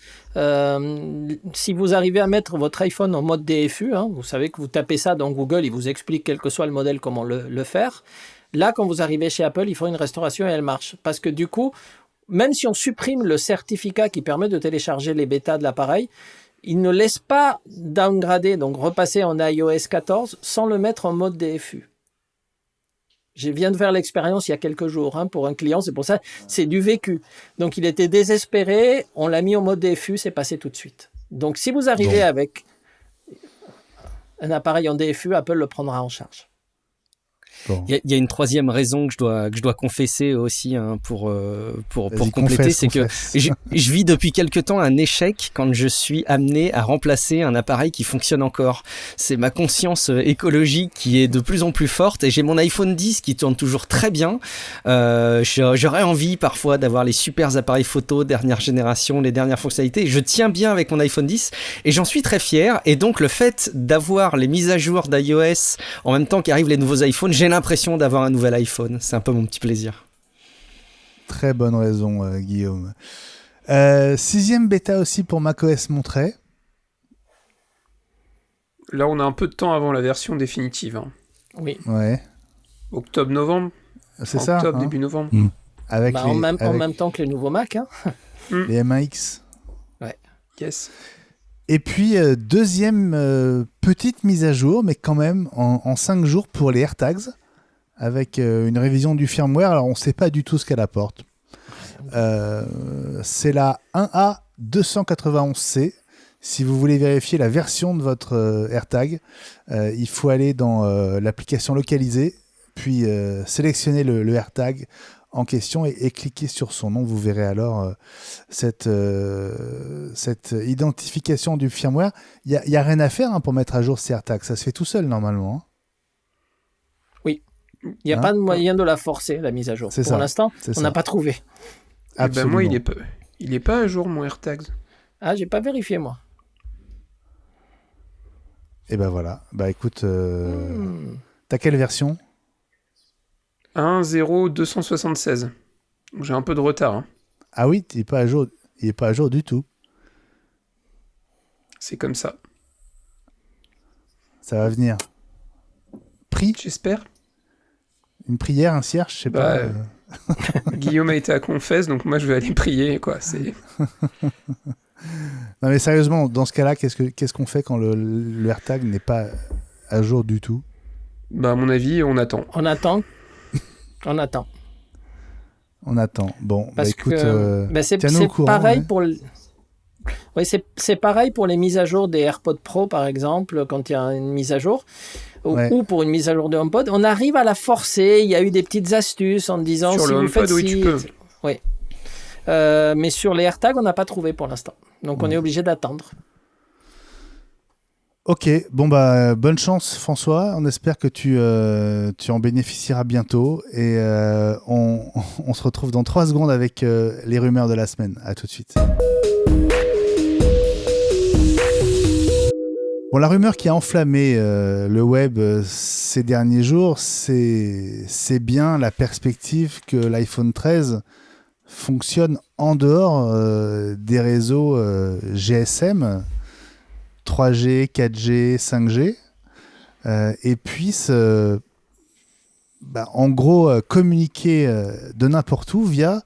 Si vous arrivez à mettre votre iPhone en mode DFU, hein, vous savez que vous tapez ça dans Google, il vous explique quel que soit le modèle comment le faire. Là, quand vous arrivez chez Apple, il faut une restauration et elle marche. Parce que du coup, même si on supprime le certificat qui permet de télécharger les bêtas de l'appareil, il ne laisse pas downgrader, donc repasser en iOS 14 sans le mettre en mode DFU. Je viens de faire l'expérience il y a quelques jours pour un client, c'est pour ça, c'est du vécu. Donc il était désespéré, on l'a mis en mode DFU, c'est passé tout de suite. Donc si vous arrivez avec un appareil en DFU, Apple le prendra en charge. Bon. Il y a une troisième raison que je dois confesser aussi pour compléter, c'est que je vis depuis quelque temps un échec quand je suis amené à remplacer un appareil qui fonctionne encore. C'est ma conscience écologique qui est de plus en plus forte et j'ai mon iPhone 10 qui tourne toujours très bien. J'aurais envie parfois d'avoir les super appareils photo dernière génération, les dernières fonctionnalités. Je tiens bien avec mon iPhone 10 et j'en suis très fier. Et donc le fait d'avoir les mises à jour d'iOS en même temps qu'arrivent les nouveaux iPhones, j'ai l'impression d'avoir un nouvel iPhone. C'est un peu mon petit plaisir. Très bonne raison, Guillaume. 6e bêta aussi pour macOS Monterey. Là, on a un peu de temps avant la version définitive. Hein. Oui. Ouais. Octobre-novembre. C'est ça. Octobre, début novembre. Avec en même temps que les nouveaux Mac. Hein. Les MAX. Ouais. Yes. Et puis, 2e petite mise à jour, mais quand même en 5 jours pour les AirTags, avec une révision du firmware. Alors, on ne sait pas du tout ce qu'elle apporte. C'est la 1A291C. Si vous voulez vérifier la version de votre AirTag, il faut aller dans l'application localisée, puis sélectionner le AirTag en question et cliquer sur son nom. Vous verrez alors cette identification du firmware. Il n'y a rien à faire pour mettre à jour ces AirTags. Ça se fait tout seul normalement. Hein. Oui. Il n'y a pas de moyen de la forcer, la mise à jour. Pour l'instant, on n'a pas trouvé. Moi, il est pas à jour, mon AirTags. Ah, j'ai pas vérifié, moi. Et ben voilà. Bah écoute, t'as quelle version ? 1.0.276. J'ai un peu de retard. Hein. Ah oui, il n'est pas à jour du tout. C'est comme ça. Ça va venir. Prix ? J'espère. Une prière, un cierge, je sais pas. Guillaume a été à Confesse, donc moi je vais aller prier, quoi. Non mais sérieusement, dans ce cas-là, qu'est-ce qu'on fait quand le AirTag n'est pas à jour du tout ? À mon avis, on attend. On attend. Bon, parce écoute, c'est tiens-nous au courant. Pareil pour c'est pareil pour les mises à jour des AirPods Pro, par exemple, quand il y a une mise à jour, ou pour une mise à jour de HomePod. On arrive à la forcer. Il y a eu des petites astuces en disant sur si le vous HomePod, faites oui, tu peux. Oui. Mais sur les AirTags, on n'a pas trouvé pour l'instant. Donc on est obligé d'attendre. Ok, bon bonne chance François, on espère que tu en bénéficieras bientôt et on se retrouve dans 3 secondes avec les rumeurs de la semaine. À tout de suite. Bon, la rumeur qui a enflammé le web ces derniers jours, c'est bien la perspective que l'iPhone 13 fonctionne en dehors des réseaux GSM, 3G, 4G, 5G, et puisse en gros communiquer de n'importe où via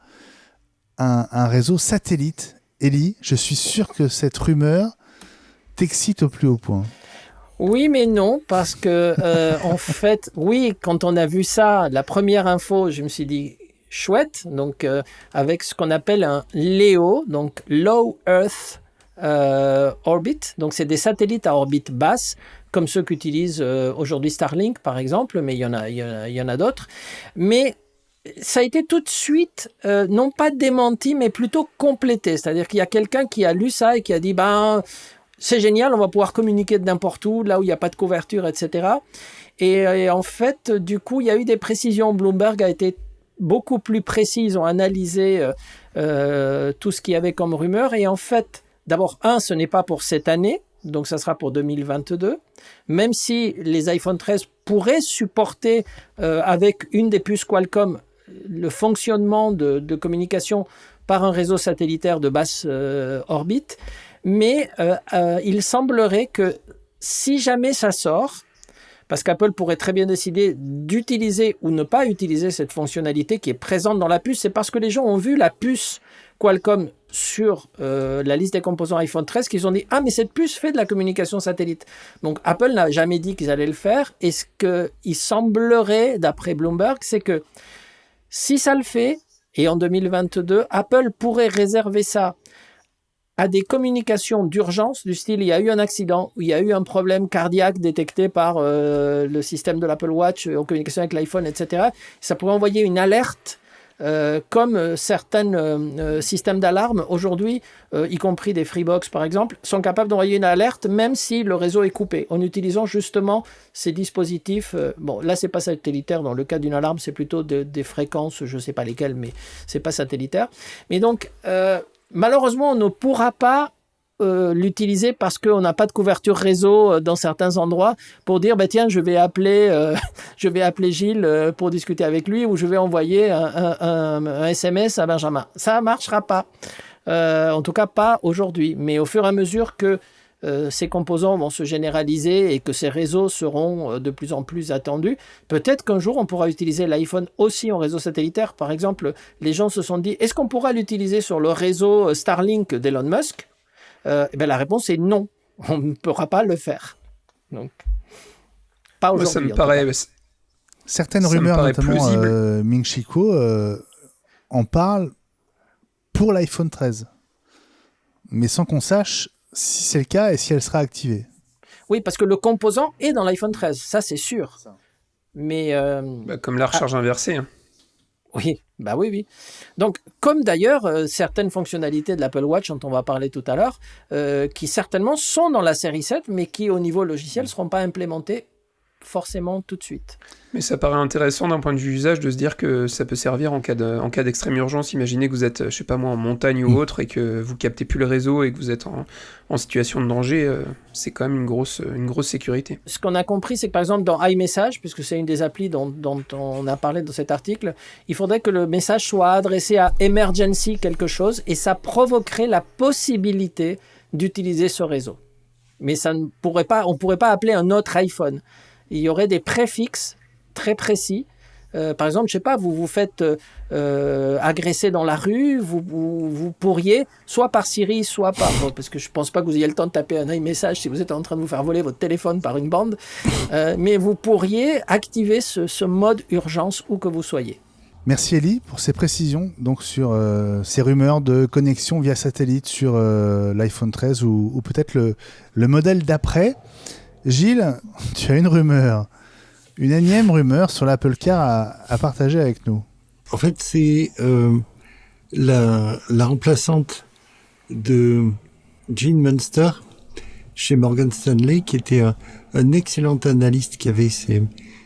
un réseau satellite. Élie, je suis sûr que cette rumeur t'excite au plus haut point. Oui, mais non, parce que en fait, oui, quand on a vu ça, la première info, je me suis dit chouette, donc avec ce qu'on appelle un LEO, donc Low Earth Orbit, donc c'est des satellites à orbite basse, comme ceux qu'utilise aujourd'hui Starlink par exemple, mais il y en a d'autres, mais ça a été tout de suite, non pas démenti, mais plutôt complété, c'est-à-dire qu'il y a quelqu'un qui a lu ça et qui a dit c'est génial, on va pouvoir communiquer de n'importe où, là où il n'y a pas de couverture, etc. Et en fait, du coup, il y a eu des précisions. Bloomberg a été beaucoup plus précis. Ils ont analysé tout ce qu'il y avait comme rumeur. Et en fait, d'abord, ce n'est pas pour cette année, donc ça sera pour 2022. Même si les iPhone 13 pourraient supporter, avec une des puces Qualcomm, le fonctionnement de communication par un réseau satellitaire de basse orbite. Mais il semblerait que si jamais ça sort, parce qu'Apple pourrait très bien décider d'utiliser ou ne pas utiliser cette fonctionnalité qui est présente dans la puce, c'est parce que les gens ont vu la puce Qualcomm sur la liste des composants iPhone 13 qu'ils ont dit « Ah, mais cette puce fait de la communication satellite ». Donc Apple n'a jamais dit qu'ils allaient le faire. Et ce qu'il semblerait, d'après Bloomberg, c'est que si ça le fait, et en 2022, Apple pourrait réserver ça à des communications d'urgence du style il y a eu un accident ou il y a eu un problème cardiaque détecté par le système de l'Apple Watch en communication avec l'iPhone, etc. Ça pourrait envoyer une alerte comme certains systèmes d'alarme aujourd'hui, y compris des Freebox par exemple, sont capables d'envoyer une alerte même si le réseau est coupé en utilisant justement ces dispositifs. Bon, là c'est pas satellitaire, dans le cas d'une alarme c'est plutôt des fréquences, je sais pas lesquelles, mais c'est pas satellitaire. Mais donc malheureusement, on ne pourra pas l'utiliser parce qu'on n'a pas de couverture réseau dans certains endroits pour dire tiens, je vais appeler Gilles pour discuter avec lui ou je vais envoyer un SMS à Benjamin. Ça ne marchera pas. En tout cas, pas aujourd'hui. Mais au fur et à mesure que ces composants vont se généraliser et que ces réseaux seront de plus en plus attendus, peut-être qu'un jour on pourra utiliser l'iPhone aussi en réseau satellitaire. Par exemple, les gens se sont dit, est-ce qu'on pourra l'utiliser sur le réseau Starlink d'Elon Musk ? La réponse est non, on ne pourra pas le faire. Donc, pas aujourd'hui. Ça me paraît... Certaines rumeurs, notamment Ming Chi Kuo, en parlent pour l'iPhone 13, mais sans qu'on sache si c'est le cas et si elle sera activée. Oui, parce que le composant est dans l'iPhone 13, ça c'est sûr. Mais comme la recharge inversée. Hein. Oui, oui. Donc, comme d'ailleurs certaines fonctionnalités de l'Apple Watch dont on va parler tout à l'heure, qui certainement sont dans la série 7, mais qui au niveau logiciel ne seront pas implémentées forcément tout de suite. Mais ça paraît intéressant d'un point de vue usage de se dire que ça peut servir en cas d'extrême urgence. Imaginez que vous êtes, je sais pas moi, en montagne ou autre et que vous captez plus le réseau et que vous êtes en situation de danger, c'est quand même une grosse sécurité. Ce qu'on a compris, c'est que par exemple dans iMessage, puisque c'est une des applis dont on a parlé dans cet article, il faudrait que le message soit adressé à emergency quelque chose et ça provoquerait la possibilité d'utiliser ce réseau. Mais on pourrait pas appeler un autre iPhone. Il y aurait des préfixes très précis. Par exemple, je sais pas, vous vous faites agresser dans la rue, vous pourriez, soit par Siri, soit par... parce que je pense pas que vous ayez le temps de taper un iMessage si vous êtes en train de vous faire voler votre téléphone par une bande, mais vous pourriez activer ce mode urgence où que vous soyez. Merci Élie pour ces précisions donc sur ces rumeurs de connexion via satellite sur l'iPhone 13 ou peut-être le modèle d'après. Gilles, tu as une énième rumeur sur l'Apple Car à partager avec nous. En fait, c'est la remplaçante de Jean Munster chez Morgan Stanley, qui était un excellent analyste qui avait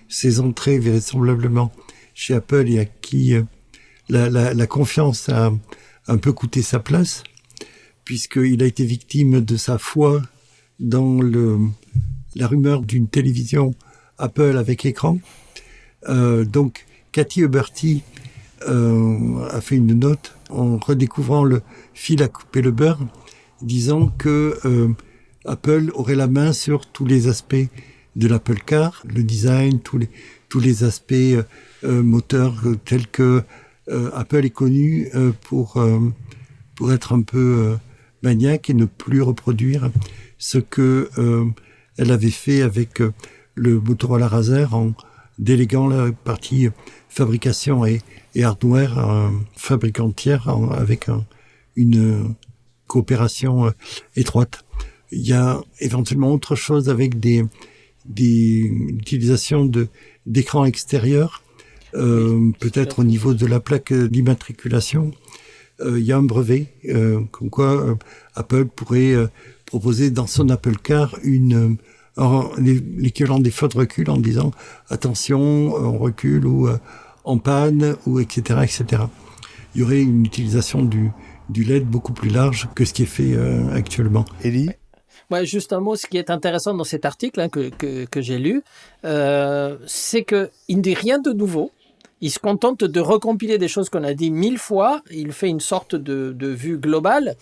ses entrées vraisemblablement chez Apple et à qui la confiance a un peu coûté sa place, puisqu'il a été victime de sa foi dans la rumeur d'une télévision Apple avec écran. Donc, Cathy Huberty a fait une note en redécouvrant le fil à couper le beurre, disant que Apple aurait la main sur tous les aspects de l'Apple Car, le design, tous les aspects moteurs tels que Apple est connu pour être un peu maniaque et ne plus reproduire ce que elle avait fait avec le Motorola Razr en déléguant la partie fabrication et hardware à un fabricant tiers avec une coopération étroite. Il y a éventuellement autre chose avec des utilisations d'écran extérieur, peut-être au niveau de la plaque d'immatriculation. Il y a un brevet, comme quoi Apple pourrait proposer dans son Apple Car l'équivalent des feux de recul en disant attention, on recule ou en panne ou etc. etc. Il y aurait une utilisation du LED beaucoup plus large que ce qui est fait actuellement. Élie ? Ouais, juste un mot, ce qui est intéressant dans cet article que j'ai lu, c'est qu'il ne dit rien de nouveau. Il se contente de recompiler des choses qu'on a dit 1000 fois. Il fait une sorte de vue globale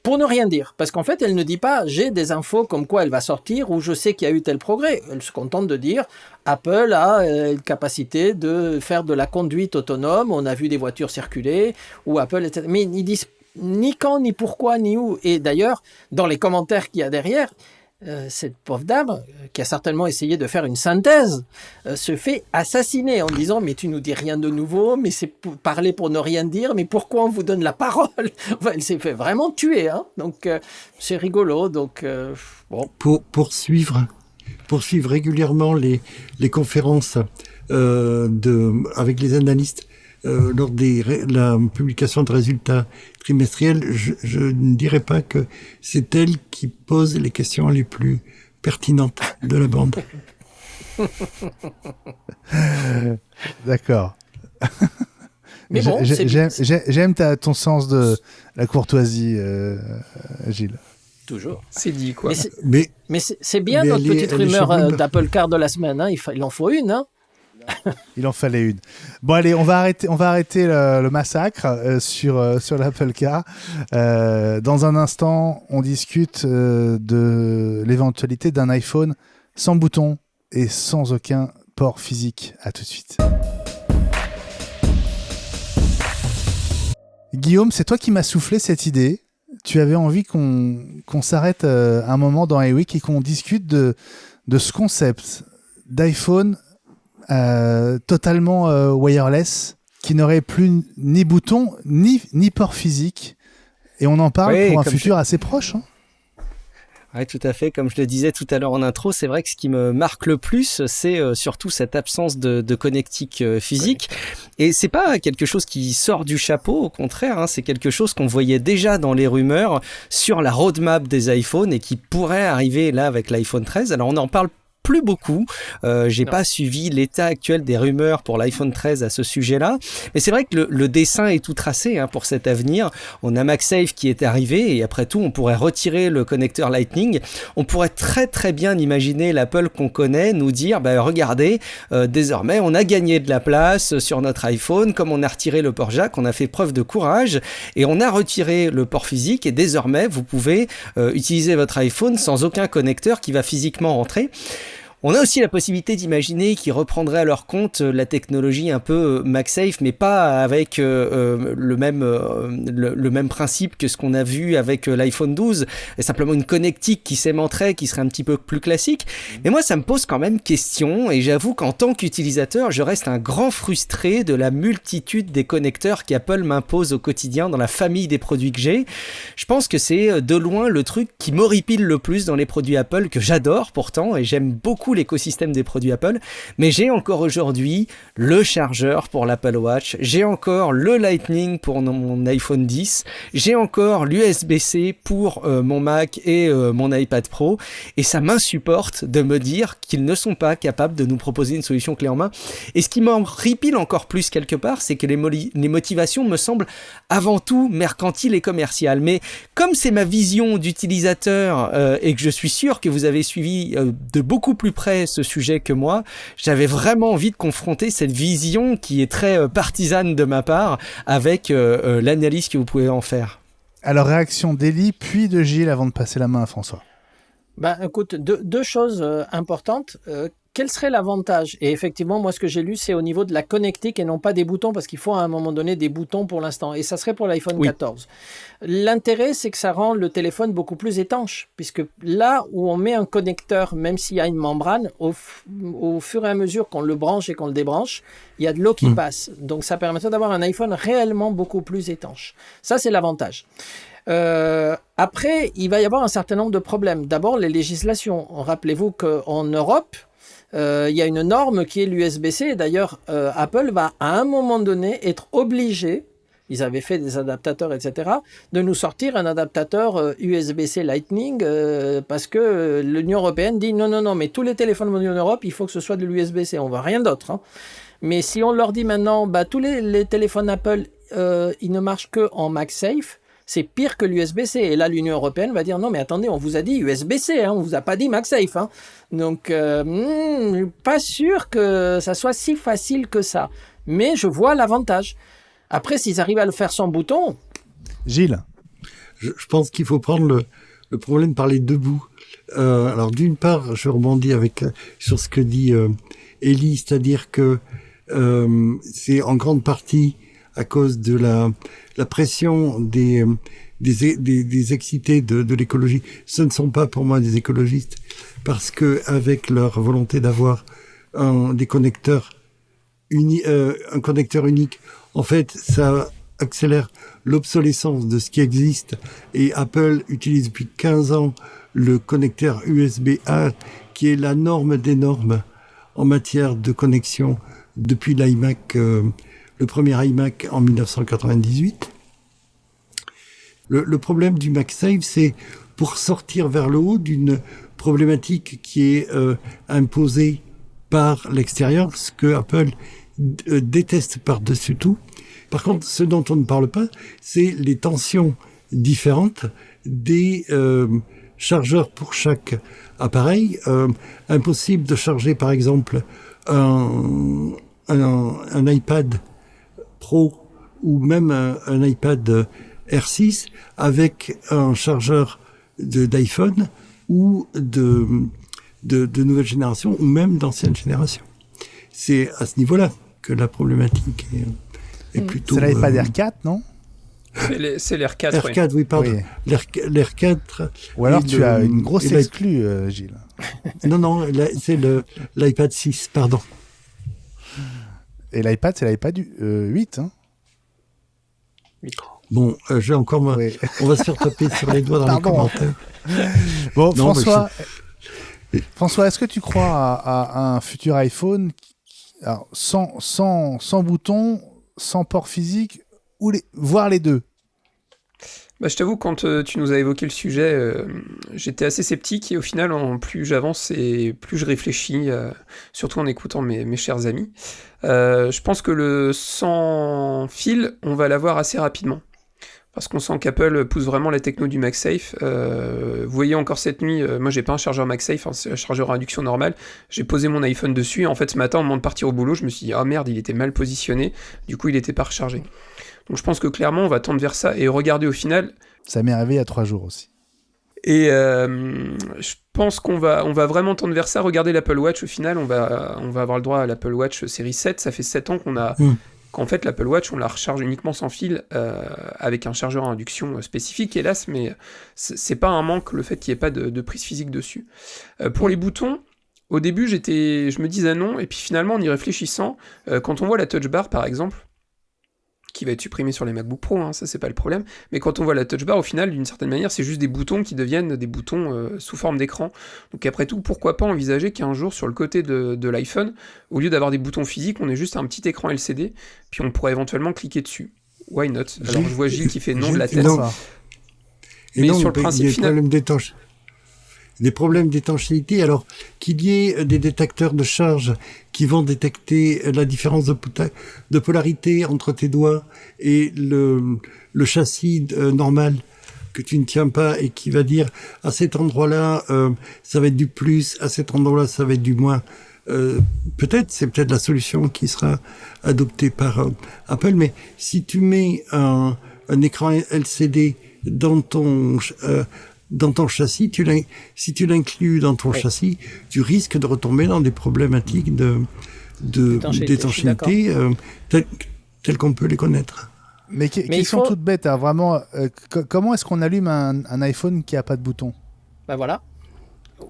pour ne rien dire. Parce qu'en fait, elle ne dit pas « j'ai des infos comme quoi elle va sortir » ou « je sais qu'il y a eu tel progrès ». Elle se contente de dire « Apple a une capacité de faire de la conduite autonome, on a vu des voitures circuler » ou Apple, etc. Mais ils disent ni quand, ni pourquoi, ni où. Et d'ailleurs, dans les commentaires qu'il y a derrière, cette pauvre dame, qui a certainement essayé de faire une synthèse, se fait assassiner en disant « mais tu nous dis rien de nouveau, mais c'est parler pour ne rien dire, mais pourquoi on vous donne la parole ?» Enfin, elle s'est fait vraiment tuer, hein. Donc c'est rigolo. Donc, bon. Pour suivre régulièrement les conférences avec les analystes, lors la publication de résultats trimestriels, je ne dirais pas que c'est elle qui pose les questions les plus pertinentes de la bande. D'accord. Mais bon, j'aime ton sens de la courtoisie, Gilles. Toujours. C'est dit, quoi. Mais c'est bien notre petite rumeur d'Apple Car de la semaine. Hein. Il en faut une, hein. Il en fallait une. Bon allez, on va arrêter le massacre sur l'Apple Car. Dans un instant, on discute de l'éventualité d'un iPhone sans bouton et sans aucun port physique. À tout de suite. Guillaume, c'est toi qui m'as soufflé cette idée. Tu avais envie qu'on s'arrête un moment dans iWeek et qu'on discute de ce concept d'iPhone totalement wireless, qui n'aurait plus ni bouton ni port physique, et on en parle pour un futur assez proche, hein. Oui, tout à fait. Comme je le disais tout à l'heure en intro, c'est vrai que ce qui me marque le plus, c'est surtout cette absence de connectique physique. Oui. Et c'est pas quelque chose qui sort du chapeau, au contraire, hein, c'est quelque chose qu'on voyait déjà dans les rumeurs sur la roadmap des iPhones et qui pourrait arriver là avec l'iPhone 13. Alors on en parle plus beaucoup. J'ai pas suivi l'état actuel des rumeurs pour l'iPhone 13 à ce sujet-là. Mais c'est vrai que le dessin est tout tracé, hein, pour cet avenir. On a MagSafe qui est arrivé et après tout, on pourrait retirer le connecteur Lightning. On pourrait très très bien imaginer l'Apple qu'on connaît nous dire, regardez, désormais on a gagné de la place sur notre iPhone, comme on a retiré le port jack, on a fait preuve de courage et on a retiré le port physique et désormais vous pouvez utiliser votre iPhone sans aucun connecteur qui va physiquement rentrer. On a aussi la possibilité d'imaginer qu'ils reprendraient à leur compte la technologie un peu MagSafe, mais pas avec le même principe que ce qu'on a vu avec l'iPhone 12, et simplement une connectique qui s'aimanterait, qui serait un petit peu plus classique. Mais moi, ça me pose quand même question, et j'avoue qu'en tant qu'utilisateur, je reste un grand frustré de la multitude des connecteurs qu'Apple m'impose au quotidien dans la famille des produits que j'ai. Je pense que c'est de loin le truc qui m'horripile le plus dans les produits Apple, que j'adore pourtant, et j'aime beaucoup beaucoup l'écosystème des produits Apple, mais j'ai encore aujourd'hui le chargeur pour l'Apple Watch, j'ai encore le Lightning pour mon iPhone 10, j'ai encore l'USB-C pour mon Mac et mon iPad Pro, et ça m'insupporte de me dire qu'ils ne sont pas capables de nous proposer une solution clé en main. Et ce qui m'horripile encore plus quelque part, c'est que les motivations me semblent avant tout mercantiles et commerciales. Mais comme c'est ma vision d'utilisateur et que je suis sûr que vous avez suivi de beaucoup plus près ce sujet que moi, j'avais vraiment envie de confronter cette vision qui est très partisane de ma part avec l'analyse que vous pouvez en faire. Alors, réaction d'Élie, puis de Gilles avant de passer la main à François. Écoute, deux choses importantes. Quel serait l'avantage ? Et effectivement, moi, ce que j'ai lu, c'est au niveau de la connectique et non pas des boutons, parce qu'il faut à un moment donné des boutons pour l'instant. Et ça serait pour l'iPhone 14. L'intérêt, c'est que ça rend le téléphone beaucoup plus étanche, puisque là où on met un connecteur, même s'il y a une membrane, au fur et à mesure qu'on le branche et qu'on le débranche, il y a de l'eau qui passe. Donc, ça permettrait d'avoir un iPhone réellement beaucoup plus étanche. Ça, c'est l'avantage. Après, il va y avoir un certain nombre de problèmes. D'abord, les législations. Rappelez-vous qu'en Europe, il y a une norme qui est l'USB-C. D'ailleurs, Apple va à un moment donné être obligé, ils avaient fait des adaptateurs, etc., de nous sortir un adaptateur USB-C Lightning parce que l'Union européenne dit non, mais tous les téléphones vendus en Europe, il faut que ce soit de l'USB-C. On ne veut rien d'autre. Hein. Mais si on leur dit maintenant, tous les téléphones Apple, ils ne marchent qu'en MagSafe, c'est pire que l'USB-C. Et là, l'Union européenne va dire, non, mais attendez, on vous a dit USB-C, hein, on ne vous a pas dit MagSafe. Hein. Donc, pas sûr que ça soit si facile que ça. Mais je vois l'avantage. Après, s'ils arrivent à le faire sans bouton... Gilles. Je pense qu'il faut prendre le problème par les deux bouts. Alors, d'une part, je rebondis sur ce que dit Élie, c'est-à-dire que c'est en grande partie à cause de la pression des excités de l'écologie. Ce ne sont pas pour moi des écologistes, parce que avec leur volonté d'avoir un connecteur unique, en fait, ça accélère l'obsolescence de ce qui existe. Et Apple utilise depuis 15 ans le connecteur USB-A, qui est la norme des normes en matière de connexion depuis l'iMac. Le premier iMac en 1998. Le problème du MagSafe, c'est pour sortir vers le haut d'une problématique qui est imposée par l'extérieur, ce que Apple déteste par-dessus tout. Par contre, ce dont on ne parle pas, c'est les tensions différentes des chargeurs pour chaque appareil. Impossible de charger, par exemple, un iPad Pro ou même un iPad R6 avec un chargeur d'iPhone ou de nouvelle génération ou même d'ancienne génération. C'est à ce niveau-là que la problématique est plutôt... C'est l'iPad R4, non ? C'est l'R4, R4, oui, pardon. Oui. L'R4... Ou alors tu as une grosse exclue, Gilles. Non, c'est l'iPad 6, pardon. Et l'iPad, c'est l'iPad 8, hein. Bon, je vais encore... Oui. On va se faire taper sur les doigts dans les commentaires. Bon, Non, François, est-ce que tu crois à un futur iPhone sans bouton, sans port physique, voire les deux ? Je t'avoue, quand tu nous as évoqué le sujet, j'étais assez sceptique, et au final, plus j'avance et plus je réfléchis, surtout en écoutant mes chers amis. Je pense que le sans fil, on va l'avoir assez rapidement. Parce qu'on sent qu'Apple pousse vraiment la techno du MagSafe. Vous voyez, encore cette nuit, moi j'ai pas un chargeur MagSafe, c'est un chargeur à induction normale. J'ai posé mon iPhone dessus, et en fait ce matin, au moment de partir au boulot, je me suis dit, ah merde, il était mal positionné, du coup il était pas rechargé. Donc je pense que clairement, on va tendre vers ça, et regardez au final... Ça m'est arrivé il y a 3 jours aussi. Et je pense qu'on va vraiment tendre vers ça. Regardez l'Apple Watch, au final, on va avoir le droit à l'Apple Watch série 7. Ça fait 7 ans qu'en fait, l'Apple Watch, on la recharge uniquement sans fil, avec un chargeur à induction spécifique, hélas, mais c'est pas un manque le fait qu'il n'y ait pas de prise physique dessus. Pour les boutons, au début, je me disais non, et puis finalement, en y réfléchissant, quand on voit la Touch Bar, par exemple, qui va être supprimé sur les MacBook Pro, hein, ça c'est pas le problème. Mais quand on voit la Touch Bar, au final, d'une certaine manière, c'est juste des boutons qui deviennent des boutons sous forme d'écran. Donc après tout, pourquoi pas envisager qu'un jour, sur le côté de l'iPhone, au lieu d'avoir des boutons physiques, on ait juste un petit écran LCD, puis on pourrait éventuellement cliquer dessus. Why not? Alors je vois Gilles qui fait non de la tête. Non. Mais non, sur le principe final... Des problèmes d'étanchéité, alors qu'il y ait des détecteurs de charge qui vont détecter la différence de polarité entre tes doigts et le châssis normal que tu ne tiens pas et qui va dire à cet endroit-là ça va être du plus, à cet endroit-là ça va être du moins. C'est peut-être la solution qui sera adoptée par Apple, mais si tu mets un écran LCD dans ton châssis, si tu l'inclus dans ton châssis, tu risques de retomber dans des problématiques d'étanchéité telles qu'on peut les connaître. Mais question toute bête, hein, vraiment, comment est-ce qu'on allume un iPhone qui n'a pas de bouton? Ben voilà.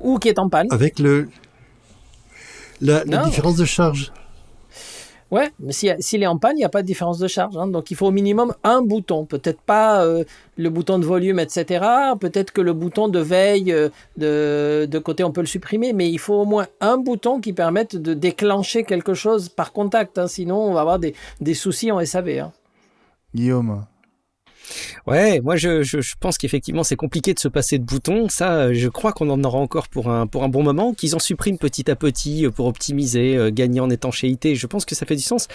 Ou qui est en panne. Avec la différence de charge. Ouais, mais s'il est en panne, il n'y a pas de différence de charge. Hein. Donc, il faut au minimum un bouton. Peut-être pas le bouton de volume, etc. Peut-être que le bouton de veille de côté, on peut le supprimer. Mais il faut au moins un bouton qui permette de déclencher quelque chose par contact. Hein. Sinon, on va avoir des soucis en SAV. Hein. Guillaume? Ouais, moi je pense qu'effectivement c'est compliqué de se passer de boutons. Ça, je crois qu'on en aura encore pour un bon moment, qu'ils en suppriment petit à petit pour optimiser, gagner en étanchéité. Je pense que ça fait du sens.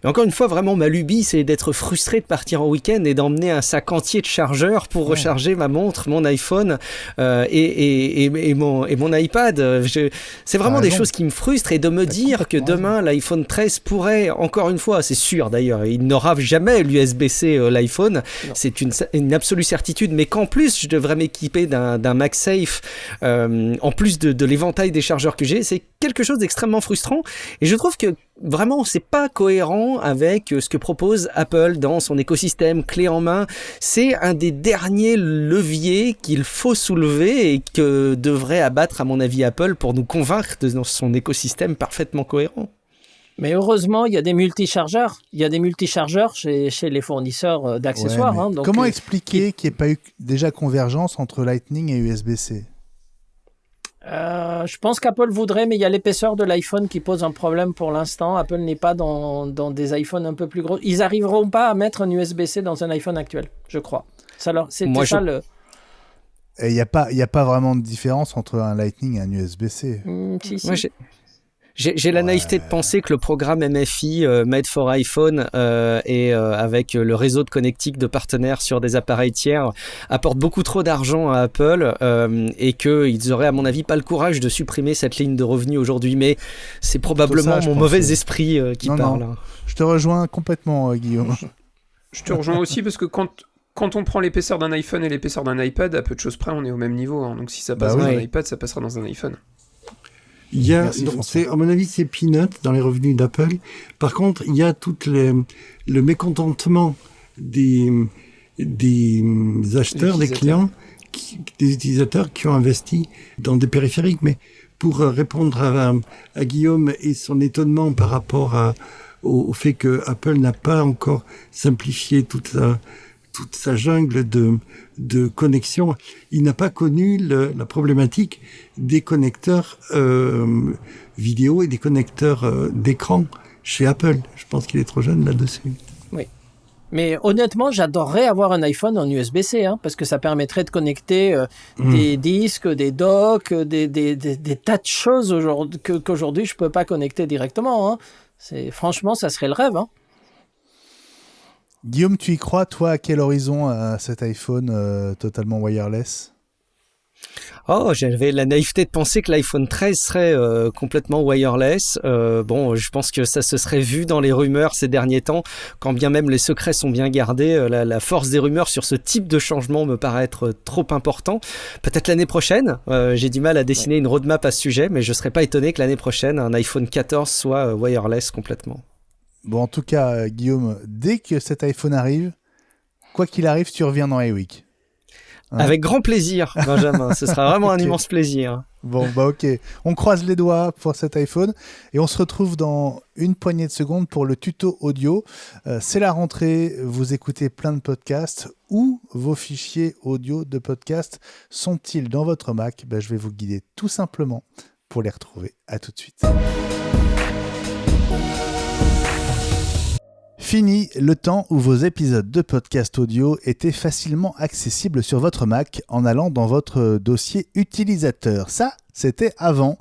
Mais encore une fois, vraiment ma lubie, c'est d'être frustré de partir en week-end et d'emmener un sac entier de chargeurs pour recharger ma montre, mon iPhone et mon iPad. C'est vraiment des choses qui me frustrent, et de me dire que demain l'iPhone 13 pourrait, encore une fois, c'est sûr d'ailleurs, il n'aura jamais l'USB-C l'iPhone. C'est une absolue certitude, mais qu'en plus je devrais m'équiper d'un MagSafe en plus de l'éventail des chargeurs que j'ai, c'est quelque chose d'extrêmement frustrant, et je trouve que vraiment c'est pas cohérent avec ce que propose Apple dans son écosystème clé en main. C'est un des derniers leviers qu'il faut soulever et que devrait abattre à mon avis Apple pour nous convaincre de son écosystème parfaitement cohérent. Mais heureusement, il y a des multichargeurs. Il y a des multichargeurs chez les fournisseurs d'accessoires. Ouais, donc, comment expliquer qu'il n'y ait pas eu déjà convergence entre Lightning et USB-C? Je pense qu'Apple voudrait, mais il y a l'épaisseur de l'iPhone qui pose un problème pour l'instant. Apple n'est pas dans des iPhones un peu plus gros. Ils n'arriveront pas à mettre un USB-C dans un iPhone actuel, je crois. Et il n'y a pas vraiment de différence entre un Lightning et un USB-C. Si. Moi, j'ai la naïveté de penser que le programme MFI Made for iPhone et avec le réseau de connectique de partenaires sur des appareils tiers apporte beaucoup trop d'argent à Apple et qu'ils auraient à mon avis pas le courage de supprimer cette ligne de revenus aujourd'hui, mais c'est probablement mon mauvais esprit qui parle. Non. Je te rejoins complètement, Guillaume. Je te rejoins aussi parce que quand on prend l'épaisseur d'un iPhone et l'épaisseur d'un iPad, à peu de choses près, on est au même niveau. Hein. Donc si ça passe dans un iPad, ça passera dans un iPhone. À mon avis, c'est peanut dans les revenus d'Apple. Par contre, il y a tout le mécontentement des acheteurs, des clients, des utilisateurs qui ont investi dans des périphériques. Mais pour répondre à Guillaume et son étonnement par rapport au fait que Apple n'a pas encore simplifié toute sa jungle de connexions, il n'a pas connu la problématique des connecteurs vidéo et des connecteurs d'écran chez Apple. Je pense qu'il est trop jeune là-dessus. Oui. Mais honnêtement, j'adorerais avoir un iPhone en USB-C, parce que ça permettrait de connecter des disques, des docks, des tas de choses qu'aujourd'hui je ne peux pas connecter directement. Franchement, ça serait le rêve. Guillaume, tu y crois, toi, à quel horizon cet iPhone totalement wireless? Oh, j'avais la naïveté de penser que l'iPhone 13 serait complètement wireless. Je pense que ça se serait vu dans les rumeurs ces derniers temps, quand bien même les secrets sont bien gardés. La force des rumeurs sur ce type de changement me paraît être trop important. Peut-être l'année prochaine. J'ai du mal à dessiner une roadmap à ce sujet, mais je ne serais pas étonné que l'année prochaine, un iPhone 14 soit wireless complètement. Bon, en tout cas, Guillaume, dès que cet iPhone arrive, quoi qu'il arrive, tu reviens dans iWeek. Hein. Avec grand plaisir, Benjamin. Ce sera vraiment un immense plaisir. Bon, bah ok. On croise les doigts pour cet iPhone et on se retrouve dans une poignée de secondes pour le tuto audio. C'est la rentrée, vous écoutez plein de podcasts. Où vos fichiers audio de podcast sont-ils dans votre Mac ? Je vais vous guider tout simplement pour les retrouver. À tout de suite. Fini le temps où vos épisodes de podcast audio étaient facilement accessibles sur votre Mac en allant dans votre dossier utilisateur. Ça, c'était avant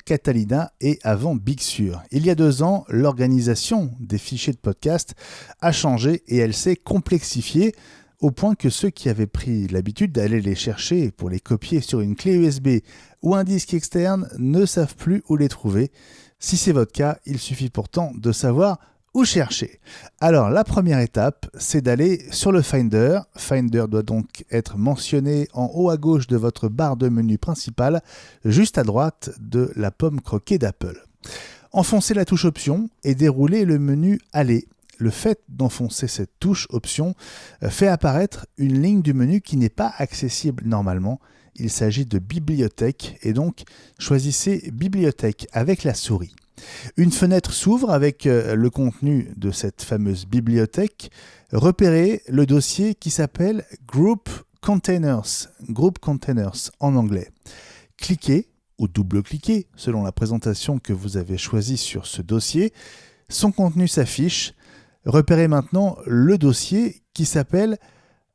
Catalina et avant Big Sur. Il y a 2 ans, l'organisation des fichiers de podcast a changé et elle s'est complexifiée au point que ceux qui avaient pris l'habitude d'aller les chercher pour les copier sur une clé USB ou un disque externe ne savent plus où les trouver. Si c'est votre cas, il suffit pourtant de savoir où chercher. Alors, la première étape, c'est d'aller sur le Finder. Finder doit donc être mentionné en haut à gauche de votre barre de menu principale, juste à droite de la pomme croquée d'Apple. Enfoncez la touche Option et déroulez le menu Aller. Le fait d'enfoncer cette touche Option fait apparaître une ligne du menu qui n'est pas accessible normalement. Il s'agit de Bibliothèque et donc choisissez Bibliothèque avec la souris. Une fenêtre s'ouvre avec le contenu de cette fameuse bibliothèque. Repérez le dossier qui s'appelle Group Containers en anglais. Cliquez ou double-cliquez selon la présentation que vous avez choisie sur ce dossier. Son contenu s'affiche. Repérez maintenant le dossier qui s'appelle,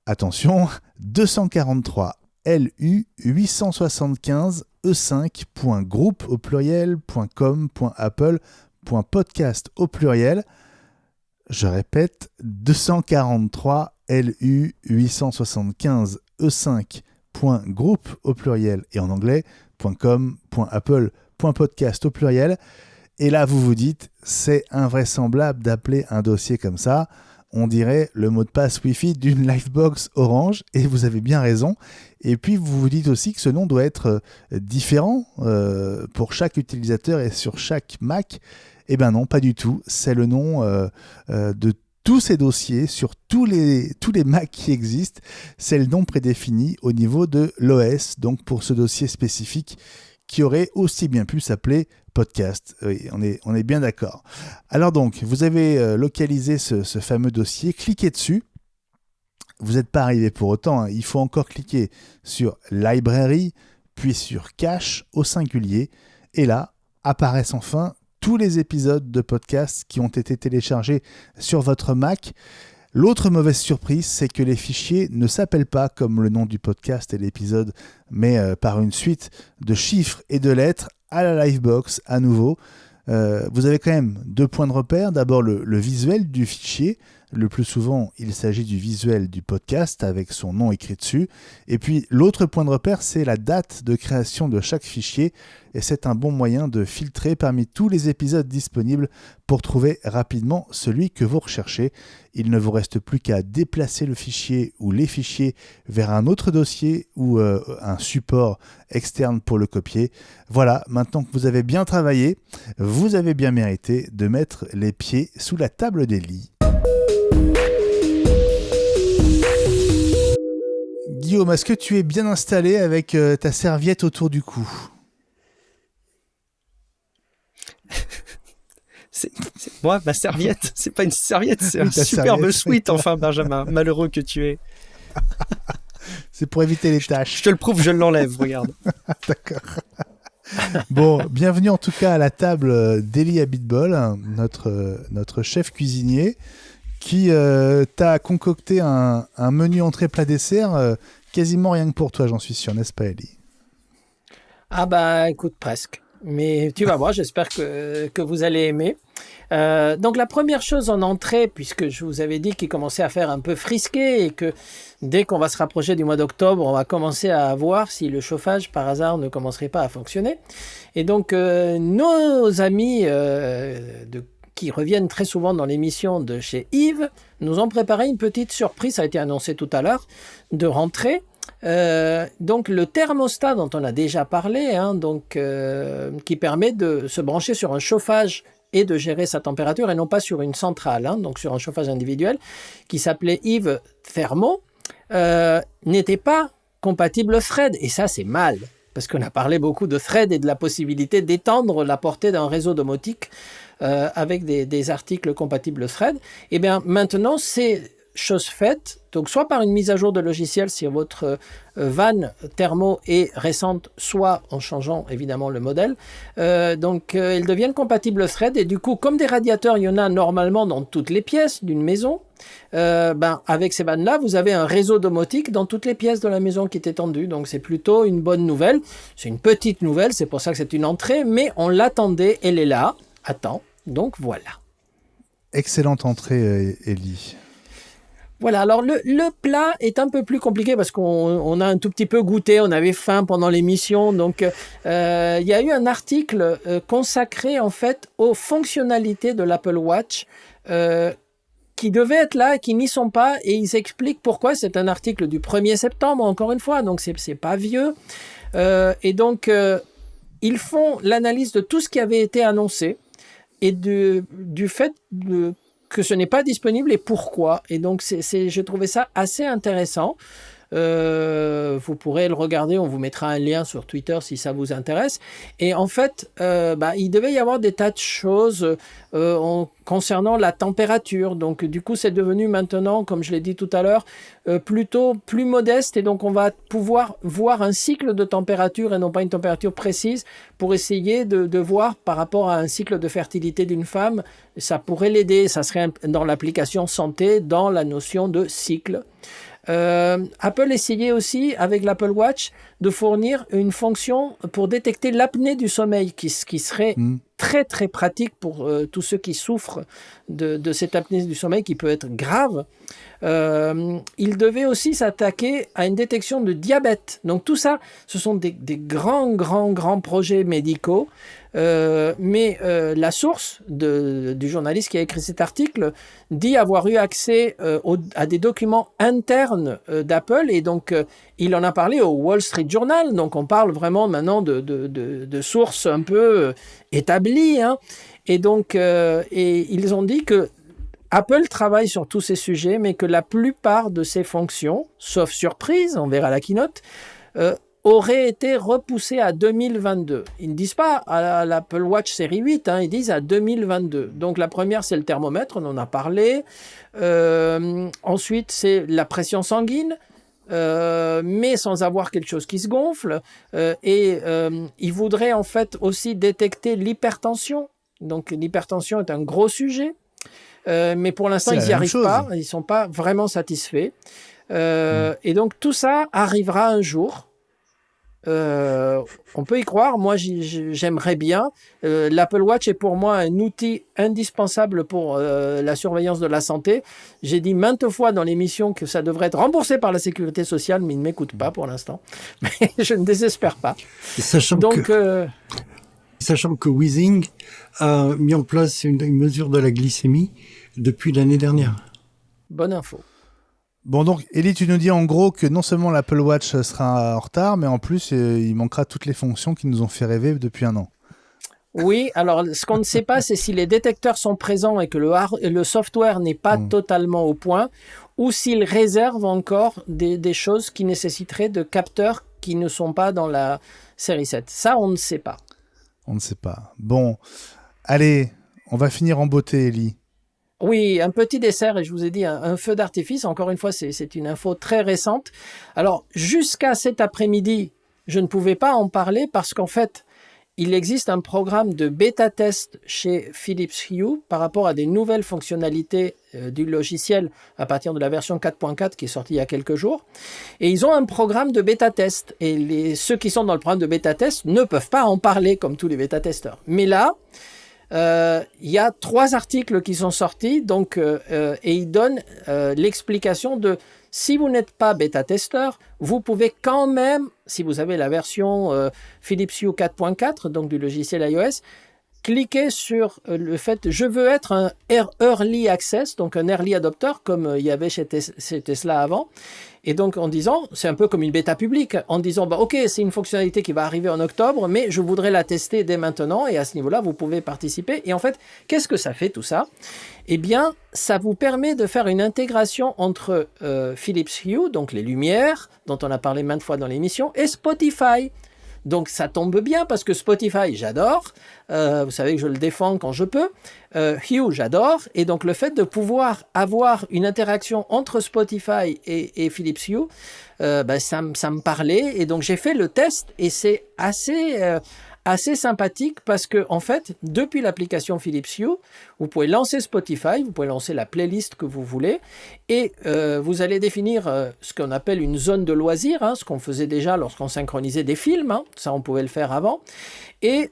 attention, 243 LU 875 e5.group au pluriel.com.apple.podcast au pluriel. Je répète, 243 LU 875 e5.group au pluriel et en anglais .com.apple.podcast au pluriel. Et là, vous vous dites, c'est invraisemblable d'appeler un dossier comme ça. On dirait le mot de passe Wi-Fi d'une Livebox Orange, et vous avez bien raison. Et puis, vous vous dites aussi que ce nom doit être différent pour chaque utilisateur et sur chaque Mac. Eh bien non, pas du tout. C'est le nom de tous ces dossiers sur tous les Macs qui existent. C'est le nom prédéfini au niveau de l'OS, donc pour ce dossier spécifique qui aurait aussi bien pu s'appeler podcast. Oui, on est bien d'accord. Alors donc, vous avez localisé ce fameux dossier, cliquez dessus. Vous n'êtes pas arrivé pour autant, hein. Il faut encore cliquer sur Library, puis sur Cache au singulier. Et là, apparaissent enfin tous les épisodes de podcast qui ont été téléchargés sur votre Mac. L'autre mauvaise surprise, c'est que les fichiers ne s'appellent pas comme le nom du podcast et l'épisode, mais par une suite de chiffres et de lettres à la Livebox à nouveau. Vous avez quand même 2 points de repère. D'abord le visuel du fichier. Le plus souvent, il s'agit du visuel du podcast avec son nom écrit dessus. Et puis l'autre point de repère, c'est la date de création de chaque fichier. Et c'est un bon moyen de filtrer parmi tous les épisodes disponibles pour trouver rapidement celui que vous recherchez. Il ne vous reste plus qu'à déplacer le fichier ou les fichiers vers un autre dossier ou un support externe pour le copier. Voilà, maintenant que vous avez bien travaillé, vous avez bien mérité de mettre les pieds sous la table des lits. Guillaume, est-ce que tu es bien installé avec ta serviette autour du cou ? C'est moi, ma serviette. C'est pas une serviette, c'est Oui, un ta superbe serviette. sweat, enfin, Benjamin. Malheureux que tu es. C'est pour éviter les tâches. Je te le prouve, je l'enlève, regarde. D'accord. Bon, bienvenue en tout cas à la table d'Eli Habitbol, notre chef cuisinier, qui t'a concocté un menu entrée plat dessert quasiment rien que pour toi, j'en suis sûr, n'est-ce pas Eli ? Ah bah écoute, presque. Mais tu vas voir, j'espère que vous allez aimer. Donc la première chose en entrée, puisque je vous avais dit qu'il commençait à faire un peu frisqué et que dès qu'on va se rapprocher du mois d'octobre, on va commencer à voir si le chauffage par hasard ne commencerait pas à fonctionner. Et donc nos amis qui reviennent très souvent dans l'émission de chez Yves nous ont préparé une petite surprise, ça a été annoncé tout à l'heure, de rentrée. Donc le thermostat dont on a déjà parlé, qui permet de se brancher sur un chauffage et de gérer sa température et non pas sur une centrale, donc sur un chauffage individuel qui s'appelait Yves Thermo. n'était pas compatible Thread. Et ça, c'est mal. Parce qu'on a parlé beaucoup de Thread et de la possibilité d'étendre la portée d'un réseau domotique avec des articles compatibles Thread. Et bien maintenant, c'est chose faite. Donc soit par une mise à jour de logiciel si votre vanne thermo est récente, soit en changeant évidemment le modèle. Ils deviennent compatibles Thread. Et du coup, comme des radiateurs, il y en a normalement dans toutes les pièces d'une maison. Avec ces vannes-là, vous avez un réseau domotique dans toutes les pièces de la maison qui est étendu. Donc, c'est plutôt une bonne nouvelle. C'est une petite nouvelle, c'est pour ça que c'est une entrée, mais on l'attendait, elle est là. Attends, donc voilà. Excellente entrée, Élie. Voilà, alors le plat est un peu plus compliqué parce qu'on a un tout petit peu goûté, on avait faim pendant l'émission. Donc, il y a eu un article consacré en fait aux fonctionnalités de l'Apple Watch qui devaient être là et qui n'y sont pas, et ils expliquent pourquoi. C'est un article du 1er septembre, encore une fois, donc c'est pas vieux. Ils font l'analyse de tout ce qui avait été annoncé et du fait que ce n'est pas disponible et pourquoi. Et donc, j'ai trouvé ça assez intéressant. Vous pourrez le regarder, on vous mettra un lien sur Twitter si ça vous intéresse. Et en fait, il devait y avoir des tas de choses concernant la température. Donc du coup, c'est devenu maintenant, comme je l'ai dit tout à l'heure, plutôt plus modeste. Et donc on va pouvoir voir un cycle de température et non pas une température précise pour essayer de voir par rapport à un cycle de fertilité d'une femme. Ça pourrait l'aider, ça serait dans l'application santé, dans la notion de cycle. Apple essayait aussi, avec l'Apple Watch, de fournir une fonction pour détecter l'apnée du sommeil, qui serait très très pratique pour tous ceux qui souffrent de cette apnée du sommeil, qui peut être grave. Il devait aussi s'attaquer à une détection de diabète. Donc tout ça, ce sont des grands projets médicaux. Mais la source du journaliste qui a écrit cet article dit avoir eu accès à des documents internes d'Apple, et donc il en a parlé au Wall Street Journal. Donc on parle vraiment maintenant de sources un peu établies, hein. Et donc ils ont dit que Apple travaille sur tous ces sujets, mais que la plupart de ces fonctions, sauf surprise, on verra la keynote, auraient été repoussées à 2022. Ils ne disent pas à l'Apple Watch série 8, hein, ils disent à 2022. Donc la première, c'est le thermomètre, on en a parlé. Ensuite, c'est la pression sanguine, mais sans avoir quelque chose qui se gonfle. Ils voudraient en fait aussi détecter l'hypertension. Donc l'hypertension est un gros sujet. Mais pour l'instant, ils n'y arrivent pas. Ils ne sont pas vraiment satisfaits. Et donc, tout ça arrivera un jour. On peut y croire. Moi, j'aimerais bien. L'Apple Watch est pour moi un outil indispensable pour la surveillance de la santé. J'ai dit maintes fois dans l'émission que ça devrait être remboursé par la sécurité sociale, mais ils ne m'écoutent pas pour l'instant. Mais je ne désespère pas. Sachant que Weezing a mis en place une mesure de la glycémie depuis l'année dernière. Bonne info. Bon, donc, Élie, tu nous dis en gros que non seulement l'Apple Watch sera en retard, mais en plus, il manquera toutes les fonctions qui nous ont fait rêver depuis un an. Oui, alors ce qu'on ne sait pas, c'est si les détecteurs sont présents et que le software n'est pas totalement au point, ou s'ils réservent encore des choses qui nécessiteraient de capteurs qui ne sont pas dans la série 7. Ça, on ne sait pas. On ne sait pas. Bon, allez, on va finir en beauté, Élie. Oui, un petit dessert, et je vous ai dit un feu d'artifice. Encore une fois, c'est une info très récente. Alors, jusqu'à cet après-midi, je ne pouvais pas en parler parce qu'en fait, il existe un programme de bêta-test chez Philips Hue par rapport à des nouvelles fonctionnalités du logiciel à partir de la version 4.4 qui est sortie il y a quelques jours. Et ils ont un programme de bêta-test. Et ceux qui sont dans le programme de bêta-test ne peuvent pas en parler comme tous les bêta-testeurs. Mais là, il y a 3 articles qui sont sortis, et ils donnent l'explication de si vous n'êtes pas bêta-testeur, vous pouvez quand même, si vous avez la version Philips Hue 4.4, donc du logiciel iOS, cliquez sur le fait je veux être un early access, donc un early adopter comme il y avait chez Tesla avant. Et donc en disant, c'est un peu comme une bêta publique, en disant ok, c'est une fonctionnalité qui va arriver en octobre, mais je voudrais la tester dès maintenant, et à ce niveau-là, vous pouvez participer. Et en fait, qu'est-ce que ça fait tout ça? Eh bien, ça vous permet de faire une intégration entre Philips Hue, donc les lumières, dont on a parlé maintes fois dans l'émission, et Spotify. Donc ça tombe bien parce que Spotify, j'adore. Vous savez que je le défends quand je peux. Hue, j'adore. Et donc le fait de pouvoir avoir une interaction entre Spotify et Philips Hue, ça me parlait. Et donc j'ai fait le test et c'est assez sympathique parce que en fait, depuis l'application Philips Hue, vous pouvez lancer Spotify, vous pouvez lancer la playlist que vous voulez et vous allez définir ce qu'on appelle une zone de loisirs, ce qu'on faisait déjà lorsqu'on synchronisait des films, ça on pouvait le faire avant. Et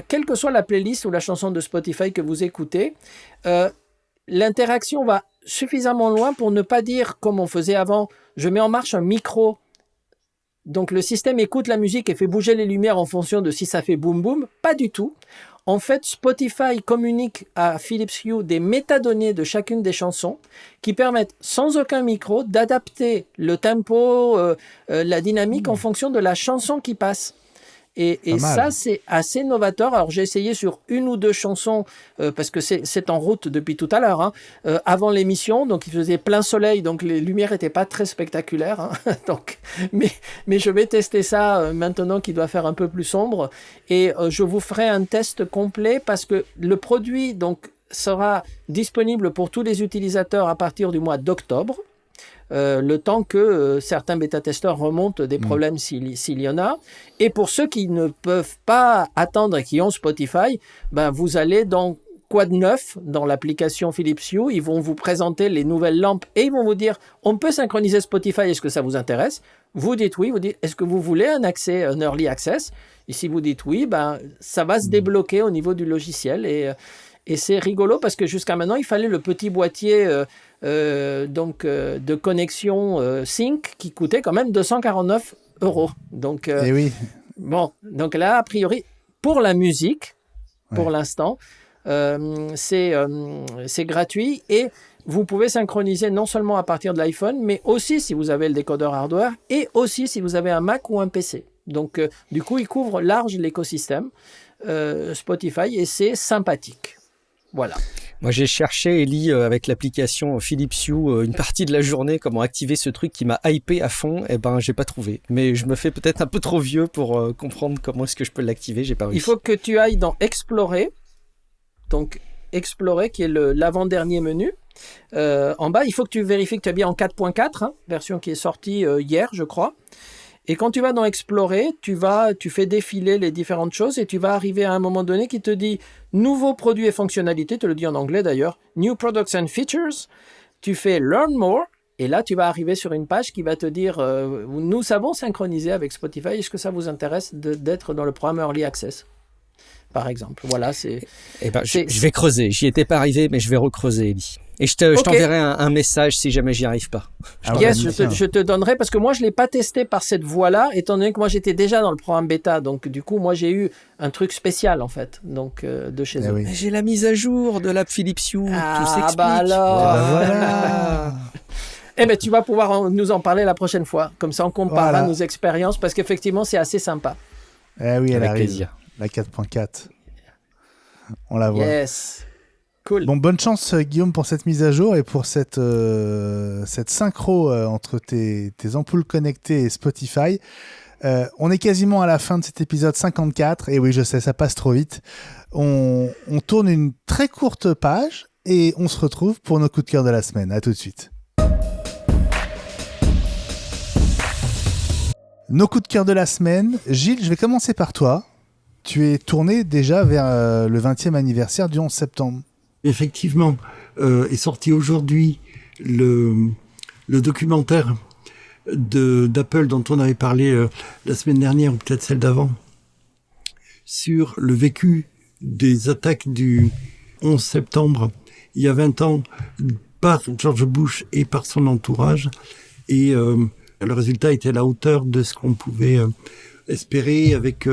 quelle que soit la playlist ou la chanson de Spotify que vous écoutez, l'interaction va suffisamment loin pour ne pas dire comme on faisait avant, je mets en marche un micro. Donc le système écoute la musique et fait bouger les lumières en fonction de si ça fait boum boum. Pas du tout. En fait, Spotify communique à Philips Hue des métadonnées de chacune des chansons qui permettent sans aucun micro d'adapter le tempo, la dynamique en fonction de la chanson qui passe. Et ça, c'est assez novateur. Alors, j'ai essayé sur une ou deux chansons, parce que c'est en route depuis tout à l'heure, avant l'émission. Donc, il faisait plein soleil, donc les lumières n'étaient pas très spectaculaires. Donc, mais je vais tester ça maintenant qu'il doit faire un peu plus sombre. Et je vous ferai un test complet parce que le produit donc, sera disponible pour tous les utilisateurs à partir du mois d'octobre. Le temps que certains bêta-testeurs remontent des problèmes s'il y en a. Et pour ceux qui ne peuvent pas attendre et qui ont Spotify, vous allez dans Quad 9, dans l'application Philips Hue, ils vont vous présenter les nouvelles lampes et ils vont vous dire, on peut synchroniser Spotify, est-ce que ça vous intéresse? Vous dites oui, vous dites, est-ce que vous voulez un early access? Et si vous dites oui, ça va se débloquer au niveau du logiciel et c'est rigolo parce que jusqu'à maintenant, il fallait le petit boîtier de connexion Sync qui coûtait quand même 249 €. Donc, oui. Bon, donc là, a priori, pour la musique, pour l'instant, c'est gratuit et vous pouvez synchroniser non seulement à partir de l'iPhone, mais aussi si vous avez le décodeur hardware et aussi si vous avez un Mac ou un PC. Donc, du coup, il couvre large l'écosystème Spotify et c'est sympathique. Voilà. Moi, j'ai cherché, Ellie, avec l'application Philips Hue, une partie de la journée, comment activer ce truc qui m'a hypé à fond. J'ai pas trouvé. Mais je me fais peut-être un peu trop vieux pour comprendre comment est-ce que je peux l'activer. J'ai pas réussi. Il faut que tu ailles dans Explorer. Donc, Explorer, qui est l'avant-dernier menu. En bas, il faut que tu vérifies que tu es bien en 4.4, version qui est sortie hier, je crois. Et quand tu vas dans Explorer, tu fais défiler les différentes choses et tu vas arriver à un moment donné qui te dit nouveaux produits et fonctionnalités, te le dit en anglais d'ailleurs, New Products and Features. Tu fais Learn More et là tu vas arriver sur une page qui va te dire nous savons synchroniser avec Spotify, est-ce que ça vous intéresse d'être dans le programme Early Access par exemple. Voilà, je vais creuser. J'y étais pas arrivé, mais je vais recreuser, Ellie. Et je t'enverrai un message si jamais j'y arrive pas. Je te donnerai, parce que moi, je ne l'ai pas testé par cette voie-là, étant donné que moi, j'étais déjà dans le programme bêta. Donc, du coup, moi, j'ai eu un truc spécial, en fait, donc, de chez eux. Oui. Mais j'ai la mise à jour de l'app Philips Hue. Tout s'explique. Alors Voilà. tu vas pouvoir nous en parler la prochaine fois. Comme ça, on comparera nos expériences, parce qu'effectivement, c'est assez sympa. Oui, elle avec arrive. Plaisir. La 4.4. On la voit. Yes. Cool. Bon, bonne chance Guillaume pour cette mise à jour et pour cette synchro entre tes ampoules connectées et Spotify. On est quasiment à la fin de cet épisode 54 et oui, je sais, ça passe trop vite. On tourne une très courte page et on se retrouve pour nos coups de cœur de la semaine. À tout de suite. Nos coups de cœur de la semaine. Gilles, je vais commencer par toi. Tu es tourné déjà vers le 20e anniversaire du 11 septembre. Effectivement, est sorti aujourd'hui le documentaire d'Apple dont on avait parlé la semaine dernière ou peut-être celle d'avant sur le vécu des attaques du 11 septembre il y a 20 ans par George Bush et par son entourage et le résultat était à la hauteur de ce qu'on pouvait espérer avec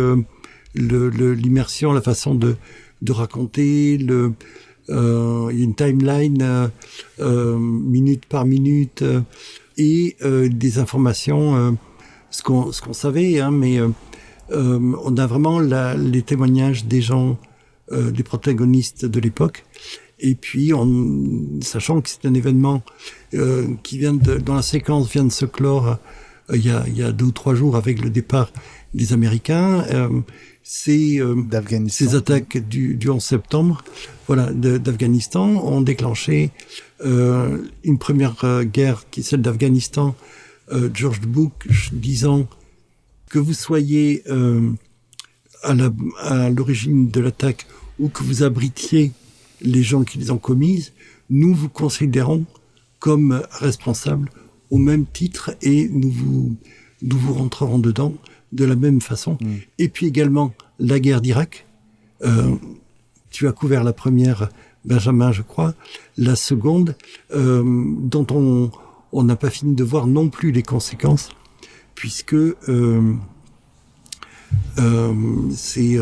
l'immersion, la façon de de raconter il y a une timeline minute par minute et des informations, ce qu'on savait, hein, mais on a vraiment les témoignages des gens, des protagonistes de l'époque. Et puis, sachant que c'est un événement dont la séquence vient de se clore il y a 2 ou 3 jours avec le départ des Américains, ces attaques du 11 septembre, voilà, d'Afghanistan ont déclenché une première guerre qui est celle d'Afghanistan. George Bush disant que vous soyez à l'origine de l'attaque ou que vous abritiez les gens qui les ont commises, nous vous considérons comme responsables au même titre et nous vous rentrerons dedans de la même façon. Et puis également la guerre d'Irak. Tu as couvert la première, Benjamin, je crois. La seconde, dont on n'a pas fini de voir non plus les conséquences, puisque c'est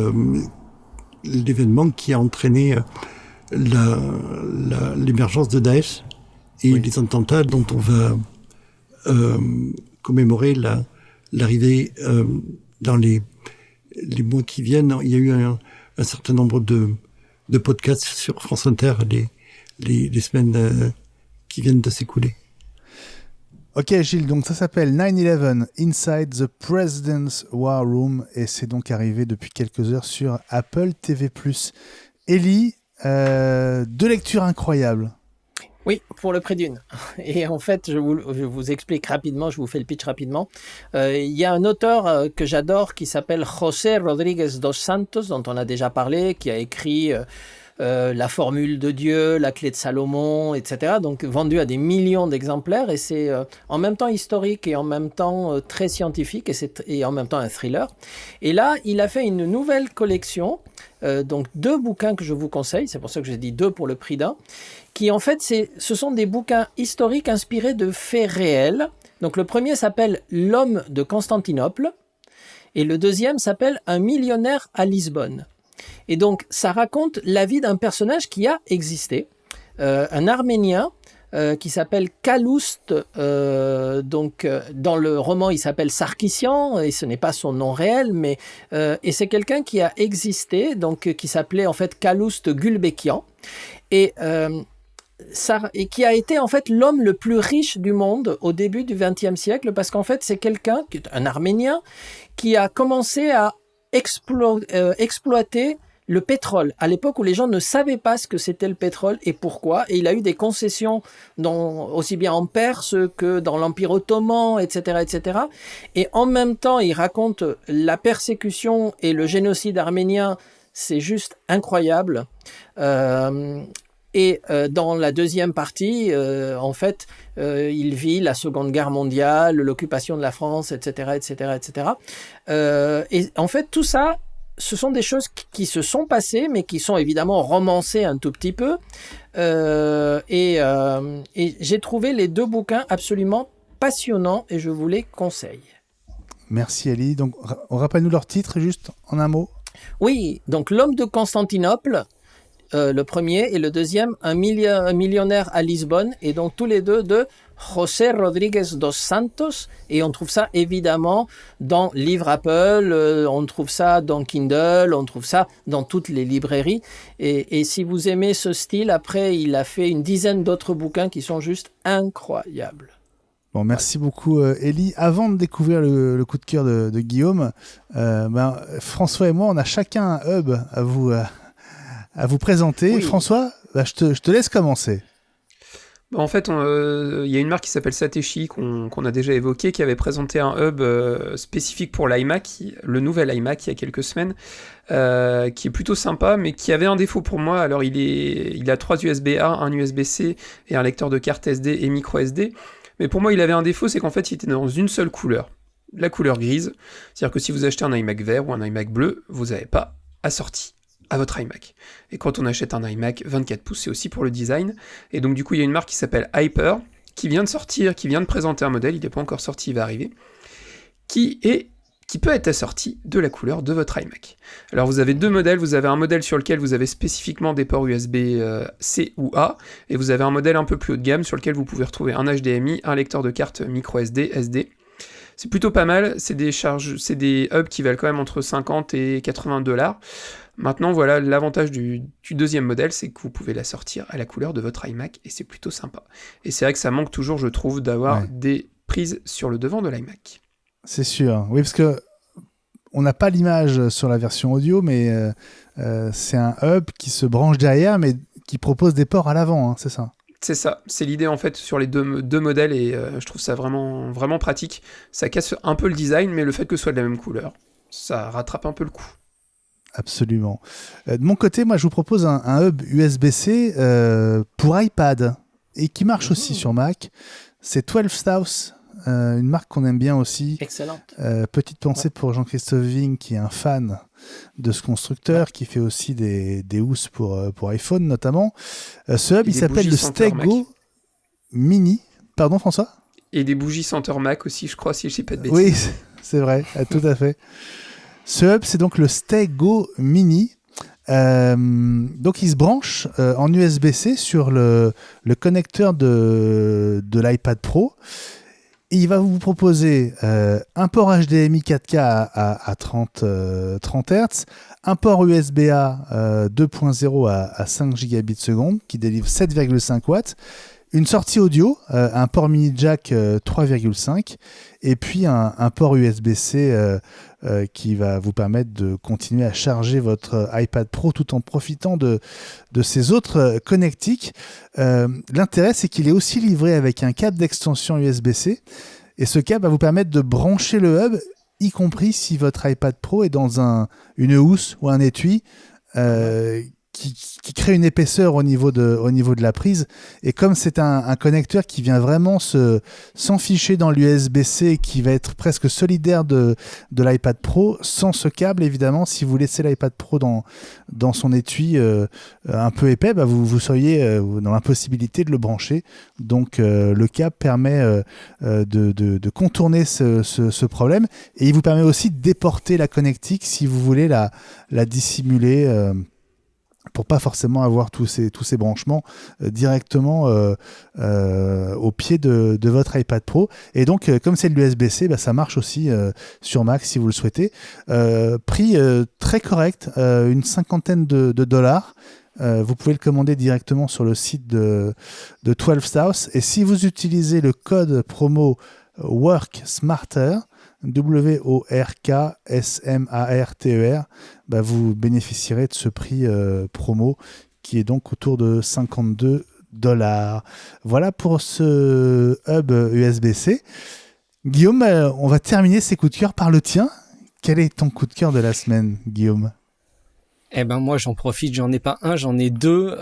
l'événement qui a entraîné l'émergence de Daesh et les attentats dont on va commémorer l'arrivée dans les mois qui viennent. Il y a eu un certain nombre de podcasts sur France Inter les semaines qui viennent de s'écouler. Ok Gilles, donc ça s'appelle 9/11 Inside the President's War Room et c'est donc arrivé depuis quelques heures sur Apple TV+. Élie, 2 lectures incroyables. Oui, pour le prix d'une. Et en fait, je vous explique rapidement, je vous fais le pitch rapidement. Il y a un auteur que j'adore qui s'appelle José Rodríguez dos Santos, dont on a déjà parlé, qui a écrit La formule de Dieu, La clé de Salomon, etc. Donc vendu à des millions d'exemplaires et c'est en même temps historique et en même temps très scientifique et en même temps un thriller. Et là, il a fait une nouvelle collection, donc 2 bouquins que je vous conseille, c'est pour ça que j'ai dit 2 pour le prix d'un, qui en fait, ce sont des bouquins historiques inspirés de faits réels. Donc le premier s'appelle L'homme de Constantinople et le deuxième s'appelle Un millionnaire à Lisbonne. Et donc ça raconte la vie d'un personnage qui a existé, un Arménien qui s'appelle Calouste, dans le roman il s'appelle Sarkissian et ce n'est pas son nom réel, mais et c'est quelqu'un qui a existé, donc qui s'appelait en fait Calouste Gulbenkian et qui a été en fait l'homme le plus riche du monde au début du XXe siècle parce qu'en fait c'est quelqu'un, un Arménien, qui a commencé à exploiter le pétrole, à l'époque où les gens ne savaient pas ce que c'était le pétrole et pourquoi, et il a eu des concessions aussi bien en Perse que dans l'Empire ottoman, etc., etc. Et en même temps, il raconte la persécution et le génocide arménien, c'est juste incroyable. Et dans la deuxième partie, en fait, il vit la Seconde Guerre mondiale, l'occupation de la France, etc., etc., etc. Et en fait, tout ça, ce sont des choses qui se sont passées, mais qui sont évidemment romancées un tout petit peu. Et j'ai trouvé les 2 bouquins absolument passionnants et je vous les conseille. Merci Ali. Donc, rappelle-nous leur titre juste en un mot. Oui, donc L'homme de Constantinople, le premier, et le deuxième, un millionnaire à Lisbonne, et donc tous les 2 de José Rodríguez dos Santos, et on trouve ça évidemment dans Livre Apple, on trouve ça dans Kindle, on trouve ça dans toutes les librairies, et si vous aimez ce style, après il a fait une dizaine d'autres bouquins qui sont juste incroyables. Bon, merci beaucoup Élie. Avant de découvrir le coup de cœur de Guillaume, François et moi, on a chacun un hub à vous présenter. Oui. François, je te laisse commencer. En fait, il y a une marque qui s'appelle Satechi qu'on a déjà évoqué, qui avait présenté un hub spécifique pour l'iMac, le nouvel iMac, il y a quelques semaines, qui est plutôt sympa, mais qui avait un défaut pour moi. Alors, il a 3 USB-A, un USB-C et un lecteur de carte SD et micro SD. Mais pour moi, il avait un défaut, c'est qu'en fait, il était dans une seule couleur, la couleur grise. C'est-à-dire que si vous achetez un iMac vert ou un iMac bleu, vous n'avez pas assorti à votre iMac. Et quand on achète un iMac 24 pouces, c'est aussi pour le design. Et donc du coup, il y a une marque qui s'appelle Hyper, qui vient de sortir, qui vient de présenter un modèle, il n'est pas encore sorti, il va arriver, qui qui peut être assorti de la couleur de votre iMac. Alors vous avez deux modèles, vous avez un modèle sur lequel vous avez spécifiquement des ports USB-C ou A, et vous avez un modèle un peu plus haut de gamme sur lequel vous pouvez retrouver un HDMI, un lecteur de carte micro-SD, SD. C'est plutôt pas mal, c'est des hubs qui valent quand même entre 50 et 80 $. Maintenant, voilà, l'avantage du deuxième modèle, c'est que vous pouvez la sortir à la couleur de votre iMac, et c'est plutôt sympa. Et c'est vrai que ça manque toujours, je trouve, d'avoir des prises sur le devant de l'iMac. C'est sûr, oui, parce que on n'a pas l'image sur la version audio, mais c'est un hub qui se branche derrière, mais qui propose des ports à l'avant, hein, c'est ça? C'est ça, c'est l'idée en fait sur les deux modèles, et je trouve ça vraiment, vraiment pratique. Ça casse un peu le design, mais le fait que ce soit de la même couleur, ça rattrape un peu le coup. Absolument. De mon côté, moi, je vous propose un hub USB-C pour iPad et qui marche aussi sur Mac. C'est 12 South, une marque qu'on aime bien aussi. Excellente. Petite pensée pour Jean-Christophe Vigne, qui est un fan de ce constructeur, qui fait aussi des housses pour iPhone notamment. Ce hub, il s'appelle le Stego Mini. Pardon, François ? Et des bougies Center Mac aussi, je crois, si je ne dis pas de bêtises. Oui, c'est vrai, tout à fait. Ce hub, c'est donc le Stego Mini. Donc, il se branche en USB-C sur le connecteur de l'iPad Pro. Et il va vous proposer un port HDMI 4K à 30 Hz, un port USB-A 2.0 à 5 gigabits seconde qui délivre 7,5 watts, une sortie audio, un port mini jack 3,5 et puis un port USB-C qui va vous permettre de continuer à charger votre iPad Pro tout en profitant de ces autres connectiques. L'intérêt, c'est qu'il est aussi livré avec un câble d'extension USB-C et ce câble va vous permettre de brancher le hub, y compris si votre iPad Pro est dans une housse ou un étui qui crée une épaisseur au niveau de la prise. Et comme c'est un connecteur qui vient vraiment s'enficher dans l'USB-C, qui va être presque solidaire de l'iPad Pro, sans ce câble, évidemment, si vous laissez l'iPad Pro dans son étui un peu épais, bah vous seriez dans l'impossibilité de le brancher. Donc le câble permet de contourner ce problème, et il vous permet aussi de déporter la connectique si vous voulez la dissimuler, pour pas forcément avoir tous ces branchements directement au pied de votre iPad Pro. Et donc, comme c'est de l'USB-C, bah, ça marche aussi sur Mac si vous le souhaitez. Prix très correct, une cinquantaine de $. Vous pouvez le commander directement sur le site de 12 South. Et si vous utilisez le code promo Work Smarter, WORKSMARTER, bah vous bénéficierez de ce prix promo qui est donc autour de 52 $. Voilà pour ce hub USB-C. Guillaume, on va terminer ces coups de cœur par le tien. Quel est ton coup de cœur de la semaine, Guillaume ? Eh ben moi j'en profite, j'en ai pas un, j'en ai deux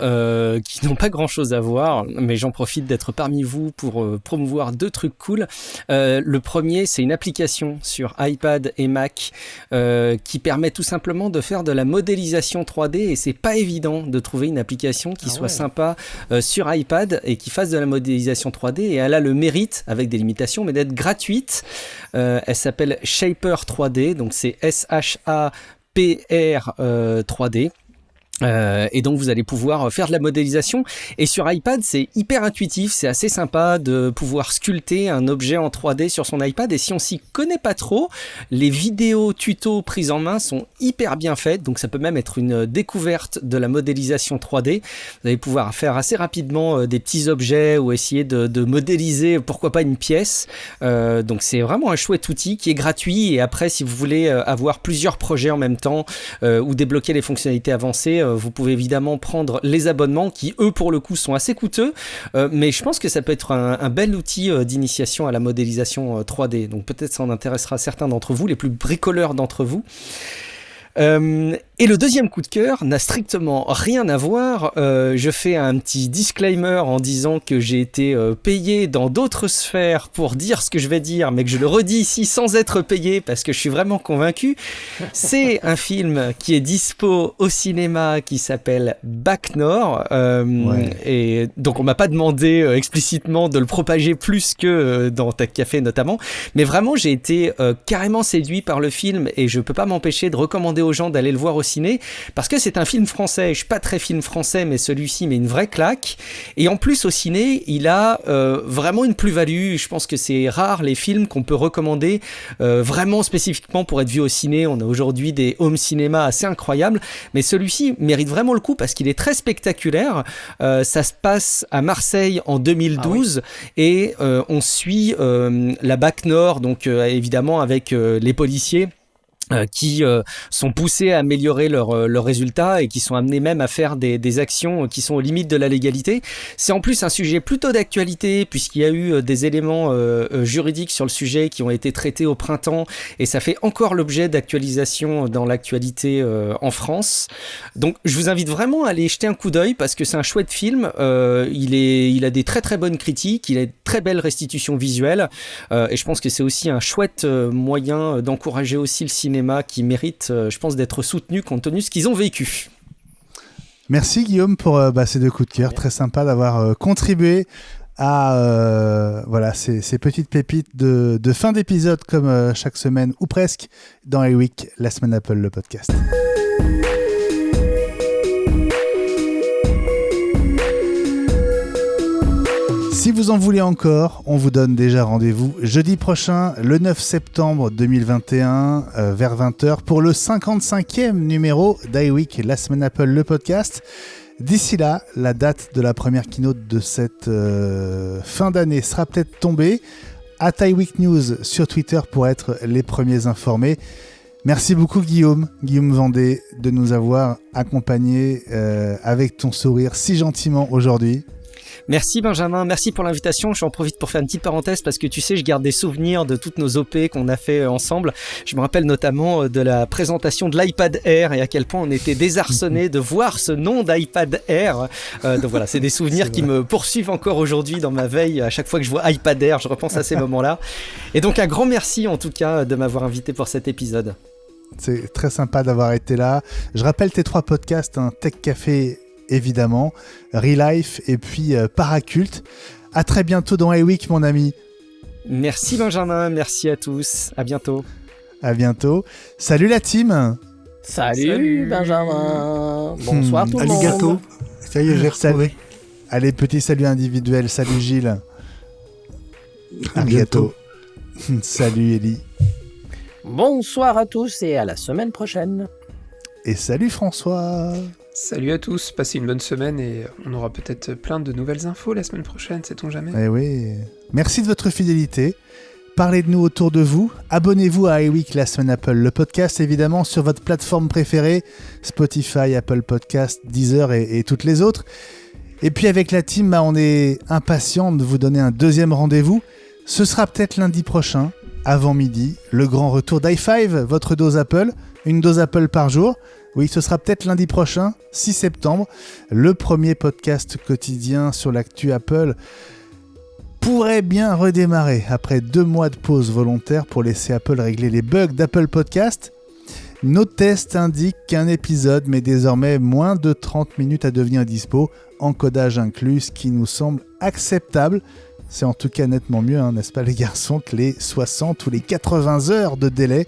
qui n'ont pas grand chose à voir, mais j'en profite d'être parmi vous pour promouvoir deux trucs cool. Le premier, c'est une application sur iPad et Mac qui permet tout simplement de faire de la modélisation 3D, et c'est pas évident de trouver une application qui soit sympa sur iPad et qui fasse de la modélisation 3D, et elle a le mérite, avec des limitations, mais d'être gratuite. Elle s'appelle Shaper 3D, donc c'est SHA PR 3D. Et donc vous allez pouvoir faire de la modélisation, et sur iPad c'est hyper intuitif, c'est assez sympa de pouvoir sculpter un objet en 3D sur son iPad, et si on s'y connaît pas trop, les vidéos tutos prises en main sont hyper bien faites, donc ça peut même être une découverte de la modélisation 3D. Vous allez pouvoir faire assez rapidement des petits objets ou essayer de modéliser pourquoi pas une pièce, donc c'est vraiment un chouette outil qui est gratuit. Et après, si vous voulez avoir plusieurs projets en même temps ou débloquer les fonctionnalités avancées, vous pouvez évidemment prendre les abonnements qui, eux, pour le coup, sont assez coûteux, mais je pense que ça peut être un bel outil d'initiation à la modélisation 3D. Donc peut-être ça en intéressera certains d'entre vous, les plus bricoleurs d'entre vous. Et le deuxième coup de cœur n'a strictement rien à voir. Je fais un petit disclaimer en disant que j'ai été payé dans d'autres sphères pour dire ce que je vais dire, mais que je le redis ici sans être payé parce que je suis vraiment convaincu. C'est un film qui est dispo au cinéma qui s'appelle Bac Nord. Et donc on m'a pas demandé explicitement de le propager plus que dans Tech Café notamment. Mais vraiment, j'ai été carrément séduit par le film et je peux pas m'empêcher de recommander aux gens d'aller le voir au ciné parce que c'est un film français. Je suis pas très film français, mais celui-ci met une vraie claque. Et en plus, au ciné, il a vraiment une plus-value. Je pense que c'est rare les films qu'on peut recommander vraiment spécifiquement pour être vu au ciné. On a aujourd'hui des home cinéma assez incroyables, mais celui-ci mérite vraiment le coup parce qu'il est très spectaculaire. Ça se passe à Marseille en 2012 et on suit la Bac Nord, donc évidemment avec les policiers qui sont poussés à améliorer leurs résultats et qui sont amenés même à faire des actions qui sont aux limites de la légalité. C'est en plus un sujet plutôt d'actualité puisqu'il y a eu des éléments juridiques sur le sujet qui ont été traités au printemps et ça fait encore l'objet d'actualisation dans l'actualité en France. Donc je vous invite vraiment à aller jeter un coup d'œil parce que c'est un chouette film. Il a des très très bonnes critiques, il a une très belle restitution visuelle et je pense que c'est aussi un chouette moyen d'encourager aussi le cinéma qui méritent, je pense, d'être soutenus compte tenu de ce qu'ils ont vécu. Merci Guillaume pour ces 2 coups de cœur. Très sympa d'avoir contribué à ces petites pépites de fin d'épisode comme chaque semaine ou presque dans iWeek, la semaine Apple, le podcast. Si vous en voulez encore, on vous donne déjà rendez-vous jeudi prochain, le 9 septembre 2021, vers 20h, pour le 55e numéro d'iWeek, la semaine Apple, le podcast. D'ici là, la date de la première keynote de cette fin d'année sera peut-être tombée. @iWeek News sur Twitter pour être les premiers informés. Merci beaucoup Guillaume Vendée, de nous avoir accompagnés avec ton sourire si gentiment aujourd'hui. Merci Benjamin, merci pour l'invitation. J'en profite pour faire une petite parenthèse parce que tu sais, je garde des souvenirs de toutes nos OP qu'on a fait ensemble. Je me rappelle notamment de la présentation de l'iPad Air et à quel point on était désarçonnés de voir ce nom d'iPad Air. Donc voilà, c'est des souvenirs qui me poursuivent encore aujourd'hui dans ma veille. À chaque fois que je vois iPad Air, je repense à ces moments-là. Et donc un grand merci en tout cas de m'avoir invité pour cet épisode. C'est très sympa d'avoir été là. Je rappelle tes 3 podcasts, Tech Café évidemment, Relife et puis Paraculte. À très bientôt dans iWeek, mon ami. Merci Benjamin, merci à tous. À bientôt. À bientôt. Salut la team. Salut Benjamin. Bonsoir tout le monde. Arigato. Ça y est, j'ai retrouvé. Allez, petit salut individuel. Salut Gilles. Arigato. Salut Ellie. Bonsoir à tous et à la semaine prochaine. Et salut François. Salut à tous, passez une bonne semaine et on aura peut-être plein de nouvelles infos la semaine prochaine, sait-on jamais. Eh oui. Merci de votre fidélité. Parlez de nous autour de vous. Abonnez-vous à iWeek, la semaine Apple, le podcast évidemment sur votre plateforme préférée, Spotify, Apple Podcast, Deezer et toutes les autres. Et puis avec la team, on est impatient de vous donner un deuxième rendez-vous. Ce sera peut-être lundi prochain, avant midi, le grand retour d'i5, votre dose Apple, une dose Apple par jour. Oui, ce sera peut-être lundi prochain, 6 septembre, le premier podcast quotidien sur l'actu Apple pourrait bien redémarrer après 2 mois de pause volontaire pour laisser Apple régler les bugs d'Apple Podcast. Nos tests indiquent qu'un épisode met désormais moins de 30 minutes à devenir dispo, encodage inclus, ce qui nous semble acceptable. C'est en tout cas nettement mieux, n'est-ce pas les garçons, que les 60 ou les 80 heures de délai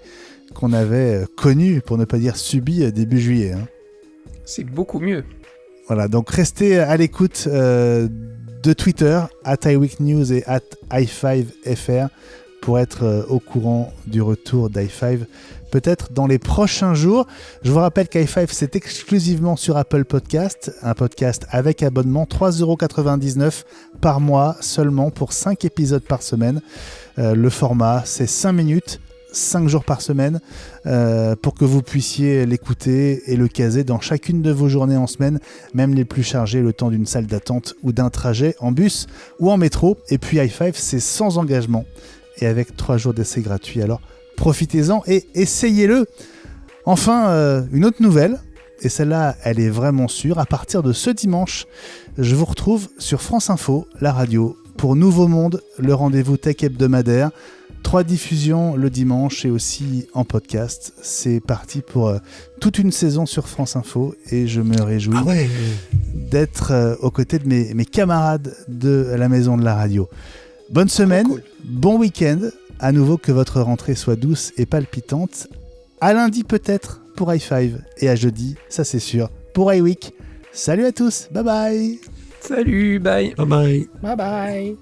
qu'on avait connu, pour ne pas dire subi, début juillet. C'est beaucoup mieux. Voilà, donc restez à l'écoute de Twitter, @iWeekNews et @i5fr pour être au courant du retour d'i5, peut-être dans les prochains jours. Je vous rappelle qu'i5, c'est exclusivement sur Apple Podcast, un podcast avec abonnement, 3,99€ par mois seulement pour 5 épisodes par semaine. Le format, c'est 5 minutes, 5 jours par semaine pour que vous puissiez l'écouter et le caser dans chacune de vos journées en semaine, même les plus chargées, le temps d'une salle d'attente ou d'un trajet en bus ou en métro. Et puis i5, c'est sans engagement et avec 3 jours d'essai gratuit. Alors profitez-en et essayez-le. Enfin, une autre nouvelle, et celle-là, elle est vraiment sûre. À partir de ce dimanche, je vous retrouve sur France Info, la radio, pour Nouveau Monde, le rendez-vous tech hebdomadaire. 3 diffusions le dimanche et aussi en podcast. C'est parti pour toute une saison sur France Info et je me réjouis d'être aux côtés de mes camarades de la maison de la radio. Bonne semaine, bon week-end. À nouveau que votre rentrée soit douce et palpitante. À lundi peut-être pour i5 et à jeudi, ça c'est sûr, pour iWeek. Salut à tous, bye bye. Salut, bye. Bye bye. Bye bye.